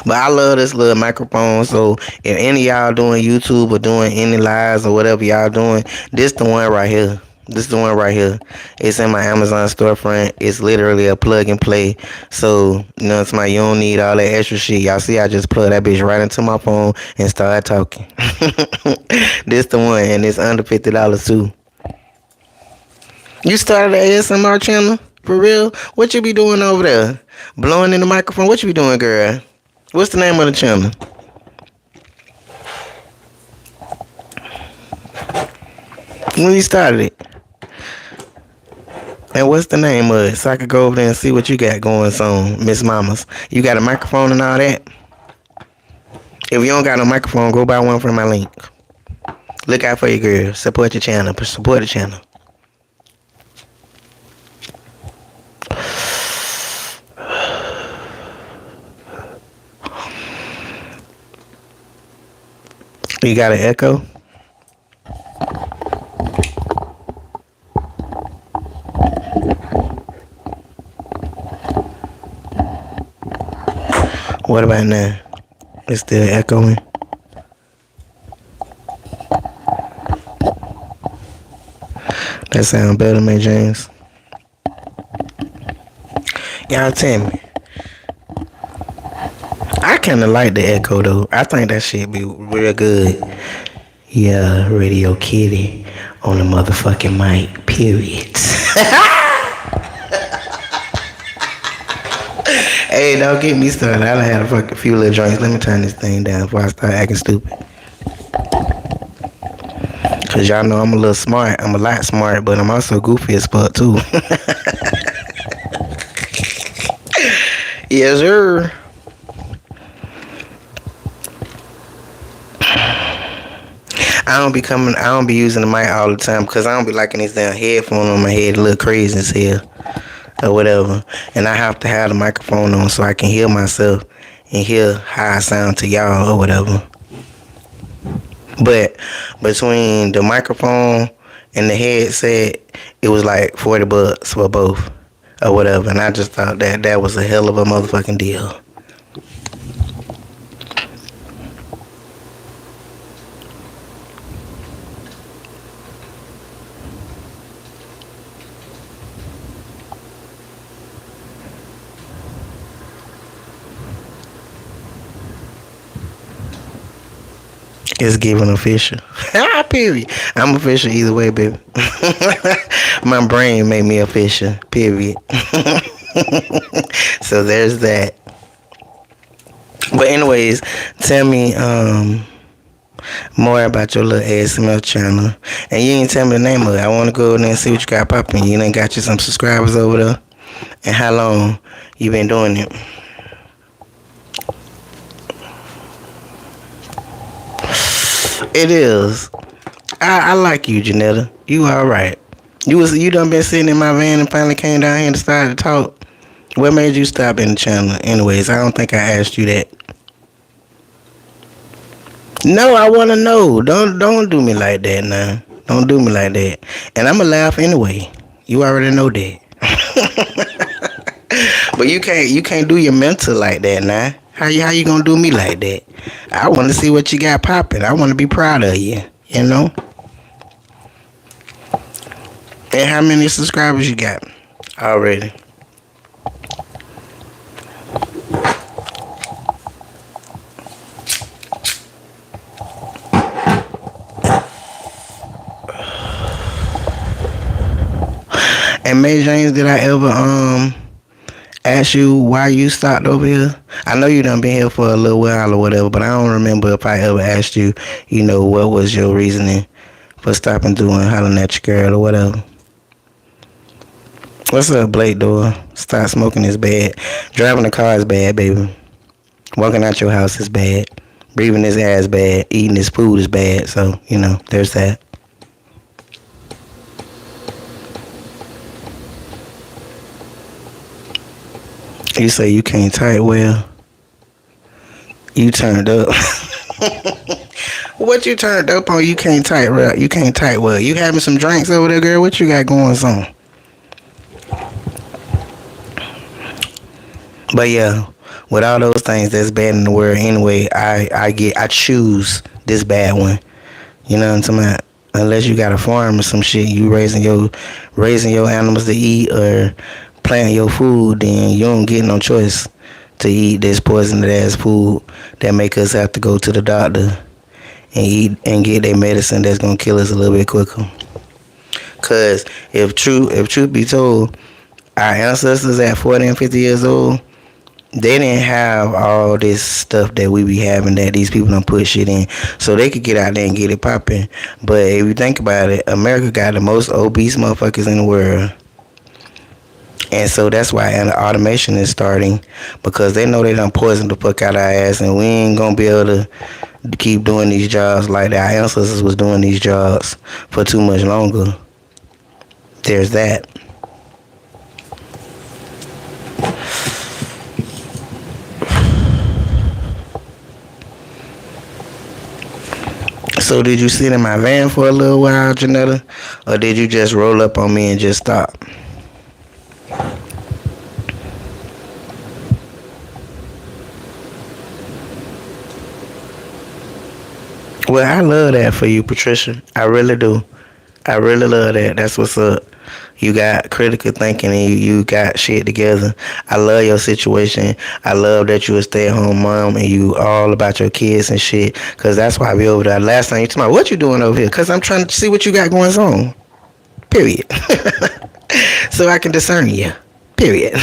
Speaker 1: But I love this little microphone. So if any of y'all doing YouTube or doing any lives or whatever y'all doing, this the one right here. This the one right here. It's in my Amazon storefront. It's literally a plug and play. So, you know, it's my you don't need all that extra shit. Y'all see I just plug that bitch right into my phone and start talking. This the one and it's under $50 too. You started an ASMR channel?
Speaker 2: For real? What you be doing over there? Blowing in the microphone? What you be doing, girl? What's the name of the channel? When you started it? And what's the name of it? So I could go over there and see what you got going on, Miss Mamas. You got a microphone and all that? If you don't got no microphone, go buy one from my link. Look out for your girl. Support your channel. Support the channel. You got an echo? What about now? It's still echoing. That sound better, man, James. Y'all tell me. I kinda like the echo though. I think that shit be real good. Yeah, Radio Kitty on the motherfucking mic. Period. Hey, don't get me started. I done had a fucking few little joints. Let me turn this thing down before I start acting stupid. Cause y'all know I'm a little smart. I'm a lot smart, but I'm also goofy as fuck too. Yes, sir. I don't be using the mic all the time because I don't be liking these damn headphones on my head. It look crazy as hell or whatever. And I have to have the microphone on so I can hear myself and hear how I sound to y'all or whatever. But between the microphone and the headset, it was like $40 for both or whatever. And I just thought that was a hell of a motherfucking deal. It's giving official. Period. I'm official either way, baby. My brain made me official. Period. So there's that. But anyways, tell me more about your little ASMR channel. And you ain't tell me the name of it. I want to go in there and see what you got popping. You done got you some subscribers over there. And how long you been doing it? It is. I like you, Janetta. You alright. You done been sitting in my van and finally came down here and started to talk. What made you stop in the channel? Anyways, I don't think I asked you that. No, I wanna know. Don't do me like that now. Don't do me like that. And I'ma laugh anyway. You already know that. But you can't do your mental like that now. How you gonna do me like that? I want to see what you got popping. I want to be proud of you. You know. And how many subscribers you got already? And May James, did I ever ask you why you stopped over here? I know you done been here for a little while or whatever, but I don't remember if I ever asked you, what was your reasoning for stopping doing hollering at your girl or whatever. What's up, Blake Door? Stop smoking is bad. Driving the car is bad, baby. Walking out your house is bad. Breathing his ass bad. Eating his food is bad. So, there's that. You say you can't type well. You turned up. What you turned up on? You can't type well. You can't type well. You having some drinks over there, girl? What you got going on? But yeah, with all those things that's bad in the world anyway, I choose this bad one. You know what I'm talking about? Unless you got a farm or some shit, you raising your animals to eat or planting your food, then you don't get no choice to eat this poisoned ass food that make us have to go to the doctor and eat and get their medicine that's gonna kill us a little bit quicker. Cause if truth be told, Our ancestors at 40 and 50 years old, they didn't have all this stuff that we be having that these people don't put shit in. So they could get out there and get it popping. But if you think about it, America got the most obese motherfuckers in the world. And so that's why automation is starting, because they know they done poisoned the fuck out of our ass, and we ain't gonna be able to keep doing these jobs like our ancestors was doing these jobs for too much longer. There's that. So did you sit in my van for a little while, Janetta? Or did you just roll up on me and just stop? Well, I love that for you, Patricia. I really do. I really love that. That's what's up. You got critical thinking and you got shit together. I love your situation. I love that you a stay-at-home mom and you all about your kids and shit. Cause that's why I be over there. Last time you told me, what you doing over here? Cause I'm trying to see what you got going on. Period. So I can discern you. Period.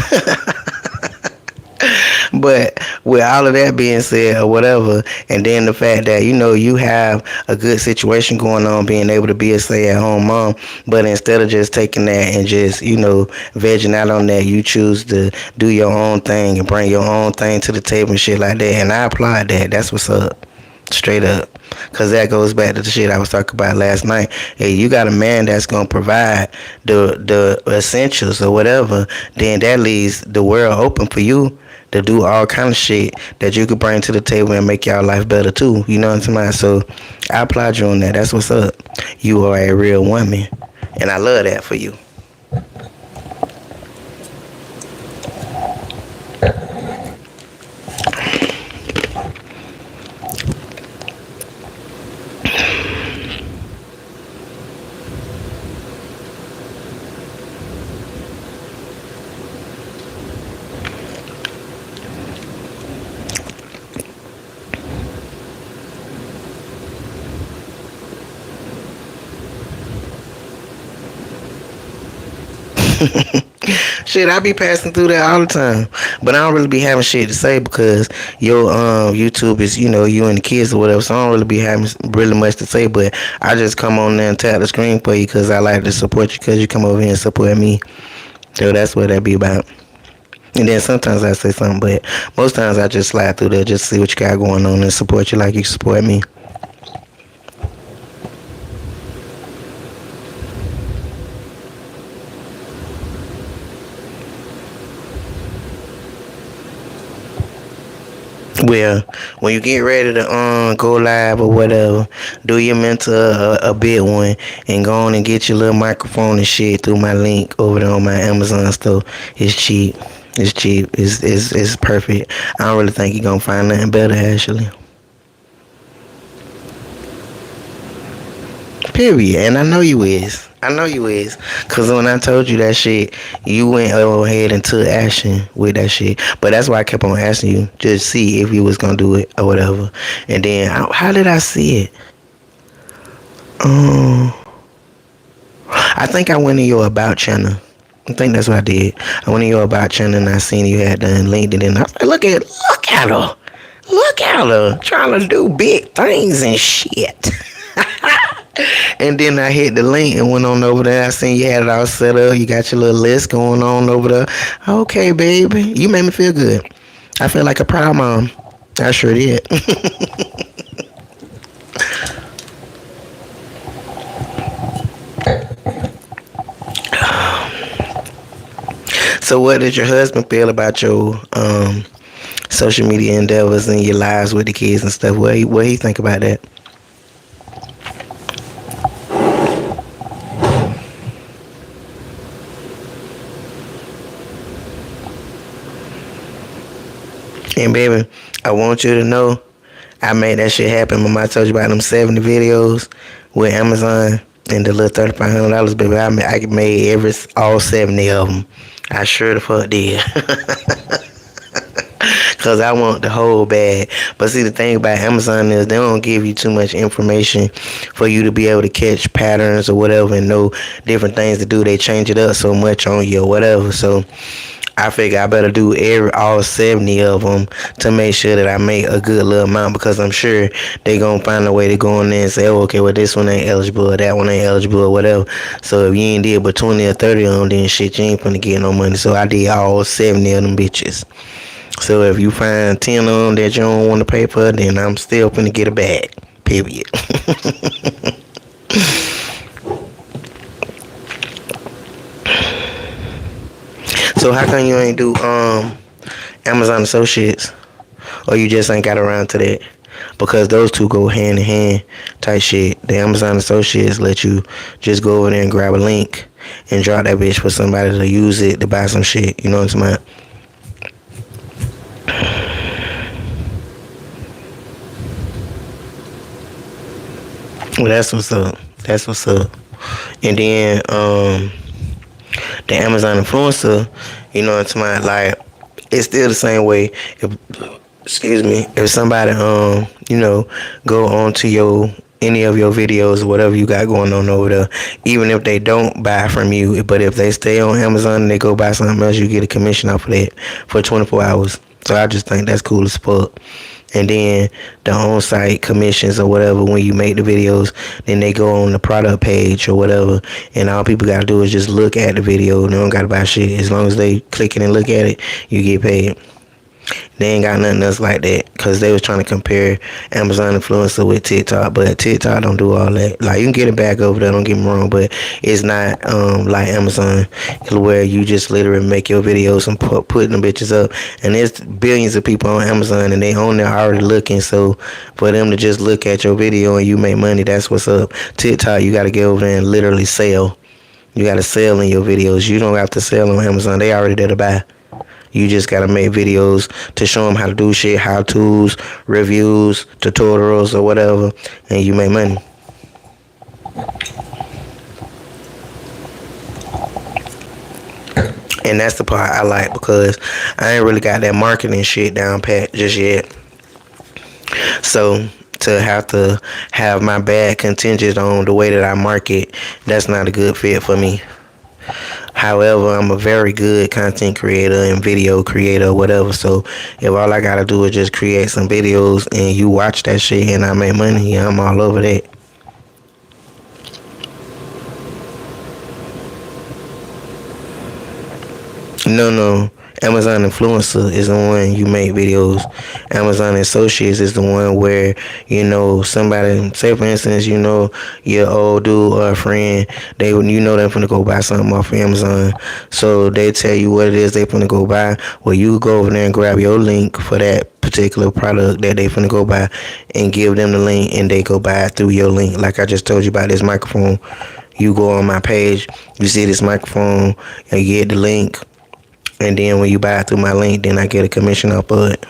Speaker 2: But with all of that being said or whatever, and then the fact that you have a good situation going on, being able to be a stay-at-home mom, but instead of just taking that and just vegging out on that, you choose to do your own thing and bring your own thing to the table and shit like that. And I applaud that. That's what's up. Straight up. Because that goes back to the shit I was talking about last night. Hey, you got a man that's going to provide the essentials or whatever, then that leaves the world open for you to do all kind of shit that you could bring to the table and make y'all life better too. You know what I'm saying? So I applaud you on that. That's what's up. You are a real woman. And I love that for you. Shit, I be passing through that all the time, but I don't really be having shit to say because your YouTube is you and the kids or whatever, so I don't really be having really much to say. But I just come on there and tap the screen for you because I like to support you because you come over here and support me. So that's what that be about. And then sometimes I say something, but most times I just slide through there just to see what you got going on and support you like you support me. Well, when you get ready to go live or whatever, do your mental a big one and go on and get your little microphone and shit through my link over there on my Amazon store. It's cheap. It's cheap. It's perfect. I don't really think you're gonna find nothing better actually. Period. And I know you is. I know you is. Cause when I told you that shit, you went ahead and took action with that shit. But that's why I kept on asking you, just see if you was gonna do it or whatever. And then how did I see it? Um, I think I went in your about channel. I think that's what I did. I went in your about channel and I seen you had done linked it, and I was like, look at her. Look at her trying to do big things and shit. And then I hit the link and went on over there. I seen you had it all set up. You got your little list going on over there. Okay, baby. You made me feel good. I feel like a proud mom. I sure did. So what did your husband feel about your social media endeavors and your lives with the kids and stuff? What he think about that? And baby, I want you to know I made that shit happen. Mama, I told you about them 70 videos with Amazon and the little $3,500, baby. I made all 70 of them. I sure the fuck did. Cause I want the whole bag. But see, the thing about Amazon is they don't give you too much information for you to be able to catch patterns or whatever and know different things to do. They change it up so much on you or whatever. So I figure I better do all 70 of them to make sure that I make a good little amount, because I'm sure they gonna find a way to go in there and say, oh, okay, well, this one ain't eligible or that one ain't eligible or whatever. So if you ain't did but 20 or 30 of them, then shit, you ain't finna get no money. So I did all 70 of them bitches. So if you find 10 of them that you don't want to pay for, then I'm still finna get a bag. Period. So how come you ain't do Amazon Associates, or you just ain't got around to that? Because those two go hand in hand type shit. The Amazon Associates let you just go over there and grab a link and drop that bitch for somebody to use it to buy some shit. You know what I'm saying? Well, that's what's up. That's what's up. And then the Amazon influencer, you know what I'm saying? Like, it's still the same way. If, excuse me, if somebody go on to your any of your videos or whatever you got going on over there, even if they don't buy from you, but if they stay on Amazon and they go buy something else, you get a commission off of that for 24 hours. So I just think that's cool as fuck. And then the on-site commissions or whatever, when you make the videos, then they go on the product page or whatever, and all people gotta do is just look at the video. They don't gotta buy shit. As long as they click it and look at it, you get paid. They ain't got nothing else like that, because they was trying to compare Amazon influencer with TikTok, but TikTok don't do all that. Like, you can get it back over there, don't get me wrong, but it's not like Amazon, where you just literally make your videos and putting them bitches up. And there's billions of people on Amazon, and they on there already looking. So for them to just look at your video and you make money, that's what's up. TikTok, you got to get over there and literally sell. You got to sell in your videos. You don't have to sell on Amazon. They already there to buy. You just gotta make videos to show them how to do shit, how to's, reviews, tutorials, or whatever, and you make money. And that's the part I like, because I ain't really got that marketing shit down pat just yet. So to have my bag contingent on the way that I market, that's not a good fit for me. However, I'm a very good content creator and video creator, whatever. So if all I gotta do is just create some videos and you watch that shit and I make money, yeah, I'm all over that. No. Amazon influencer is the one you make videos. Amazon associates is the one where, somebody, say for instance, your old dude or a friend, they they're finna go buy something off of Amazon. So they tell you what it is they finna go buy. Well, you go over there and grab your link for that particular product that they finna go buy and give them the link, and they go buy it through your link. Like I just told you about this microphone. You go on my page, you see this microphone, and you get the link. And then when you buy it through my link, then I get a commission off of it.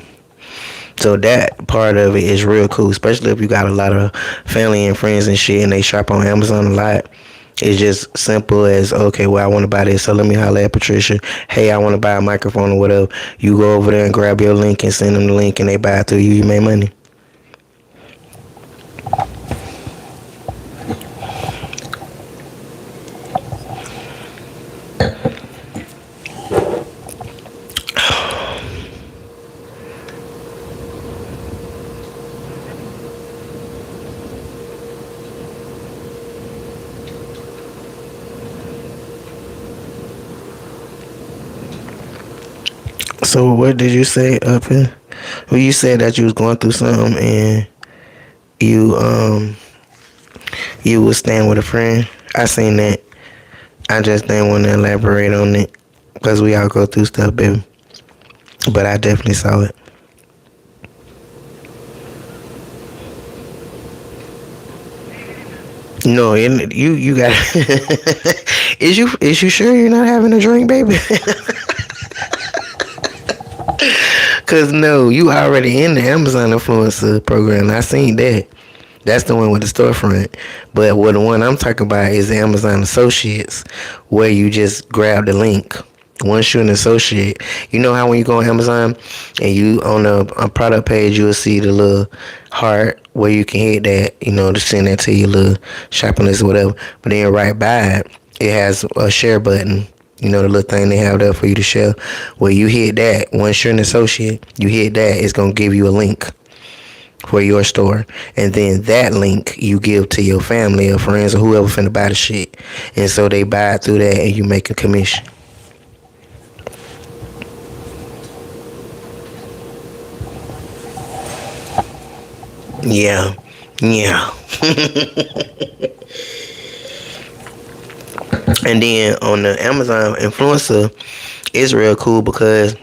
Speaker 2: So that part of it is real cool, especially if you got a lot of family and friends and shit, and they shop on Amazon a lot. It's just simple as, okay, well, I want to buy this, so let me holler at Patricia. Hey, I want to buy a microphone or whatever. You go over there and grab your link and send them the link, and they buy it through you. You make money. So what did you say up here? Well, you said that you was going through something and you you was staying with a friend. I seen that. I just didn't want to elaborate on it because we all go through stuff, baby. But I definitely saw it. No, you got. Is you sure you're not having a drink, baby? Cause no, you already in the Amazon influencer program. I seen that. That's the one with the storefront. But what the one I'm talking about is the Amazon Associates, where you just grab the link Once you're an associate, you know how when you go on Amazon and you on a product page, you'll see the little heart where you can hit that, to send that to your little shopping list or whatever. But then right by it, it has a share button. The little thing they have there for you to share. Where you hit that, once you're an associate, you hit that, it's gonna give you a link for your store, and then that link you give to your family or friends or whoever finna buy the shit, and so they buy it through that, and you make a commission. Yeah, yeah. And then on the Amazon influencer, it's real cool because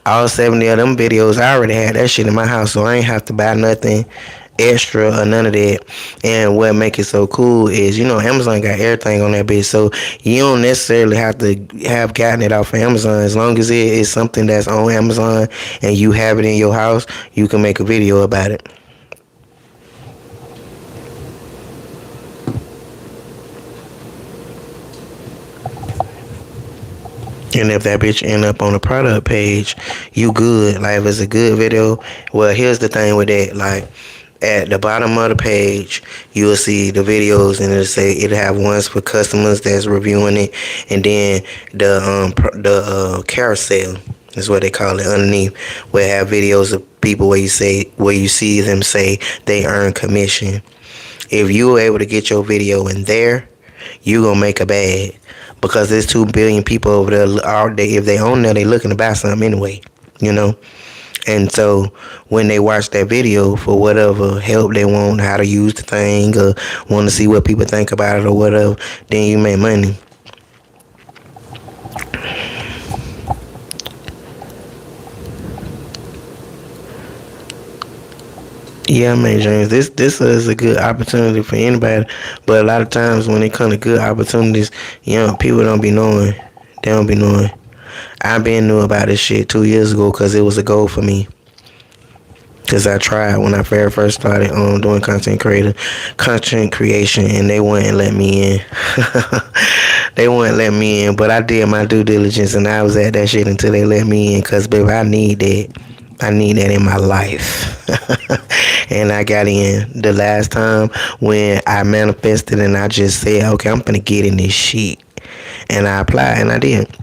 Speaker 2: all 70 of them videos, I already had that shit in my house, so I ain't have to buy nothing extra or none of that. And what make it so cool is, Amazon got everything on that bitch, so you don't necessarily have to have gotten it off of Amazon. As long as it is something that's on Amazon and you have it in your house, you can make a video about it. And if that bitch end up on the product page, you good. Like, if it's a good video, well, here's the thing with that. Like, at the bottom of the page, you'll see the videos, and it'll have ones for customers that's reviewing it, and then the carousel is what they call it underneath, where it have videos of people where you see them say they earn commission. If you were able to get your video in there, you gonna make a bag, because there's 2 billion people over there all day. If they own there, they looking to buy something anyway, And so when they watch that video for whatever help they want, how to use the thing, or want to see what people think about it or whatever, then you make money. Yeah, man, James, this is a good opportunity for anybody, but a lot of times when it comes to good opportunities, people don't be knowing. They don't be knowing. I been knew about this shit 2 years ago because it was a goal for me. Because I tried when I very first started doing content creation, and they wouldn't let me in. They wouldn't let me in, but I did my due diligence, and I was at that shit until they let me in. Because, baby, I need that. I need that in my life. And I got in the last time when I manifested, and I just said, okay, I'm gonna get in this shit. And I applied, and I did.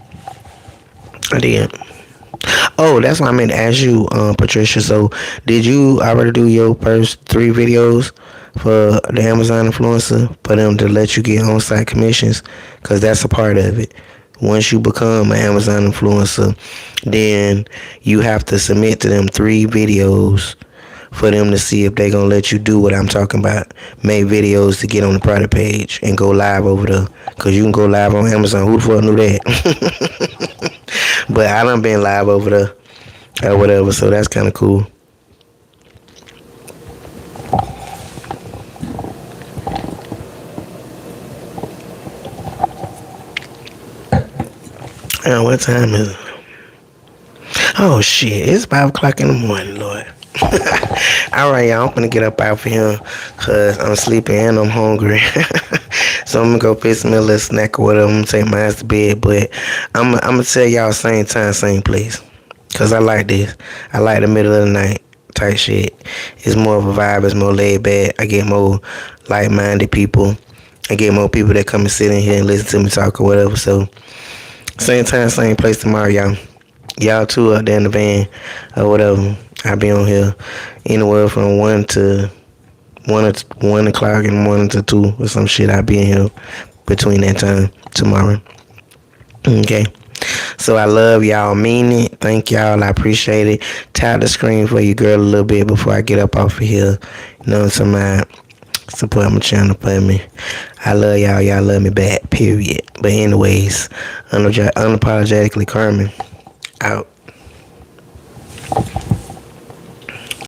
Speaker 2: Oh, that's what I meant to ask you, Patricia. So, did you already do your first 3 videos for the Amazon influencer for them to let you get on-site commissions? Because that's a part of it. Once you become an Amazon influencer, then you have to submit to them 3 videos for them to see if they gonna let you do what I'm talking about. Make videos to get on the product page and go live over there. Because you can go live on Amazon. Who the fuck knew that? But I done been live over there or whatever, so that's kind of cool. What time is it? Oh, shit. It's 5 o'clock in the morning, Lord. Alright, y'all. I'm gonna get up out of here because I'm sleepy and I'm hungry. So I'm gonna go fix me a little snack or whatever. I'm gonna take my ass to bed. But I'm gonna tell y'all same time, same place. Because I like this. I like the middle of the night type shit. It's more of a vibe. It's more laid back. I get more like-minded people. I get more people that come and sit in here and listen to me talk or whatever. So same time, same place tomorrow, y'all. Y'all too out there in the van or whatever. I'll be on here anywhere from 1 to 1 o'clock in the morning to 2 or some shit. I'll be in here between that time tomorrow. Okay. So I love y'all, mean it. Thank y'all. I appreciate it. Tap the screen for your girl a little bit before I get up off of here. You know what I'm saying? Support my channel for me. I love y'all. Y'all love me back. Period. But anyways, unapologetically Carmen. Out.